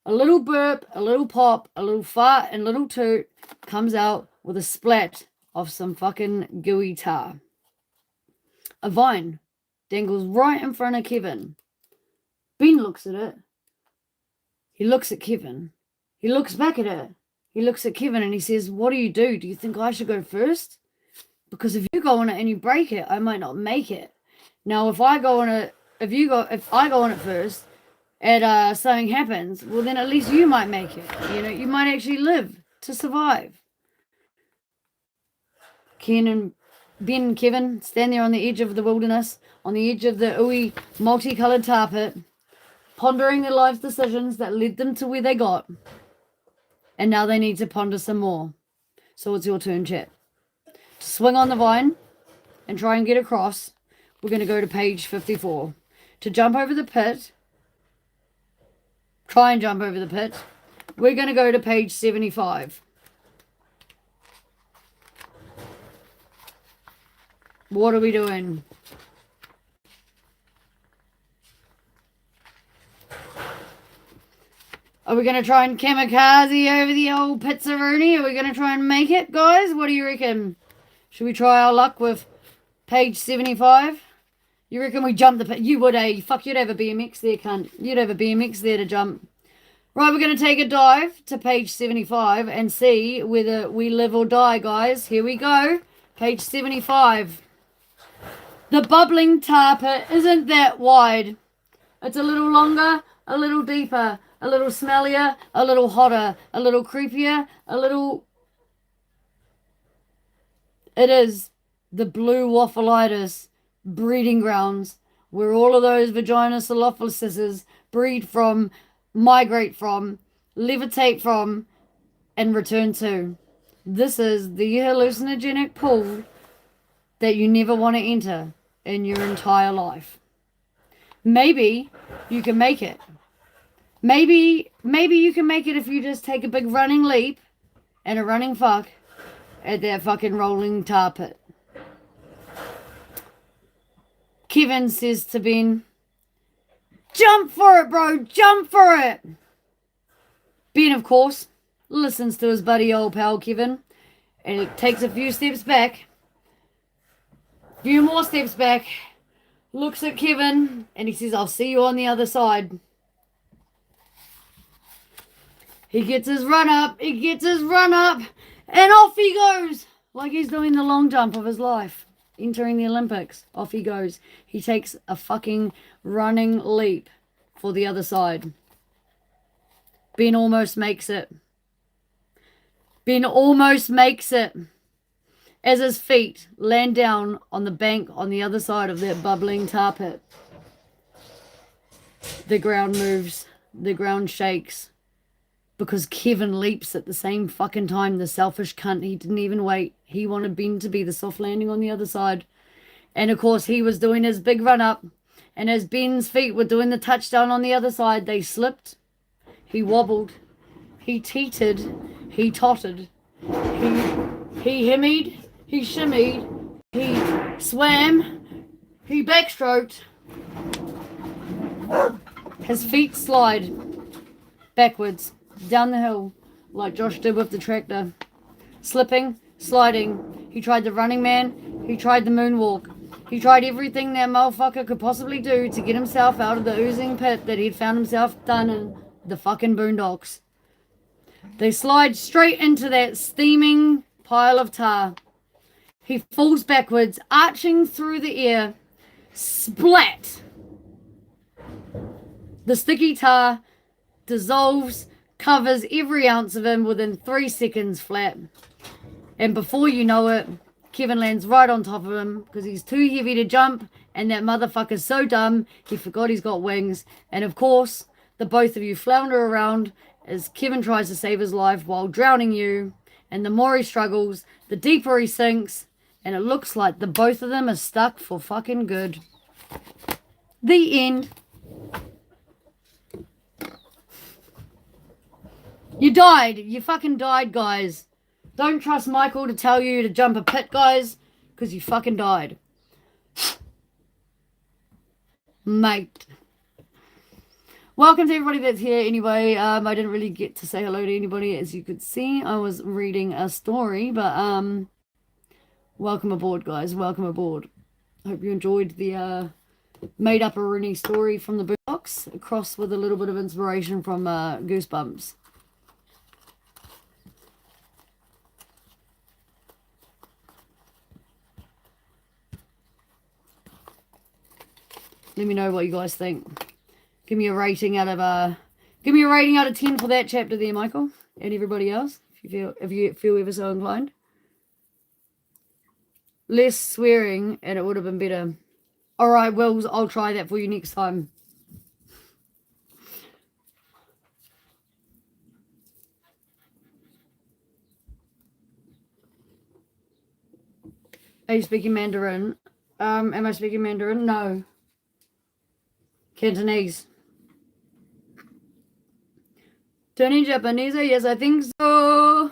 A little burp, a little pop, a little fart, and a little toot comes out with a splat of some fucking gooey tar. A vine dangles right in front of Kevin. Ben looks at it. He looks at Kevin. He looks back at it. He looks at Kevin and he says, "What do you do? Do you think I should go first? Because if you go on it and you break it, I might not make it. Now, if I go on it first, and something happens, well, then at least you might make it. You know, you might actually live to survive." Ben and Kevin stand there on the edge of the wilderness, on the edge of the ooey, multicoloured tar pit, pondering their life's decisions that led them to where they got. And now they need to ponder some more. So it's your turn, chat. To swing on the vine and try and get across, we're going to go to page 54. To jump over the pit, try and jump over the pit, we're going to go to page 75. What are we doing? Are we going to try and kamikaze over the old pizzaroni? Are we going to try and make it, guys? What do you reckon? Should we try our luck with page 75? You reckon we jump the pit? You would, eh? Fuck, you'd have a BMX there, cunt. You'd have a BMX there to jump. Right, we're going to take a dive to page 75 and see whether we live or die, guys. Here we go. Page 75. The bubbling tar pit isn't that wide. It's a little longer, a little deeper, a little smellier, a little hotter, a little creepier, a little... It is the blue waffleitis breeding grounds where all of those Vaginosylophyses breed from, migrate from, levitate from, and return to. This is the hallucinogenic pool that you never want to enter in your entire life. Maybe you can make it. Maybe you can make it if you just take a big running leap and a running fuck at that fucking rolling tar pit. Kevin says to Ben, "Jump for it, bro, jump for it." Ben, of course, listens to his buddy old pal Kevin, and he takes a few steps back. Few more steps back, looks at Kevin, and he says, "I'll see you on the other side." He gets his run up, and off he goes, like he's doing the long jump of his life, entering the Olympics. Off he goes. He takes a fucking running leap for the other side. Ben almost makes it. Ben almost makes it. As his feet land down on the bank on the other side of that bubbling tar pit, the ground moves, the ground shakes, because Kevin leaps at the same fucking time. The selfish cunt, he didn't even wait. He wanted Ben to be the soft landing on the other side. And of course, he was doing his big run up, and as Ben's feet were doing the touchdown on the other side, they slipped, he wobbled, he teetered, he tottered, he himmied, he shimmied, he swam, he backstroked. His feet slide backwards down the hill like Josh did with the tractor. Slipping, sliding. He tried the running man. He tried the moonwalk. He tried everything that motherfucker could possibly do to get himself out of the oozing pit that he'd found himself done in the fucking boondocks. They slide straight into that steaming pile of tar. He falls backwards, arching through the air. Splat! The sticky tar dissolves, covers every ounce of him within 3 seconds flat. And before you know it, Kevin lands right on top of him because he's too heavy to jump, and that motherfucker's so dumb he forgot he's got wings. And of course, the both of you flounder around as Kevin tries to save his life while drowning you. And the more he struggles, the deeper he sinks, and it looks like the both of them are stuck for fucking good. The end. You died. You fucking died, guys. Don't trust Michael to tell you to jump a pit, guys, because you fucking died. Mate. Welcome to everybody that's here anyway. I didn't really get to say hello to anybody, as you could see. I was reading a story, but welcome aboard, guys. Welcome aboard. Hope you enjoyed the made up a Rooney story from the box, across with a little bit of inspiration from Goosebumps. Let me know what you guys think. Give me a rating out of 10 for that chapter there, Michael, and everybody else, if you feel ever so inclined. Less swearing, and it would have been better. All right, Wills, I'll try that for you next time. Are you speaking Mandarin? Am I speaking Mandarin? No. Cantonese. Turning Japanese? Yes, I think so.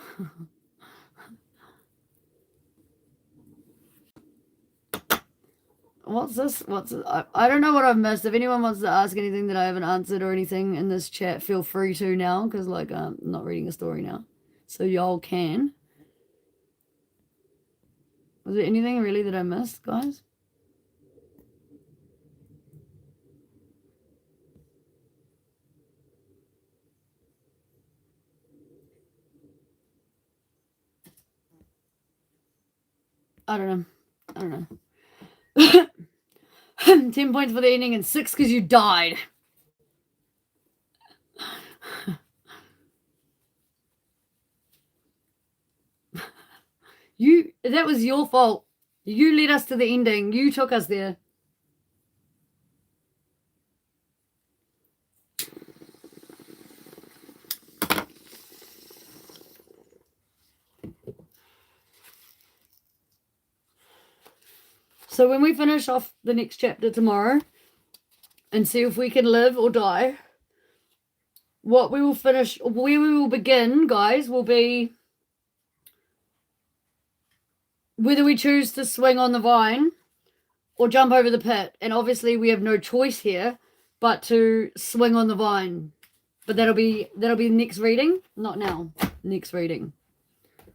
What's this? I don't know what I've missed. If anyone wants to ask anything that I haven't answered or anything in this chat, feel free to now, because like I'm not reading a story now, so y'all can. Was there anything really that I missed, guys? I don't know. 10 points for the ending and 6 because you died. That was your fault. You led us to the ending. You took us there. So when we finish off the next chapter tomorrow and see if we can live or die, where we will begin, guys, will be whether we choose to swing on the vine or jump over the pit. And obviously we have no choice here but to swing on the vine. But that'll be the next reading. Not now. Next reading.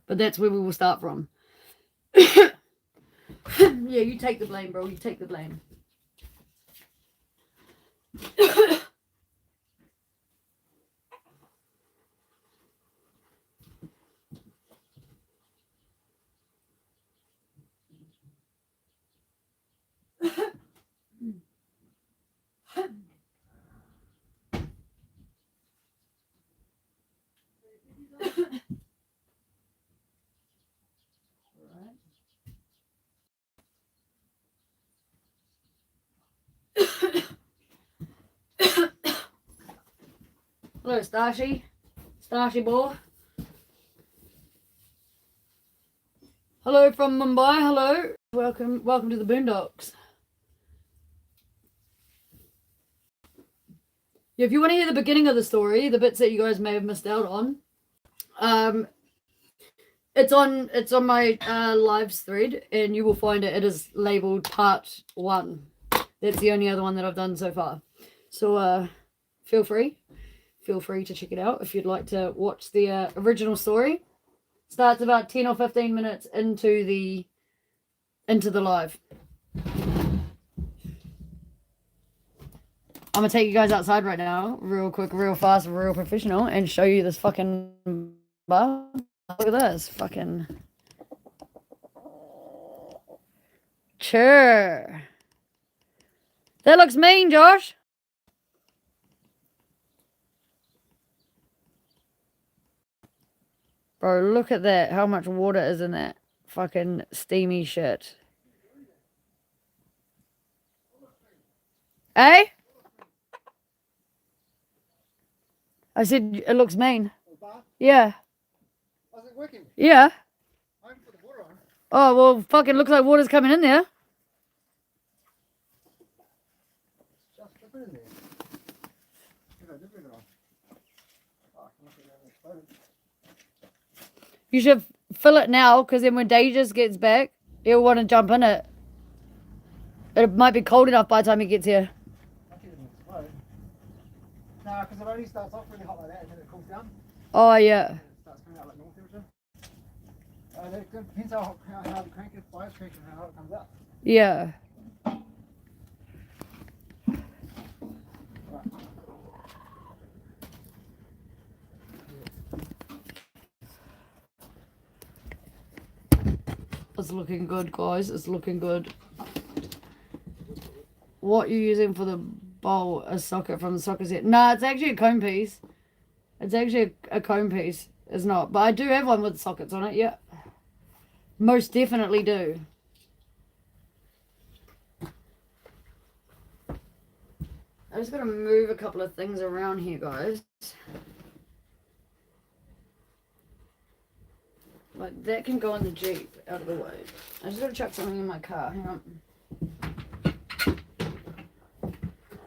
But that's where we will start from. Yeah, you take the blame, bro. You take the blame. Hello, Stashi. Stashi boy. Hello from Mumbai. Hello. Welcome to the Boondocks. If you want to hear the beginning of the story, the bits that you guys may have missed out on, it's on my lives thread, and you will find it. It is labeled part 1. That's the only other one that I've done so far. So feel free to check it out if you'd like to watch the original story. Starts about 10 or 15 minutes into the live. I'm gonna take you guys outside right now, real quick, real fast, real professional, and show you this fucking bar. Look at this, fucking chair. That looks mean, Josh. Bro, look at that. How much water is in that fucking steamy shit. Eh? I said it looks mean. Yeah. How's it working? Yeah. I haven't put the water on. Oh, well, fucking looks like water's coming in there. Just put it in there. If I did put it on. Oh, I can look at that exploded. You should fill it now, because then when Dejas gets back, he'll want to jump in it. It might be cold enough by the time he gets here. Lucky it didn't explode. No, because it only starts off really hot like that and then it cools down. Oh, yeah. And it starts coming out like normal temperature. It depends how the crank is, fire crank, and how hot it comes out. Yeah. Right. It's looking good, guys. It's looking good. What you using for the bowl? A socket from the socket set? Nah, it's actually a comb piece. It's actually a comb piece. It's not. But I do have one with sockets on it, yeah. Most definitely do. I just gotta move a couple of things around here, guys. Like, that can go in the Jeep, out of the way. I just gotta chuck something in my car. Hang on.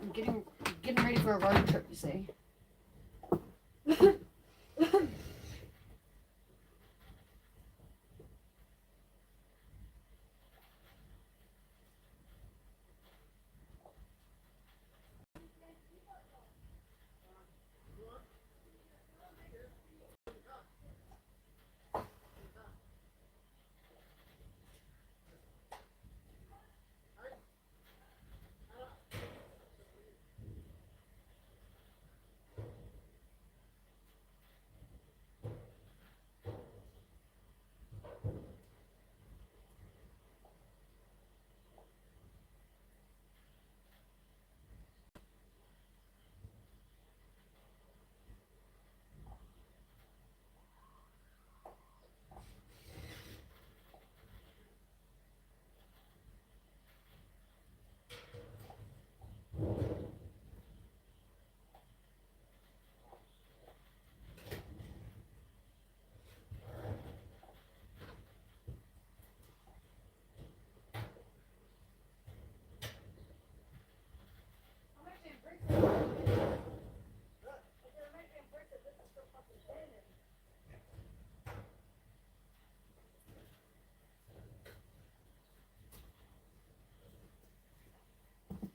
I'm getting ready for a road trip, you see.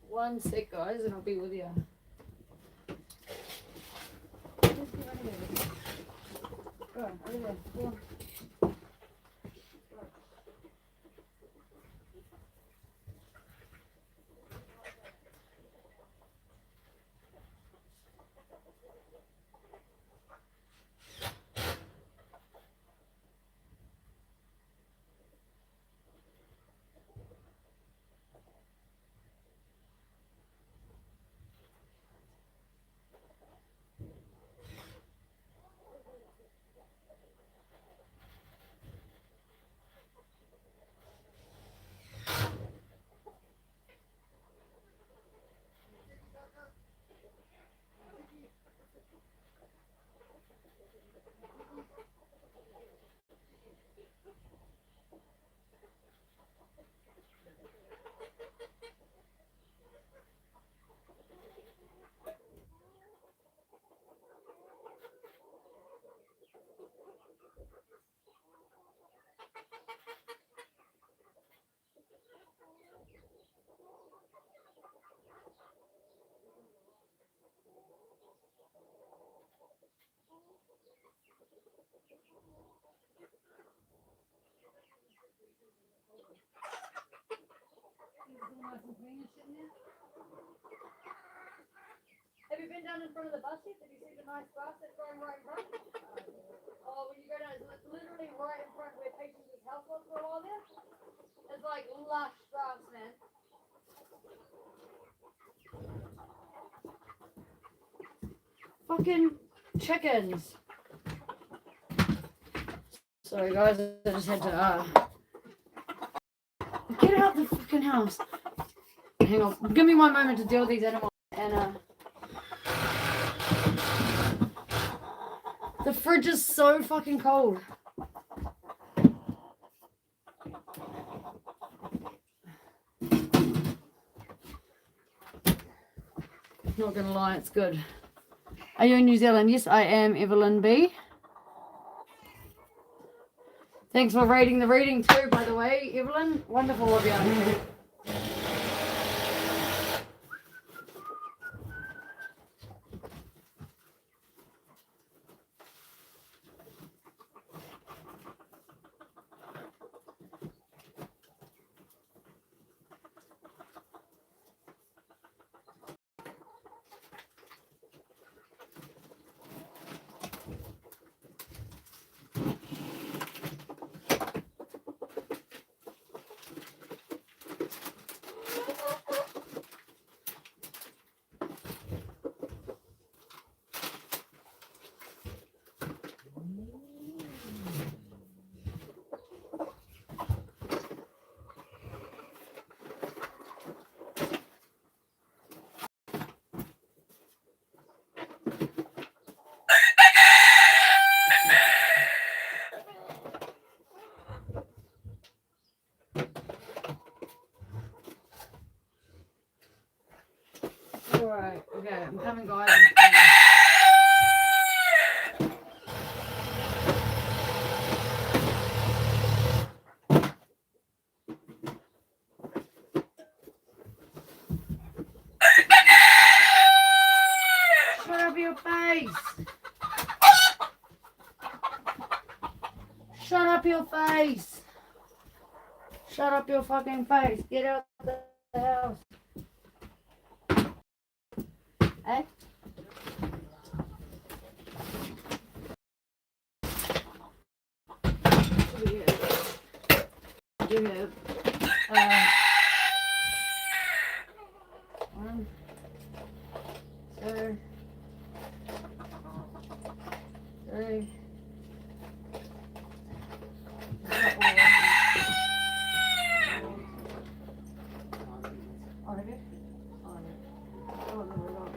One sec, guys, and I'll be with you. Go, over there. Go on. Have you been down in front of the bus yet? Did you see the nice grass that's growing right in front? Oh, when you go down, it's literally right in front where Patience's house was for a while there. It's like lush grass, man. Fucking chickens. Sorry guys, I just had to get out the fucking house. Hang on, give me 1 moment to deal with these animals. And the fridge is so fucking cold. Not gonna lie, it's good. Are you in New Zealand? Yes, I am, Evelyn B. Thanks for rating the reading too, by the way, Evelyn. Wonderful of you. Alright, okay, I'm coming, guys. I'm coming. Shut up your face! Shut up your face! Shut up your fucking face! Get out the house! Eh? Give it. One, two, three. Oh, have you? Oh, no. Oh, no, no, no.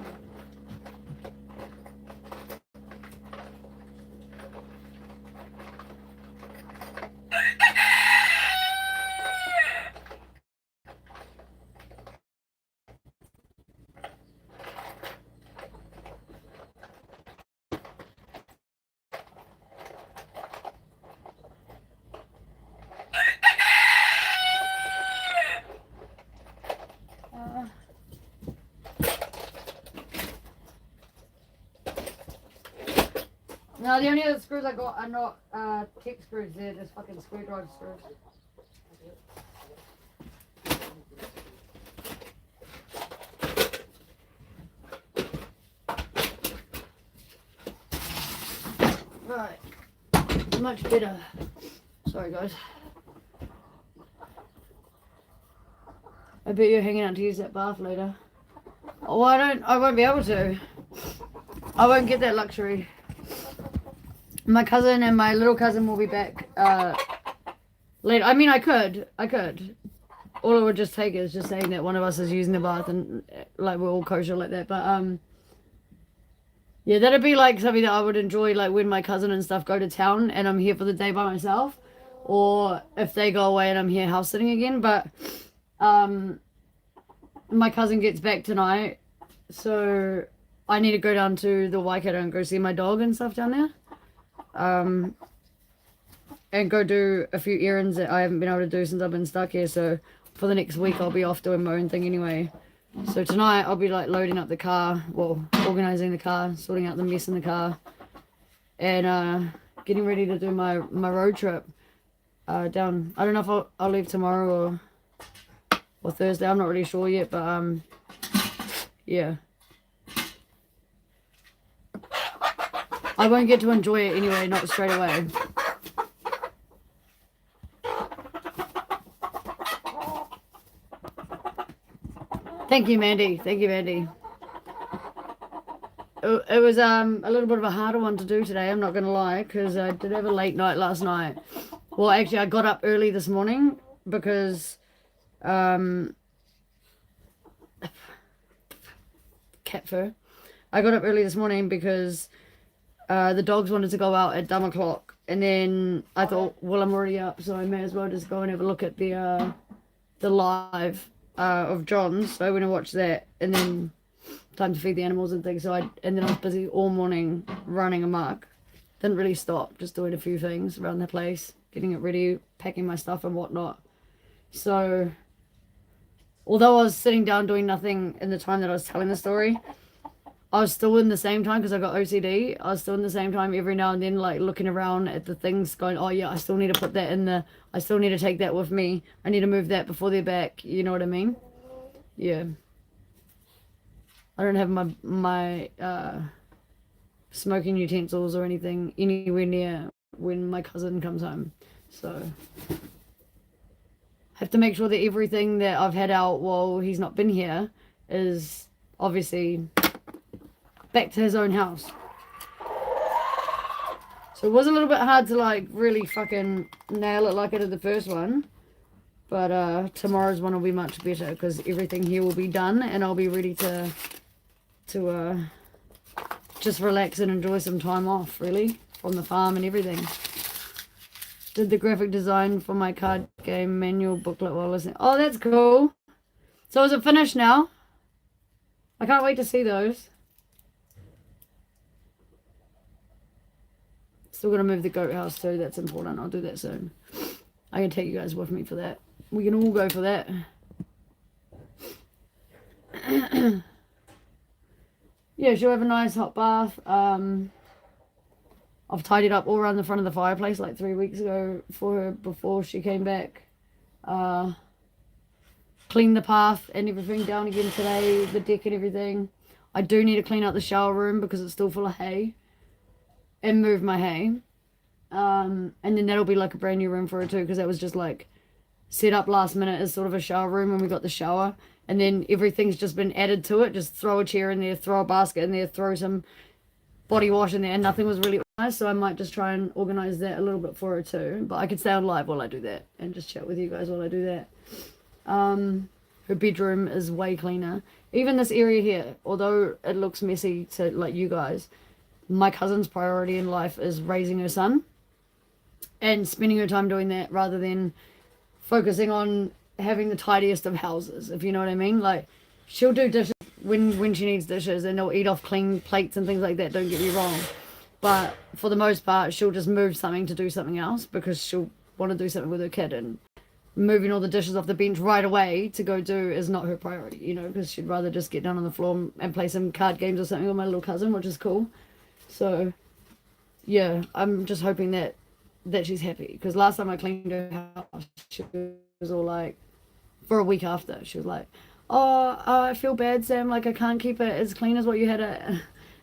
No, the only other screws I got are not tech screws, they're just fucking screwdriver screws. Right, much better. Sorry guys. I bet you're hanging out to use that bath later. Oh, I won't be able to. I won't get that luxury. My cousin and my little cousin will be back later. I mean, I could. All it would just take is just saying that one of us is using the bath and like we're all kosher like that. But Yeah, that'd be like something that I would enjoy, like when my cousin and stuff go to town and I'm here for the day by myself, or if they go away and I'm here house sitting again. But my cousin gets back tonight, so I need to go down to the Waikato and go see my dog and stuff down there. And go do a few errands that I haven't been able to do since I've been stuck here. So for the next week, I'll be off doing my own thing anyway. So tonight, I'll be like loading up the car, well, organizing the car, sorting out the mess in the car, and getting ready to do my road trip down. I don't know if I'll leave tomorrow or Thursday. I'm not really sure yet, but yeah. I won't get to enjoy it anyway, not straight away. Thank you, Mandy. Thank you, Mandy. It was a little bit of a harder one to do today, I'm not going to lie, because I did have a late night last night. Well, actually, I got up early this morning because cat fur. I got up early this morning because the dogs wanted to go out at dumb o'clock, and then I thought, well, I'm already up, so I may as well just go and have a look at the live of John's. So I went and watched that, and then time to feed the animals and things. And then I was busy all morning running amok. Didn't really stop, just doing a few things around the place, getting it ready, packing my stuff and whatnot. So although I was sitting down doing nothing in the time that I was telling the story, I was still in the same time, because I got OCD, I was still in the same time every now and then, like looking around at the things going, oh yeah, I still need to put that in I still need to take that with me. I need to move that before they're back. You know what I mean? Yeah. I don't have my smoking utensils or anything anywhere near when my cousin comes home. So I have to make sure that everything that I've had out while he's not been here is obviously back to his own house. So it was a little bit hard to like really fucking nail it like I did the first one. But tomorrow's one will be much better, because everything here will be done and I'll be ready to just relax and enjoy some time off, really, from the farm and everything. Did the graphic design for my card game manual booklet while listening. Oh, that's cool. So is it finished now? I can't wait to see those. Still got to move the goat house too. That's important. I'll do that soon. I can take you guys with me for that. We can all go for that. Yeah, she'll have a nice hot bath. I've tidied up all around the front of the fireplace like 3 weeks ago for her before she came back. Cleaned the path and everything down again today, the deck and everything. I do need to clean out the shower room because it's still full of hay, and move my hay. And then that'll be like a brand new room for her too, because that was just like set up last minute as sort of a shower room when we got the shower, and then everything's just been added to it. Just throw a chair in there, throw a basket in there, throw some body wash in there, and nothing was really organized. So I might just try and organize that a little bit for her too, but I could stay on live while I do that and just chat with you guys while I do that. Her bedroom is way cleaner. Even this area here, although it looks messy to like you guys, my cousin's priority in life is raising her son and spending her time doing that rather than focusing on having the tidiest of houses, if you know what I mean. Like, she'll do dishes when she needs dishes, and they'll eat off clean plates and things like that, don't get me wrong. But for the most part, she'll just move something to do something else because she'll want to do something with her kid, and moving all the dishes off the bench right away to go do is not her priority, you know, because she'd rather just get down on the floor and play some card games or something with my little cousin, which is cool. So yeah, I'm just hoping that she's happy, because last time I cleaned her house, she was all like, for a week after, she was like, oh, I feel bad, Sam, like I can't keep it as clean as what you had it.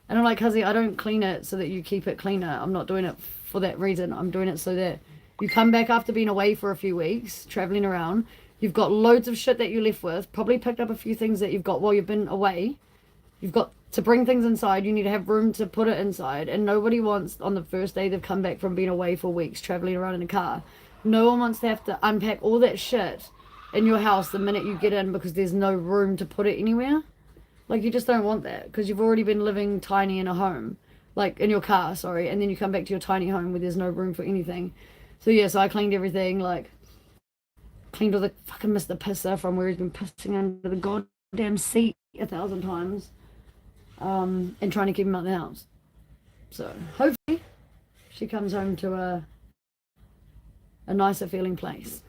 And I'm like, Cuzzy, I don't clean it so that you keep it cleaner. I'm not doing it for that reason. I'm doing it so that you come back after being away for a few weeks, traveling around, you've got loads of shit that you left with, probably picked up a few things that you've got while you've been away. You've got to bring things inside, you need to have room to put it inside, and nobody wants, on the first day they've come back from being away for weeks, traveling around in a car, no one wants to have to unpack all that shit in your house the minute you get in because there's no room to put it anywhere. Like, you just don't want that because you've already been living tiny in a home, like in your car, sorry, and then you come back to your tiny home where there's no room for anything. So yeah, so I cleaned everything, like cleaned all the fucking Mr. Pisser from where he's been pissing under the goddamn seat 1,000 times, and trying to keep him out of the house. So hopefully she comes home to a nicer feeling place.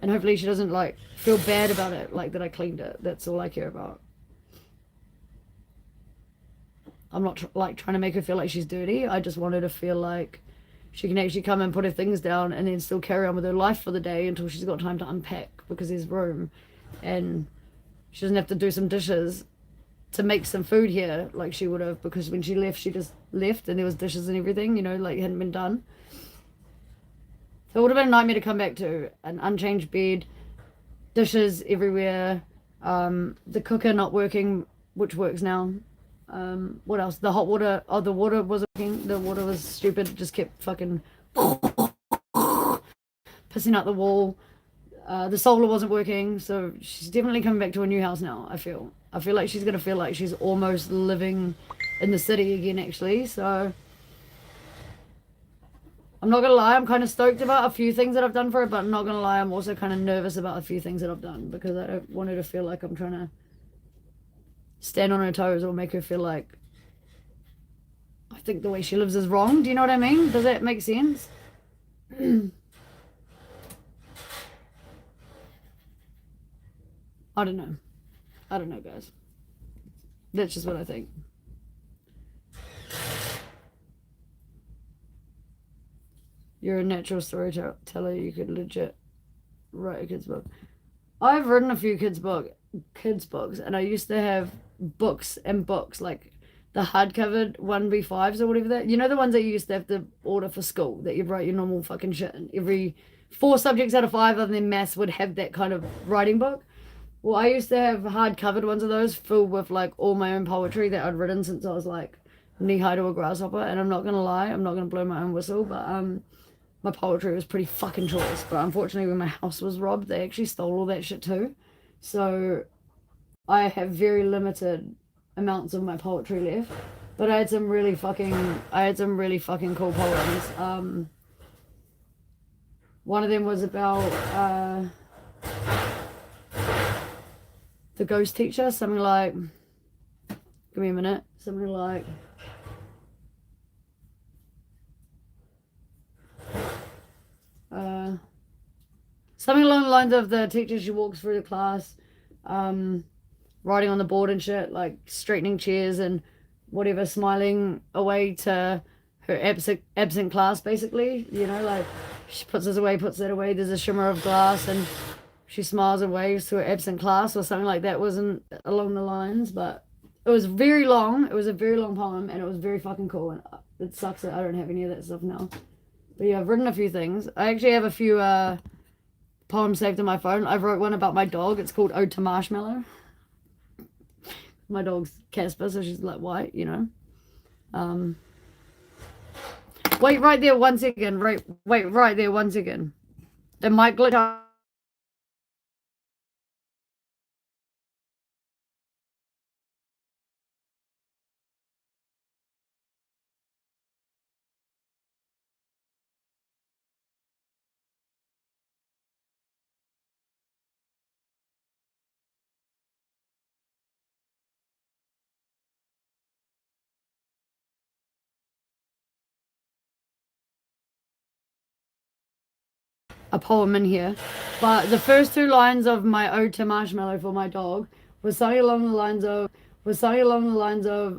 And hopefully she doesn't like feel bad about it, like that I cleaned it. That's all I care about. I'm not like trying to make her feel like she's dirty. I just want her to feel like she can actually come and put her things down and then still carry on with her life for the day until she's got time to unpack because there's room. And she doesn't have to do some dishes to make some food here like she would have, because when she left, she just left and there was dishes and everything, you know, like hadn't been done. So it would have been a nightmare to come back to. An unchanged bed, dishes everywhere, the cooker not working, which works now. What else? The hot water, oh, the water wasn't working. The water was stupid. It just kept fucking pissing out the wall. The solar wasn't working, so she's definitely coming back to a new house now, I feel. I feel like she's going to feel like she's almost living in the city again, actually, so... I'm not gonna lie, I'm kind of stoked about a few things that I've done for her, but I'm not gonna lie, I'm also kind of nervous about a few things that I've done because I don't want her to feel like I'm trying to stand on her toes or make her feel like I think the way she lives is wrong. Do you know what I mean? Does that make sense? I don't know. I don't know, guys. That's just what I think. You're a natural storyteller. You could legit write a kid's book. I've written a few kids books, and I used to have books and books, like the hardcover 1v5s or whatever that. You know the ones that you used to have to order for school, that you'd write your normal fucking shit in. Every 4 subjects out of 5 other than maths would have that kind of writing book. Well, I used to have hard-covered ones of those filled with like all my own poetry that I'd written since I was like knee-high to a grasshopper. And I'm not gonna lie, I'm not gonna blow my own whistle, but my poetry was pretty fucking choice, but unfortunately when my house was robbed, they actually stole all that shit too. So I have very limited amounts of my poetry left. But I had some really fucking cool poems. One of them was about the ghost teacher, something like, give me a minute, something like, something along the lines of the teacher, she walks through the class, writing on the board and shit, like straightening chairs and whatever, smiling away to her absent class, basically. You know, like she puts this away, puts that away, there's a shimmer of glass and she smiles and waves to her absent class or something like that. Wasn't along the lines, but it was very long. It was a very long poem and it was very fucking cool. And it sucks that I don't have any of that stuff now. But yeah, I've written a few things. I actually have a few poems saved on my phone. I wrote one about my dog. It's called Ode to Marshmallow. My dog's Casper, so she's like white, you know. Wait right there 1 second. Wait right there 1 second. It might glitch out. A poem in here, but the first 2 lines of my Ode to Marshmallow for my dog was something along the lines of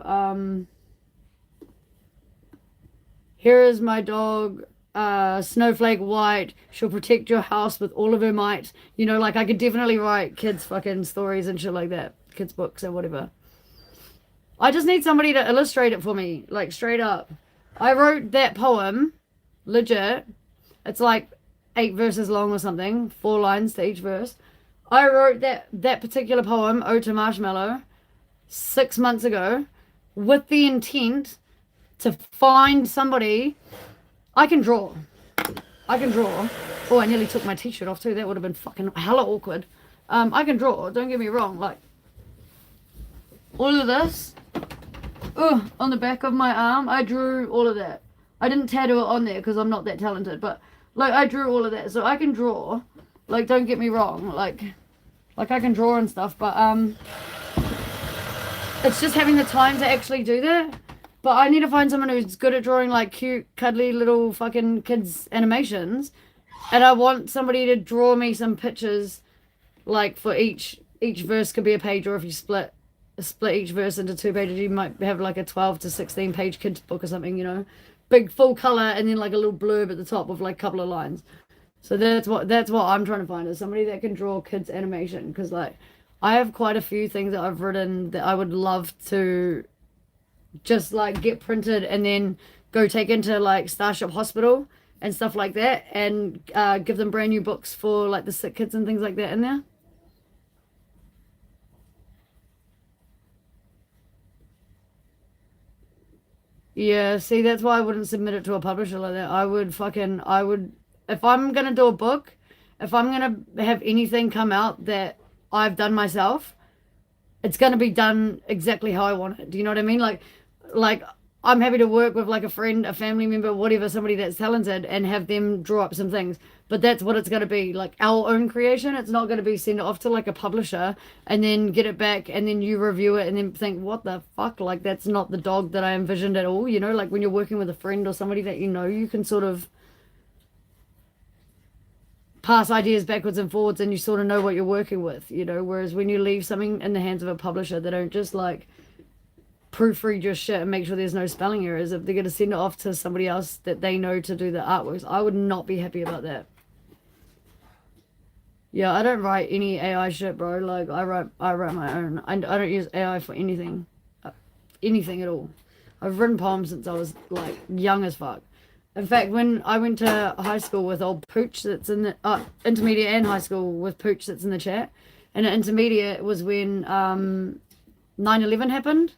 here is my dog, snowflake white, she'll protect your house with all of her might. You know, like I could definitely write kids fucking stories and shit like that, kids books or whatever. I just need somebody to illustrate it for me, like straight up. I wrote that poem, legit. It's like 8 verses long or something, 4 lines to each verse. I wrote that particular poem, Ode to Marshmallow, 6 months ago with the intent to find somebody. I can draw. Oh, I nearly took my t-shirt off too. That would have been fucking hella awkward. I can draw, don't get me wrong. Like, all of this, on the back of my arm, I drew all of that. I didn't tattoo it on there because I'm not that talented, but like I drew all of that, so I can draw. Like, don't get me wrong, like I can draw and stuff, but it's just having the time to actually do that. But I need to find someone who's good at drawing like cute, cuddly little fucking kids animations, and I want somebody to draw me some pictures, like for each verse could be a page, or if you split each verse into 2 pages, you might have like a 12 to 16 page kids book or something, you know, big full color, and then like a little blurb at the top with like a couple of lines. So that's what I'm trying to find, is somebody that can draw kids animation, because like I have quite a few things that I've written that I would love to just like get printed and then go take into like Starship Hospital and stuff like that, and give them brand new books for like the sick kids and things like that in there. Yeah, see, that's why I wouldn't submit it to a publisher like that. I would, if I'm gonna do a book, if I'm gonna have anything come out that I've done myself, it's gonna be done exactly how I want it. Do you know what I mean? Like I'm happy to work with like a friend, a family member, whatever, somebody that's talented, and have them draw up some things. But that's what it's gonna be, like our own creation. It's not gonna be sent off to like a publisher and then get it back and then you review it and then think, what the fuck? Like, that's not the dog that I envisioned at all. You know, like when you're working with a friend or somebody that you know, you can sort of pass ideas backwards and forwards and you sort of know what you're working with, you know. Whereas when you leave something in the hands of a publisher, they don't just like proofread your shit and make sure there's no spelling errors. If they're going to send it off to somebody else that they know to do the artworks, I would not be happy about that. Yeah, I don't write any AI shit, bro. Like I write my own. I don't use AI for anything at all. I've written poems since I was like young as fuck. In fact, when I went to high school with old Pooch, that's in the intermediate and high school with Pooch, that's in the chat, and intermediate was when 9/11 happened,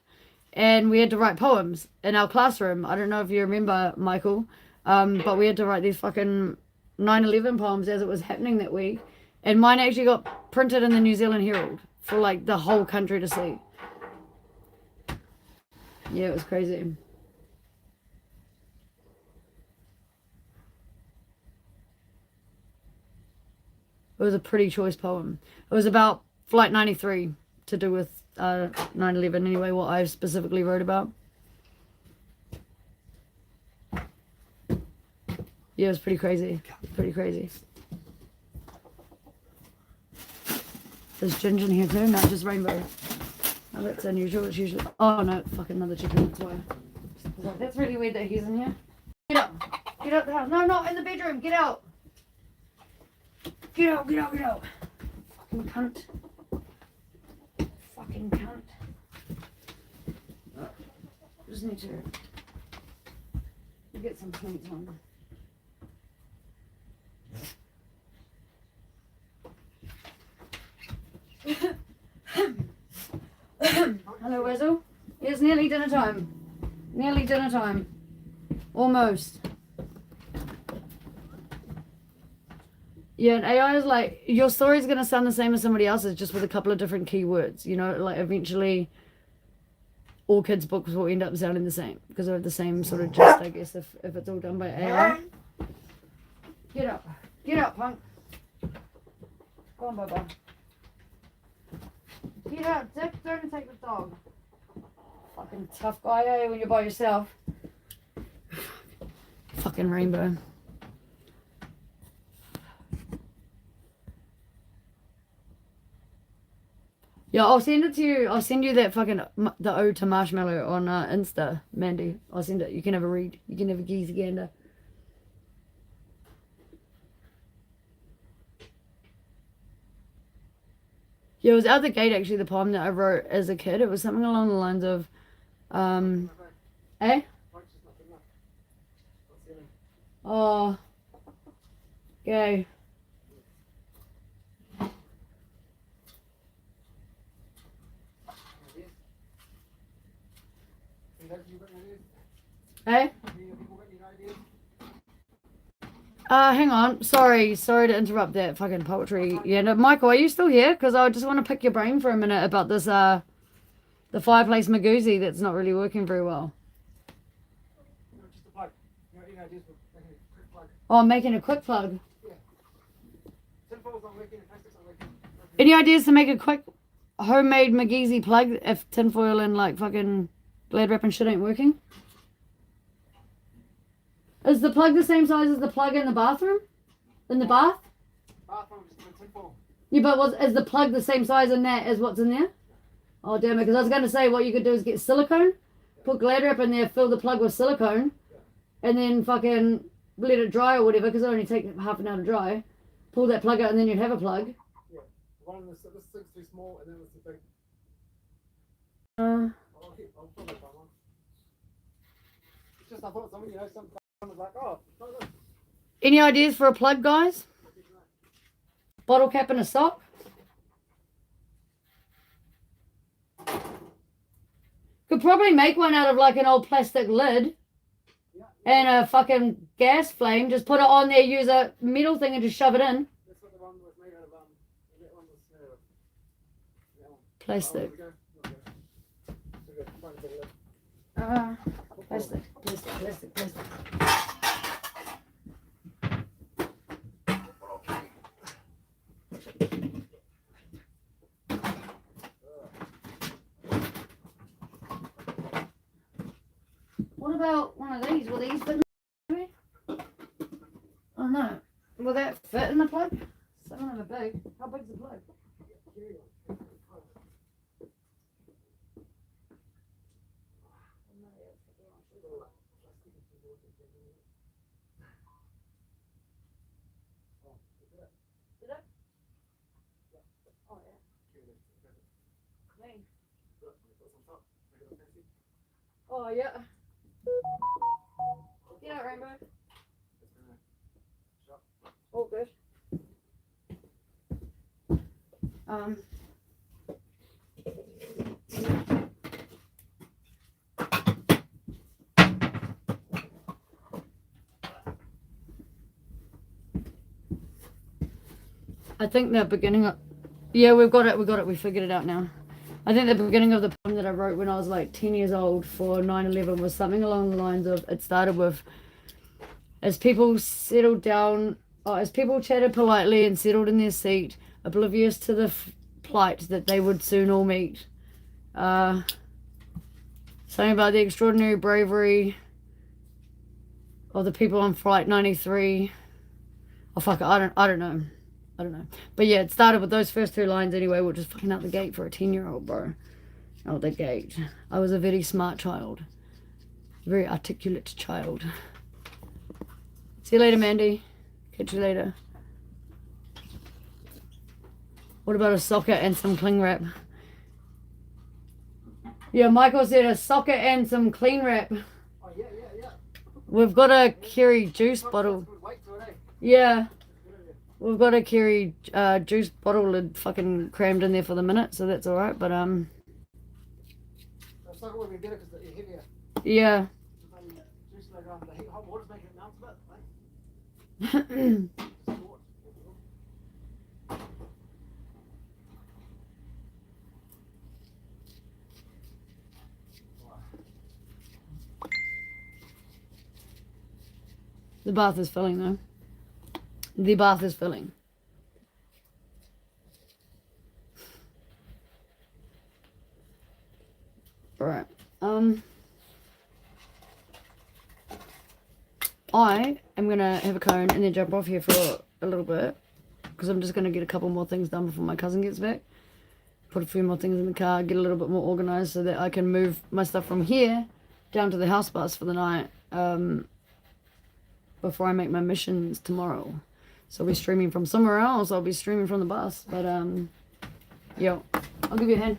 and we had to write poems in our classroom. I don't know if you remember, Michael, but we had to write these fucking 9/11 poems as it was happening that week, and mine actually got printed in the New Zealand Herald for like the whole country to see. Yeah, it was crazy. It was a pretty choice poem. It was about Flight 93, to do with 9/11 anyway, what I specifically wrote about. Yeah, it was pretty crazy. Pretty crazy. There's ginger in here too, not just rainbow. Oh, that's unusual. It's usually... Oh no, fucking another chicken. That's why. That's really weird that he's in here. Get up. Get out the house. No, not in the bedroom. Get out. Get out, get out, get out. Fucking cunt. Fucking cunt. Oh, just need to get some paint on. Hello, Weasel. It's nearly dinner time. Nearly dinner time. Almost. Yeah, and AI is like, your story is going to sound the same as somebody else's, just with a couple of different keywords. You know, like eventually all kids' books will end up sounding the same because they have the same sort of gist, I guess, if it's all done by AI. Get up. Get up, punk. Go on, Bubba. Get out, Dick. Don't take the dog. Fucking tough guy, eh, when you're by yourself. Fucking rainbow. Yeah, I'll send it to you. I'll send you that fucking, the ode to Marshmallow on Insta, Mandy. I'll send it. You can have a read. You can have a geezy gander. Yeah, it was out the gate, actually, the poem that I wrote as a kid. It was something along the lines of, eh? Oh, yay. Hey? Hang on. Sorry to interrupt that fucking poetry. Yeah, no, Michael, are you still here? Because I just want to pick your brain for a minute about this The fireplace Magoozy that's not really working very well. No, just a plug. You know, just making a quick plug. Oh, I'm making a quick plug. Yeah. Tinfoil's not working, and plastic's not working. Any ideas to make a quick homemade Magoozy plug if tinfoil and like fucking glad wrap and shit ain't working? Is the plug the same size as the plug in the bathroom? In the bath? Bathroom, just put tinfoil. Yeah, but is the plug the same size in that as what's in there? Oh, damn it, because I was going to say what you could do is get silicone, put glad wrap in there, fill the plug with silicone, and then fucking let it dry or whatever, because it only takes half an hour to dry. Pull that plug out and then you'd have a plug. Yeah. One of this thing's too small, and then it's too big. I'll fill that one. It's just, I thought something, you know, some was like, oh, try this. Any ideas for a plug, guys? Bottle cap and a sock? Could probably make one out of like an old plastic lid and a fucking gas flame. Just put it on there, use a metal thing and just shove it in. That's what the one was made out of, that one was that one. Plastic. Plastic. What about one of these? Will these fit in the plug? I don't know. Will that fit in the plug? Some of them are big. How big's the plug? Did it? Oh, yeah. Oh, yeah. You know, Rainbow. All good. I think the beginning of... Yeah, we've got it. We figured it out now. I think the beginning of the poem that I wrote when I was like 10 years old for 9/11 was something along the lines of, it started with, as people settled down, as people chatted politely and settled in their seat, oblivious to the plight that they would soon all meet. Something about the extraordinary bravery of the people on Flight 93. Oh fuck, I don't know. But yeah, it started with those first two lines anyway, which is fucking out the gate for a 10-year-old, bro. Out the gate. I was a very smart child. Very articulate child. See you later, Mandy. Catch you later. What about a socket and some cling wrap? Yeah, Michael said a socket and some cling wrap. Oh, yeah. We've got a carry juice bottle. Yeah. We've got a carry juice bottle lid fucking crammed in there for the minute, so that's alright, but The socket would be better because it's heavier. yeah. Juice later on, the hot water's making it melt a bit, right? The bath is filling though. The bath is filling. Alright. I am gonna have a cone and then jump off here for a little bit. Because I'm just gonna get a couple more things done before my cousin gets back. Put a few more things in the car, get a little bit more organized so that I can move my stuff from here down to the house bus for the night. Before I make my missions tomorrow. So I'll be streaming from somewhere else. I'll be streaming from the bus. But, yo, I'll give you a hand.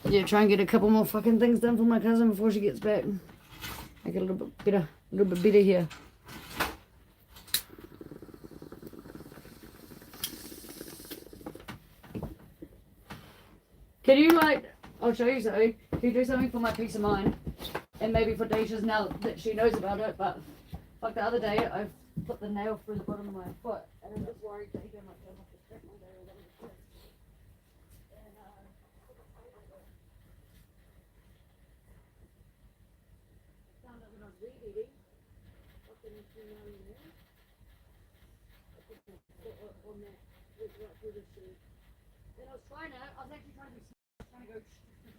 Yeah, try and get a couple more fucking things done for my cousin before she gets back. Make it a little bit better here. Can you like? I'll show you something. Can you do something for my peace of mind? And maybe for Deja's now that she knows about it. But like the other day, I put the nail through the bottom of my foot, and I'm just worried Deja might go off the track one day or whatever. And found out when I was weed eating. Fucking in there. I put my foot on that, went right through the shoe. And I was trying to. I was actually trying to go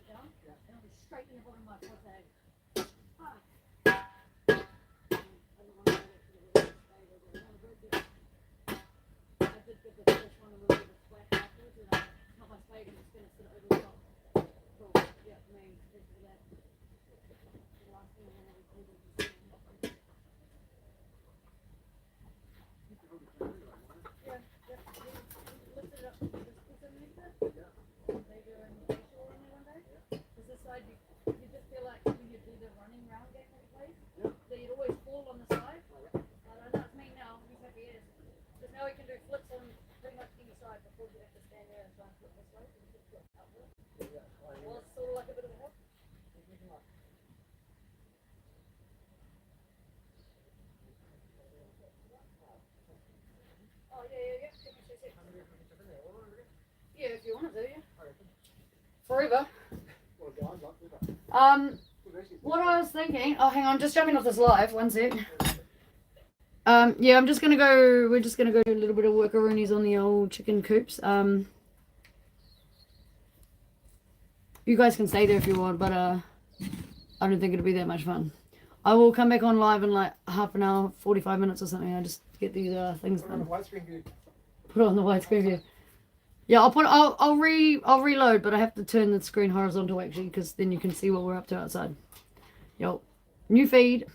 down, and I was straight in the bottom of my foot. Fuck. I did get the first one a little bit of sweat afterwards, and I cut my spade and was going to sit over the top. Cool. Yeah, I mean, this is that. The last thing I want to do is just yeah, yeah. Lift it up. Is it like that? Yeah. Maybe in the facial on there one day? Because this side, you just feel like when you do the running round game that you play, that you'd always fall on the side. I don't know, it's me now. He's happy he is. Because now we can do flips on pretty much any side before you have to stand there and try and flip this way. So you can flip outward. Well, it's sort of like a bit of a help. Oh, yeah. Give me 2 seconds. Yeah, if you want to do, yeah. Forever. What I was thinking, oh hang on, just jumping off this live, 1 sec. Yeah, we're just gonna go do a little bit of workaroonies on the old chicken coops. You guys can stay there if you want, but I don't think it'll be that much fun. I will come back on live in like half an hour, 45 minutes or something. I just get these things done. Put it on the widescreen view. Yeah, I'll reload, but I have to turn the screen horizontal actually, because then you can see what we're up to outside. Yo, new feed.